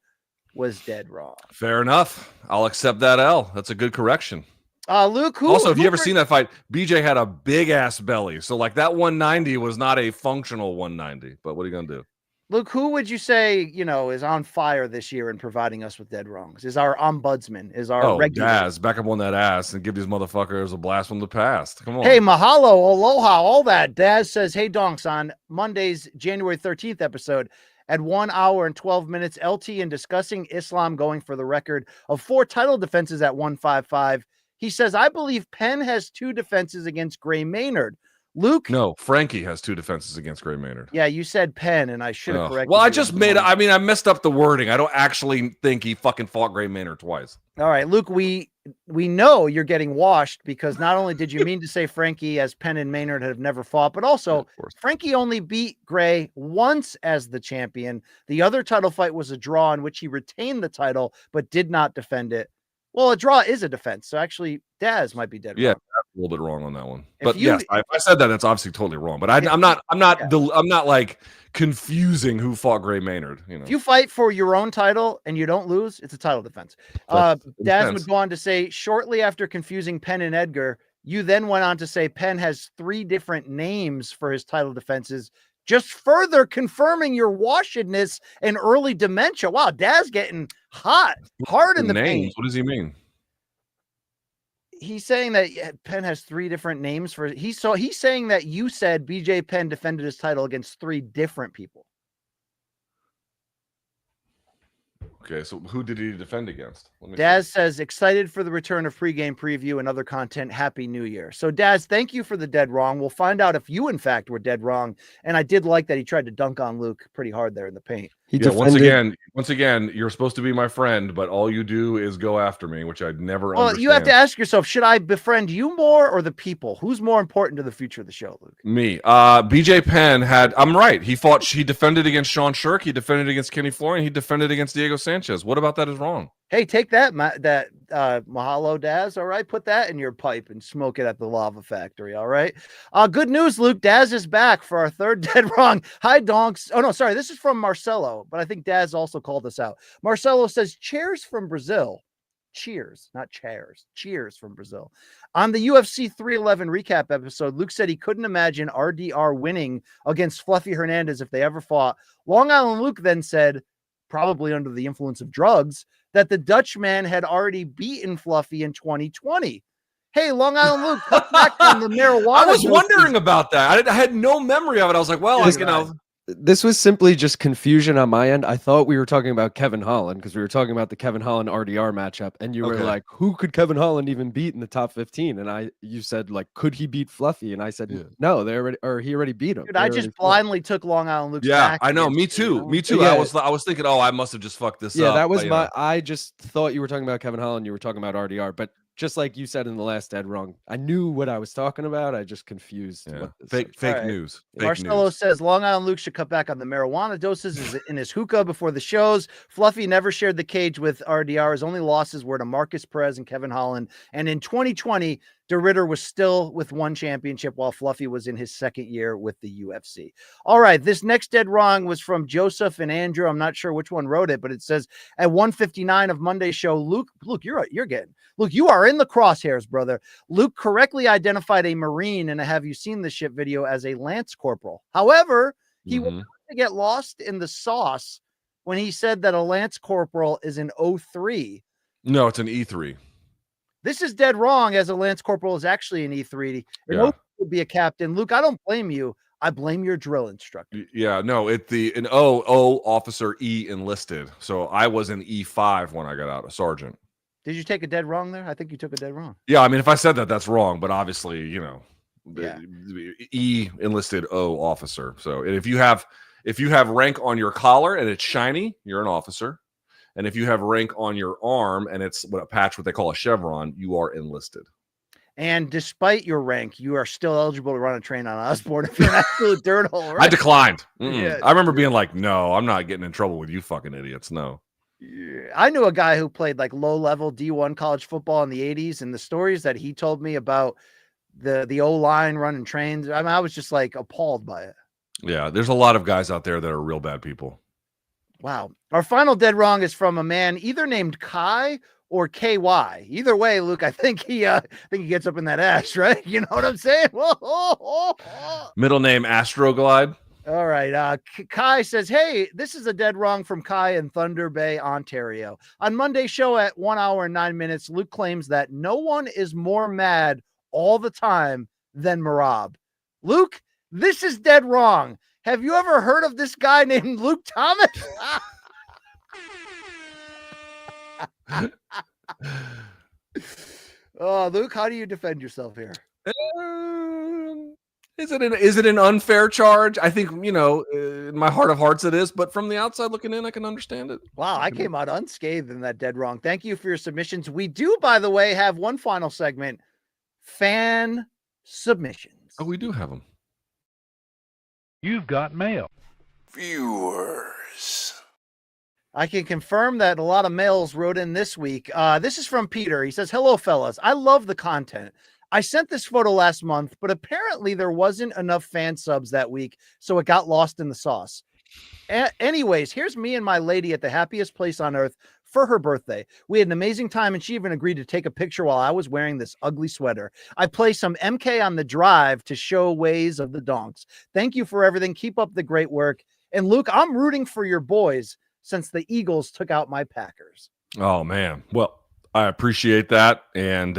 was dead wrong. Fair enough. I'll accept that L. That's a good correction. Luke, if you ever seen that fight, BJ had a big ass belly. So like that 190 was not a functional 190, but what are you going to do? Luke, who would you say, is on fire this year in providing us with dead wrongs? Is our ombudsman, is our regular. Daz, back up on that ass and give these motherfuckers a blast from the past. Come on. Hey, mahalo, aloha, all that. Daz says, hey, donks, on Monday's January 13th episode at 1 hour and 12 minutes, LT in discussing Islam going for the record of 4 title defenses at 155. He says, I believe Penn has 2 defenses against Gray Maynard. Luke? No, Frankie has 2 defenses against Gray Maynard. Yeah, you said Penn, and I should have corrected. Well, I messed up the wording. I don't actually think he fucking fought Gray Maynard twice. All right, Luke, we know you're getting washed because not only did you mean to say Frankie, as Penn and Maynard have never fought, but also Frankie only beat Gray once as the champion. The other title fight was a draw in which he retained the title but did not defend it. Well, a draw is a defense, so actually Daz might be dead wrong. Yeah, a little bit wrong on that one. But yes, if I said that, that's obviously totally wrong. But I'm not like confusing who fought Gray Maynard. If you fight for your own title and you don't lose, it's a title defense. Daz would go on to say, shortly after confusing Penn and Edgar, you then went on to say Penn has 3 different names for his title defenses, just further confirming your washedness and early dementia. Wow, Daz getting hard in the paint. What does he mean? he's saying that Penn has 3 different names for he's saying that you said BJ Penn defended his title against 3 different people. Okay, so who did he defend against? Daz says, excited for the return of pregame preview and other content. Happy New Year. So, Daz, thank you for the dead wrong. We'll find out if you, in fact, were dead wrong. And I did like that he tried to dunk on Luke pretty hard there in the paint. Once again, you're supposed to be my friend, but all you do is go after me, which I'd never understand. You have to ask yourself, should I befriend you more or the people? Who's more important to the future of the show, Luke? Me. BJ Penn I'm right. He defended against Sean Shirk. He defended against Kenny Florian. He defended against Diego Sanchez. What about that is wrong? Hey, take that, Mahalo Daz. All right, put that in your pipe and smoke it at the Lava Factory. All right. Good news, Luke. Daz is back for our third dead wrong. Hi, donks. Oh no, sorry. This is from Marcelo, but I think Daz also called us out. Marcelo says, "Cheers from Brazil." Cheers, not chairs. Cheers from Brazil. On the UFC 311 recap episode, Luke said he couldn't imagine RDR winning against Fluffy Hernandez if they ever fought. Long Island Luke then said, probably under the influence of drugs, that the Dutchman had already beaten Fluffy in 2020. Hey, Long Island Luke, cut back on the marijuana. I was wondering about that. I had no memory of it. I was like, well, this was simply just confusion on my end. I thought we were talking about Kevin Holland because we were talking about the Kevin Holland RDR matchup, and you were like, "Who could Kevin Holland even beat in the top 15?" And you said, like, "Could he beat Fluffy?" And I said, "No, he already beat him." Dude, I just blindly took Long Island Luke's Yeah, back I know. against Me too. Me too. Yeah. I was thinking, I must have just fucked this up. Yeah, that was I just thought you were talking about Kevin Holland. You were talking about RDR, but just like you said in the last dead wrong, I knew what I was talking about. I just confused. Fake news. Marcelo says Long Island Luke should cut back on the marijuana doses in his hookah before the shows. Fluffy never shared the cage with RDR. His only losses were to Marcus Perez and Kevin Holland. And in 2020, DeRitter was still with 1 championship while Fluffy was in his 2nd year with the UFC. All right, this next dead wrong was from Joseph and Andrew. I'm not sure which one wrote it, but it says at 1:59 of Monday's show, Luke, you are in the crosshairs, brother. Luke correctly identified a Marine in a Have You Seen This Shit video as a Lance Corporal. However, he wanted to get lost in the sauce when he said that a Lance Corporal is an 03. No, it's an E3. This is dead wrong, as a Lance Corporal is actually an E3. It would be a captain. Luke, I don't blame you. I blame your drill instructor. Yeah, no, an O officer, E enlisted. So I was an E5 when I got out, a sergeant. Did you take a dead wrong there? I think you took a dead wrong. Yeah, I mean, if I said that, that's wrong. But obviously, E enlisted, O officer. So if you have rank on your collar and it's shiny, you're an officer. And if you have rank on your arm and it's what they call a chevron, you are enlisted. And despite your rank, you are still eligible to run a train on Osborne if you're an absolute dirt hole. Right? I declined. Yeah. I remember being like, no, I'm not getting in trouble with you fucking idiots. No. I knew a guy who played like low-level D1 college football in the 80s, and the stories that he told me about the O-line running trains, I mean, I was just like appalled by it. Yeah, there's a lot of guys out there that are real bad people. Wow. Our final dead wrong is from a man either named Kai or KY. Either way, Luke, I think he gets up in that ass, right? You know what I'm saying? Middle name Astroglide. All right. Kai says, hey, this is a dead wrong from Kai in Thunder Bay, Ontario. On Monday's show at 1 hour and 9 minutes, Luke claims that no one is more mad all the time than Marab. Luke, this is dead wrong. Have you ever heard of this guy named Luke Thomas? Oh, Luke, how do you defend yourself here? Is it an unfair charge? I think, in my heart of hearts it is, but from the outside looking in, I can understand it. Wow, I came out unscathed in that dead wrong. Thank you for your submissions. We do, by the way, have one final segment, fan submissions. Oh, we do have them. You've got mail. Viewers. I can confirm that a lot of mails wrote in this week. This is from Peter. He says, hello, fellas. I love the content. I sent this photo last month, but apparently there wasn't enough fan subs that week, so it got lost in the sauce. Anyways, here's me and my lady at the happiest place on earth for her birthday. We had an amazing time, and she even agreed to take a picture while I was wearing this ugly sweater. I play some MK on the drive to show ways of the donks. Thank you for everything. Keep up the great work. And Luke, I'm rooting for your boys since the Eagles took out my Packers. Oh, man. Well, I appreciate that. And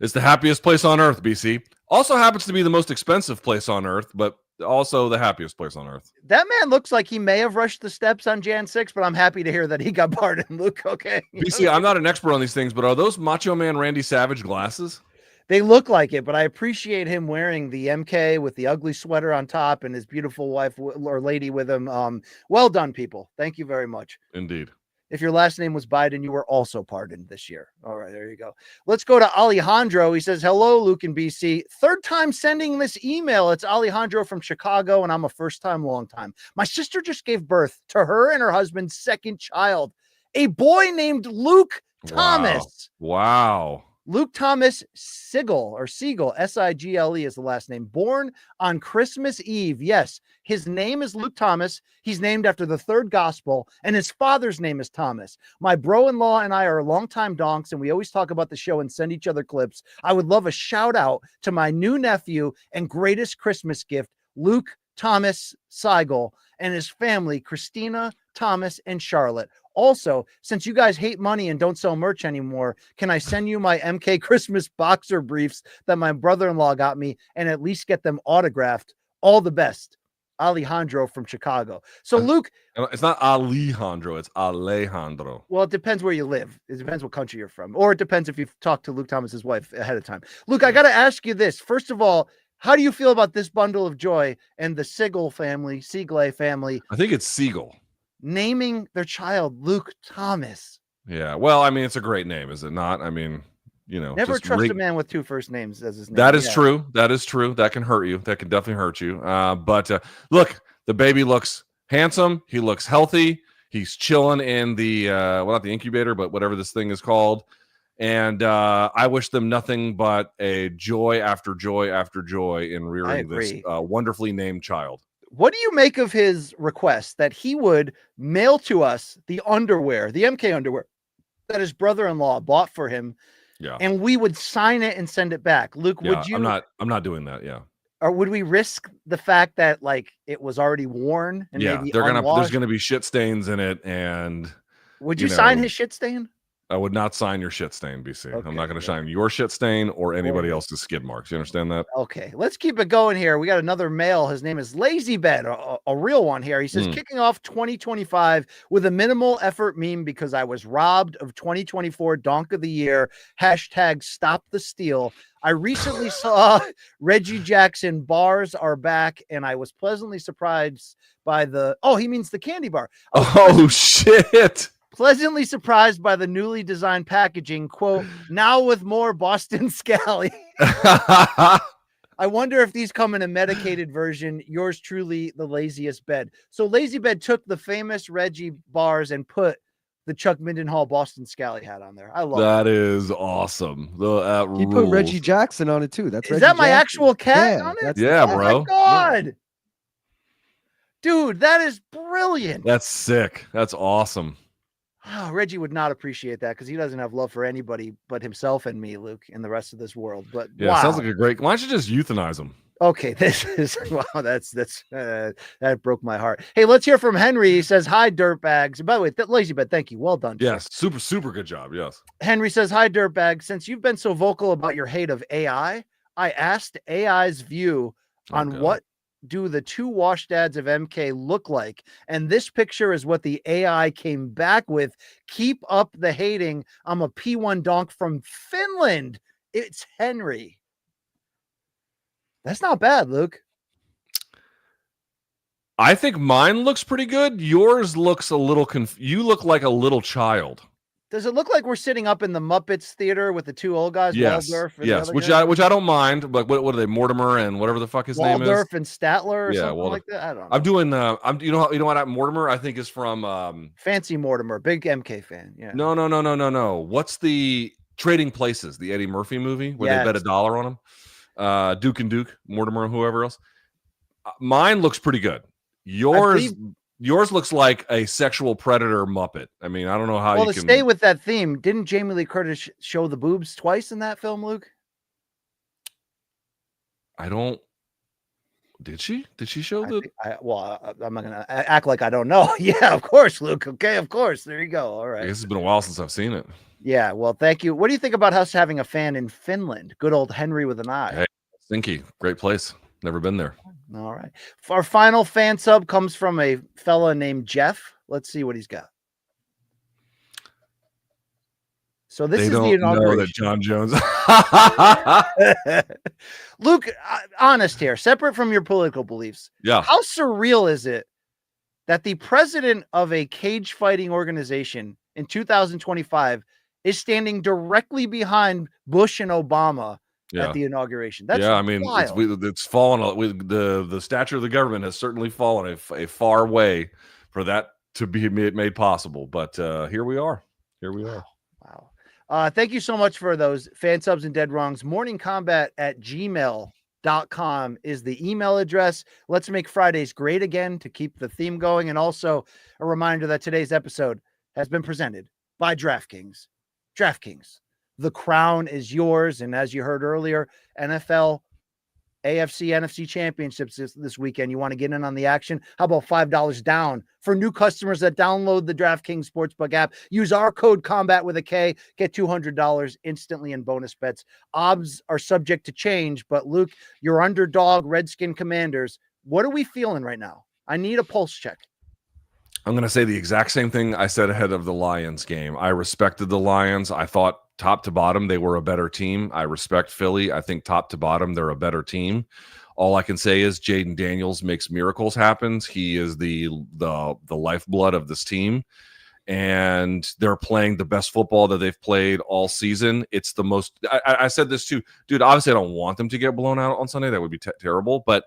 It's the happiest place on earth, BC. Also happens to be the most expensive place on earth, but also the happiest place on earth. That man looks like he may have rushed the steps on Jan 6, but I'm happy to hear that he got pardoned, Luke. Okay. BC, I'm not an expert on these things, but are those Macho Man Randy Savage glasses? They look like it, but I appreciate him wearing the MK with the ugly sweater on top and his beautiful wife or lady with him. Well done, people. Thank you very much. Indeed. If your last name was Biden, you were also pardoned this year. All right, there you go. Let's go to Alejandro. He says, hello, Luke and BC. Third time sending this email. It's Alejandro from Chicago, and I'm a first time, long time. My sister just gave birth to her and her husband's second child, a boy named Luke Thomas. Wow. Luke Thomas Siegel, Sigle is the last name, born on Christmas Eve. Yes, his name is Luke Thomas. He's named after the third gospel, and his father's name is Thomas. My bro-in-law and I are longtime donks, and we always talk about the show and send each other clips. I would love a shout out to my new nephew and greatest Christmas gift, Luke Thomas Sigle, and his family, Christina, Thomas, and Charlotte. Also, since you guys hate money and don't sell merch anymore, can I send you my MK Christmas boxer briefs that my brother-in-law got me and at least get them autographed? All the best. Alejandro from Chicago. So, Luke. It's not Alejandro, it's Alejandro. Well, it depends where you live. It depends what country you're from. Or it depends if you've talked to Luke Thomas's wife ahead of time. Luke, I got to ask you this. First of all, how do you feel about this bundle of joy and the Sigle family? I think it's Siegel. Naming their child Luke Thomas. Yeah. Well, I mean, it's a great name, is it not? I mean, you know. Never trust a man with two first names as his name. That is true. That is true. That can hurt you. That can definitely hurt you. But look, the baby looks handsome. He looks healthy. He's chilling in the, well, not the incubator, but whatever this thing is called. And I wish them nothing but a joy after joy after joy in rearing this wonderfully named child. What do you make of his request that he would mail to us the underwear, the MK underwear that his brother-in-law bought for him? Yeah. And we would sign it and send it back. Luke, would you? I'm not doing that. Yeah. Or would we risk the fact that like it was already worn and maybe there's gonna be shit stains in it, and would you sign his shit stain? I would not sign your shit stain, BC. Okay, I'm not going to sign your shit stain or anybody else's skid marks. You understand that? Okay, let's keep it going here. We got another mail. His name is Lazy Bed, a real one here. He says, kicking off 2025 with a minimal effort meme because I was robbed of 2024 Donk of the Year. # stop the steal. I recently saw Reggie Jackson Bars Are Back, and I was pleasantly surprised by he means the candy bar. Oh, shit. Pleasantly surprised by the newly designed packaging, quote, now with more Boston Scally. I wonder if these come in a medicated version. Yours truly, the laziest bed. So Lazy Bed took the famous Reggie bars and put the Chuck Mindenhall Boston Scally hat on there. I love that. Is awesome. He put Reggie Jackson on it too. That's Is that my actual cat on it? Yeah, bro. Oh my God. Yeah. Dude, that is brilliant. That's sick. That's awesome. Oh, Reggie would not appreciate that because he doesn't have love for anybody but himself and me, Luke, and the rest of this world. But yeah, sounds like a great. Why don't you just euthanize him? Okay, this is that broke my heart. Hey, let's hear from Henry. He says, "Hi, dirtbags." By the way, Lazy Bed, thank you. Well done. Yes, super good job. Yes. Henry says, "Hi, dirtbag. Since you've been so vocal about your hate of AI, I asked AI's view on what do the two wash dads of MK look like, and this picture is what the AI came back with. Keep up the hating. I'm a P1 donk from Finland. It's Henry." That's not bad, Luke. I think mine looks pretty good. Yours looks a little you look like a little child. Does it look like we're sitting up in the Muppets theater with the two old guys? Yes, yes, which I don't mind. But what are they? Mortimer and whatever the fuck his name is. Waldorf and Statler or something like that. I don't know. I'm doing you know what Mortimer I think is from Fancy Mortimer, big MK fan. Yeah. No. What's the Trading Places, the Eddie Murphy movie where they bet $1 on him? Duke and Duke, Mortimer, whoever else. Mine looks pretty good. Yours looks like a sexual predator Muppet. I mean, I don't know how you can... stay with that theme, didn't Jamie Lee Curtis show the boobs twice in that film, Luke? Did she? Did she show the? I'm not gonna act like I don't know. Yeah, of course, Luke. Okay, of course. There you go. All right. I guess it's been a while since I've seen it. Yeah. Well, thank you. What do you think about us having a fan in Finland? Good old Henry with an eye. Hey, Helsinki, great place. Never been there. All right. Our final fan sub comes from a fella named Jeff. Let's see what he's got. So this They is don't the know inauguration. that John Jones. Luke, honest here, separate from your political beliefs. Yeah. How surreal is it that the president of a cage fighting organization in 2025 is standing directly behind Bush and Obama at the inauguration? That's I mean, wild. it's fallen. The stature of the government has certainly fallen a far way for that to be made possible. But here we are. Here we are. Wow. Thank you so much for those fan subs and dead wrongs. morningcombat@gmail.com is the email address. Let's make Fridays great again to keep the theme going. And also a reminder that today's episode has been presented by DraftKings. DraftKings, the crown is yours. And as you heard earlier, NFL, AFC, NFC championships this weekend. You want to get in on the action? How about $5 down for new customers that download the DraftKings Sportsbook app? Use our code COMBAT with a K, get $200 instantly in bonus bets. Odds are subject to change, but Luke, your underdog Redskin Commanders, what are we feeling right now? I need a pulse check. I'm going to say the exact same thing I said ahead of the Lions game. I respected the Lions. I thought top to bottom, they were a better team. I respect Philly. I think top to bottom, they're a better team. All I can say is Jaden Daniels makes miracles happen. He is the lifeblood of this team. And they're playing the best football that they've played all season. It's the most, I said this too, dude, obviously I don't want them to get blown out on Sunday. That would be terrible. But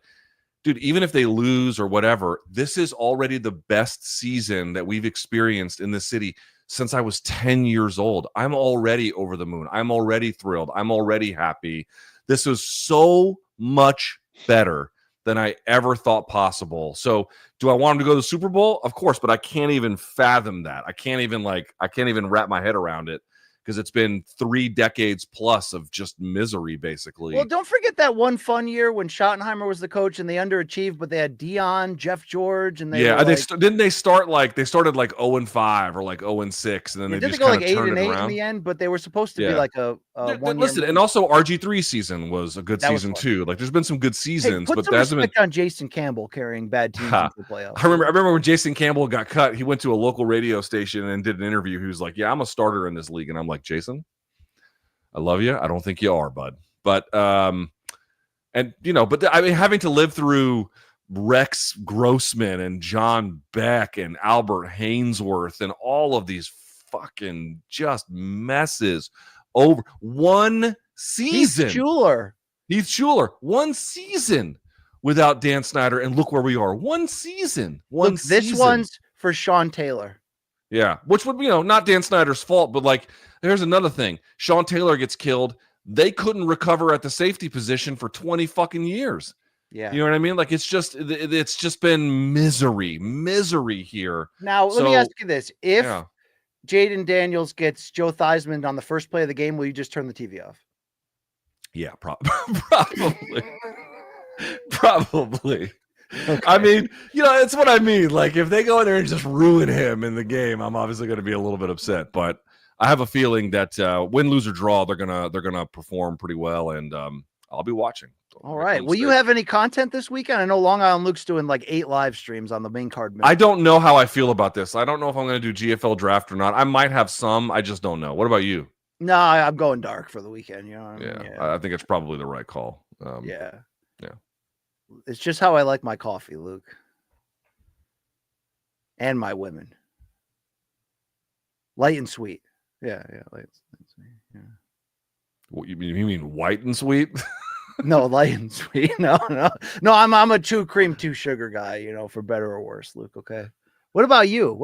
dude, even if they lose or whatever, this is already the best season that we've experienced in this city since I was 10 years old. I'm already over the moon. I'm already thrilled. I'm already happy. This is so much better than I ever thought possible. So do I want him to go to the Super Bowl? Of course, but I can't even fathom that. I can't even wrap my head around it, because it's been 3 decades plus of just misery, basically. Well, don't forget that one fun year when Schottenheimer was the coach and they underachieved, but they had Dion, Jeff George, and they didn't they started like 0-5 or like 0-6, and then they just go like kind of 8-8 in the end, but they were supposed to be like a one. Listen, and also RG3 season was a good season too. Like there's been some good seasons, put but some that hasn't been respect on Jason Campbell carrying bad teams into the playoffs. I remember when Jason Campbell got cut, he went to a local radio station and did an interview. He was like, "Yeah, I'm a starter in this league," and I'm like, "Jason, I love you. I don't think you are, bud." But I mean, having to live through Rex Grossman and John Beck and Albert Hainsworth and all of these fucking just messes over one season. Heath Schuler, one season without Dan Snyder, and look where we are. One season. This one's for Sean Taylor. Yeah, which would, not Dan Snyder's fault, but like, here's another thing. Sean Taylor gets killed. They couldn't recover at the safety position for 20 fucking years. Yeah. You know what I mean? Like, it's just been misery here. Now, let me ask you this. If Jaden Daniels gets Joe Theismann on the first play of the game, will you just turn the TV off? Yeah, probably. Probably. Okay. I mean, it's what I mean. Like, if they go in there and just ruin him in the game, I'm obviously going to be a little bit upset. But I have a feeling that win, lose, or draw, they're gonna perform pretty well, and I'll be watching. All right. Will you have any content this weekend? I know Long Island Luke's doing like 8 live streams on the main card. I don't know how I feel about this. I don't know if I'm going to do GFL draft or not. I might have some. I just don't know. What about you? No, I'm going dark for the weekend. I think it's probably the right call. Yeah. It's just how I like my coffee, Luke. And my women. Light and sweet. Yeah, light and sweet. Yeah. What, you mean white and sweet? No, light and sweet. No. I'm a 2 cream, 2 sugar guy. For better or worse, Luke. Okay. What about you?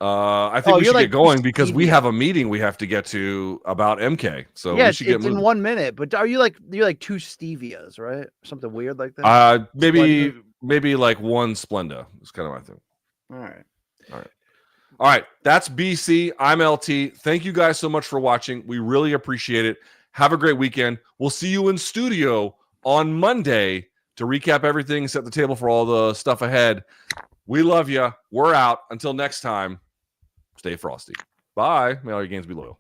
I think we should get going because we have a meeting we have to get to about MK. So we should get moving. In 1 minute. But you're like 2 Stevias, right? Something weird like that. Maybe like 1 Splenda. It's kind of my thing. All right. That's BC. I'm LT. Thank you guys so much for watching. We really appreciate it. Have a great weekend. We'll see you in studio on Monday to recap everything, set the table for all the stuff ahead. We love you. We're out. Until next time, stay frosty. Bye. May all your games be loyal.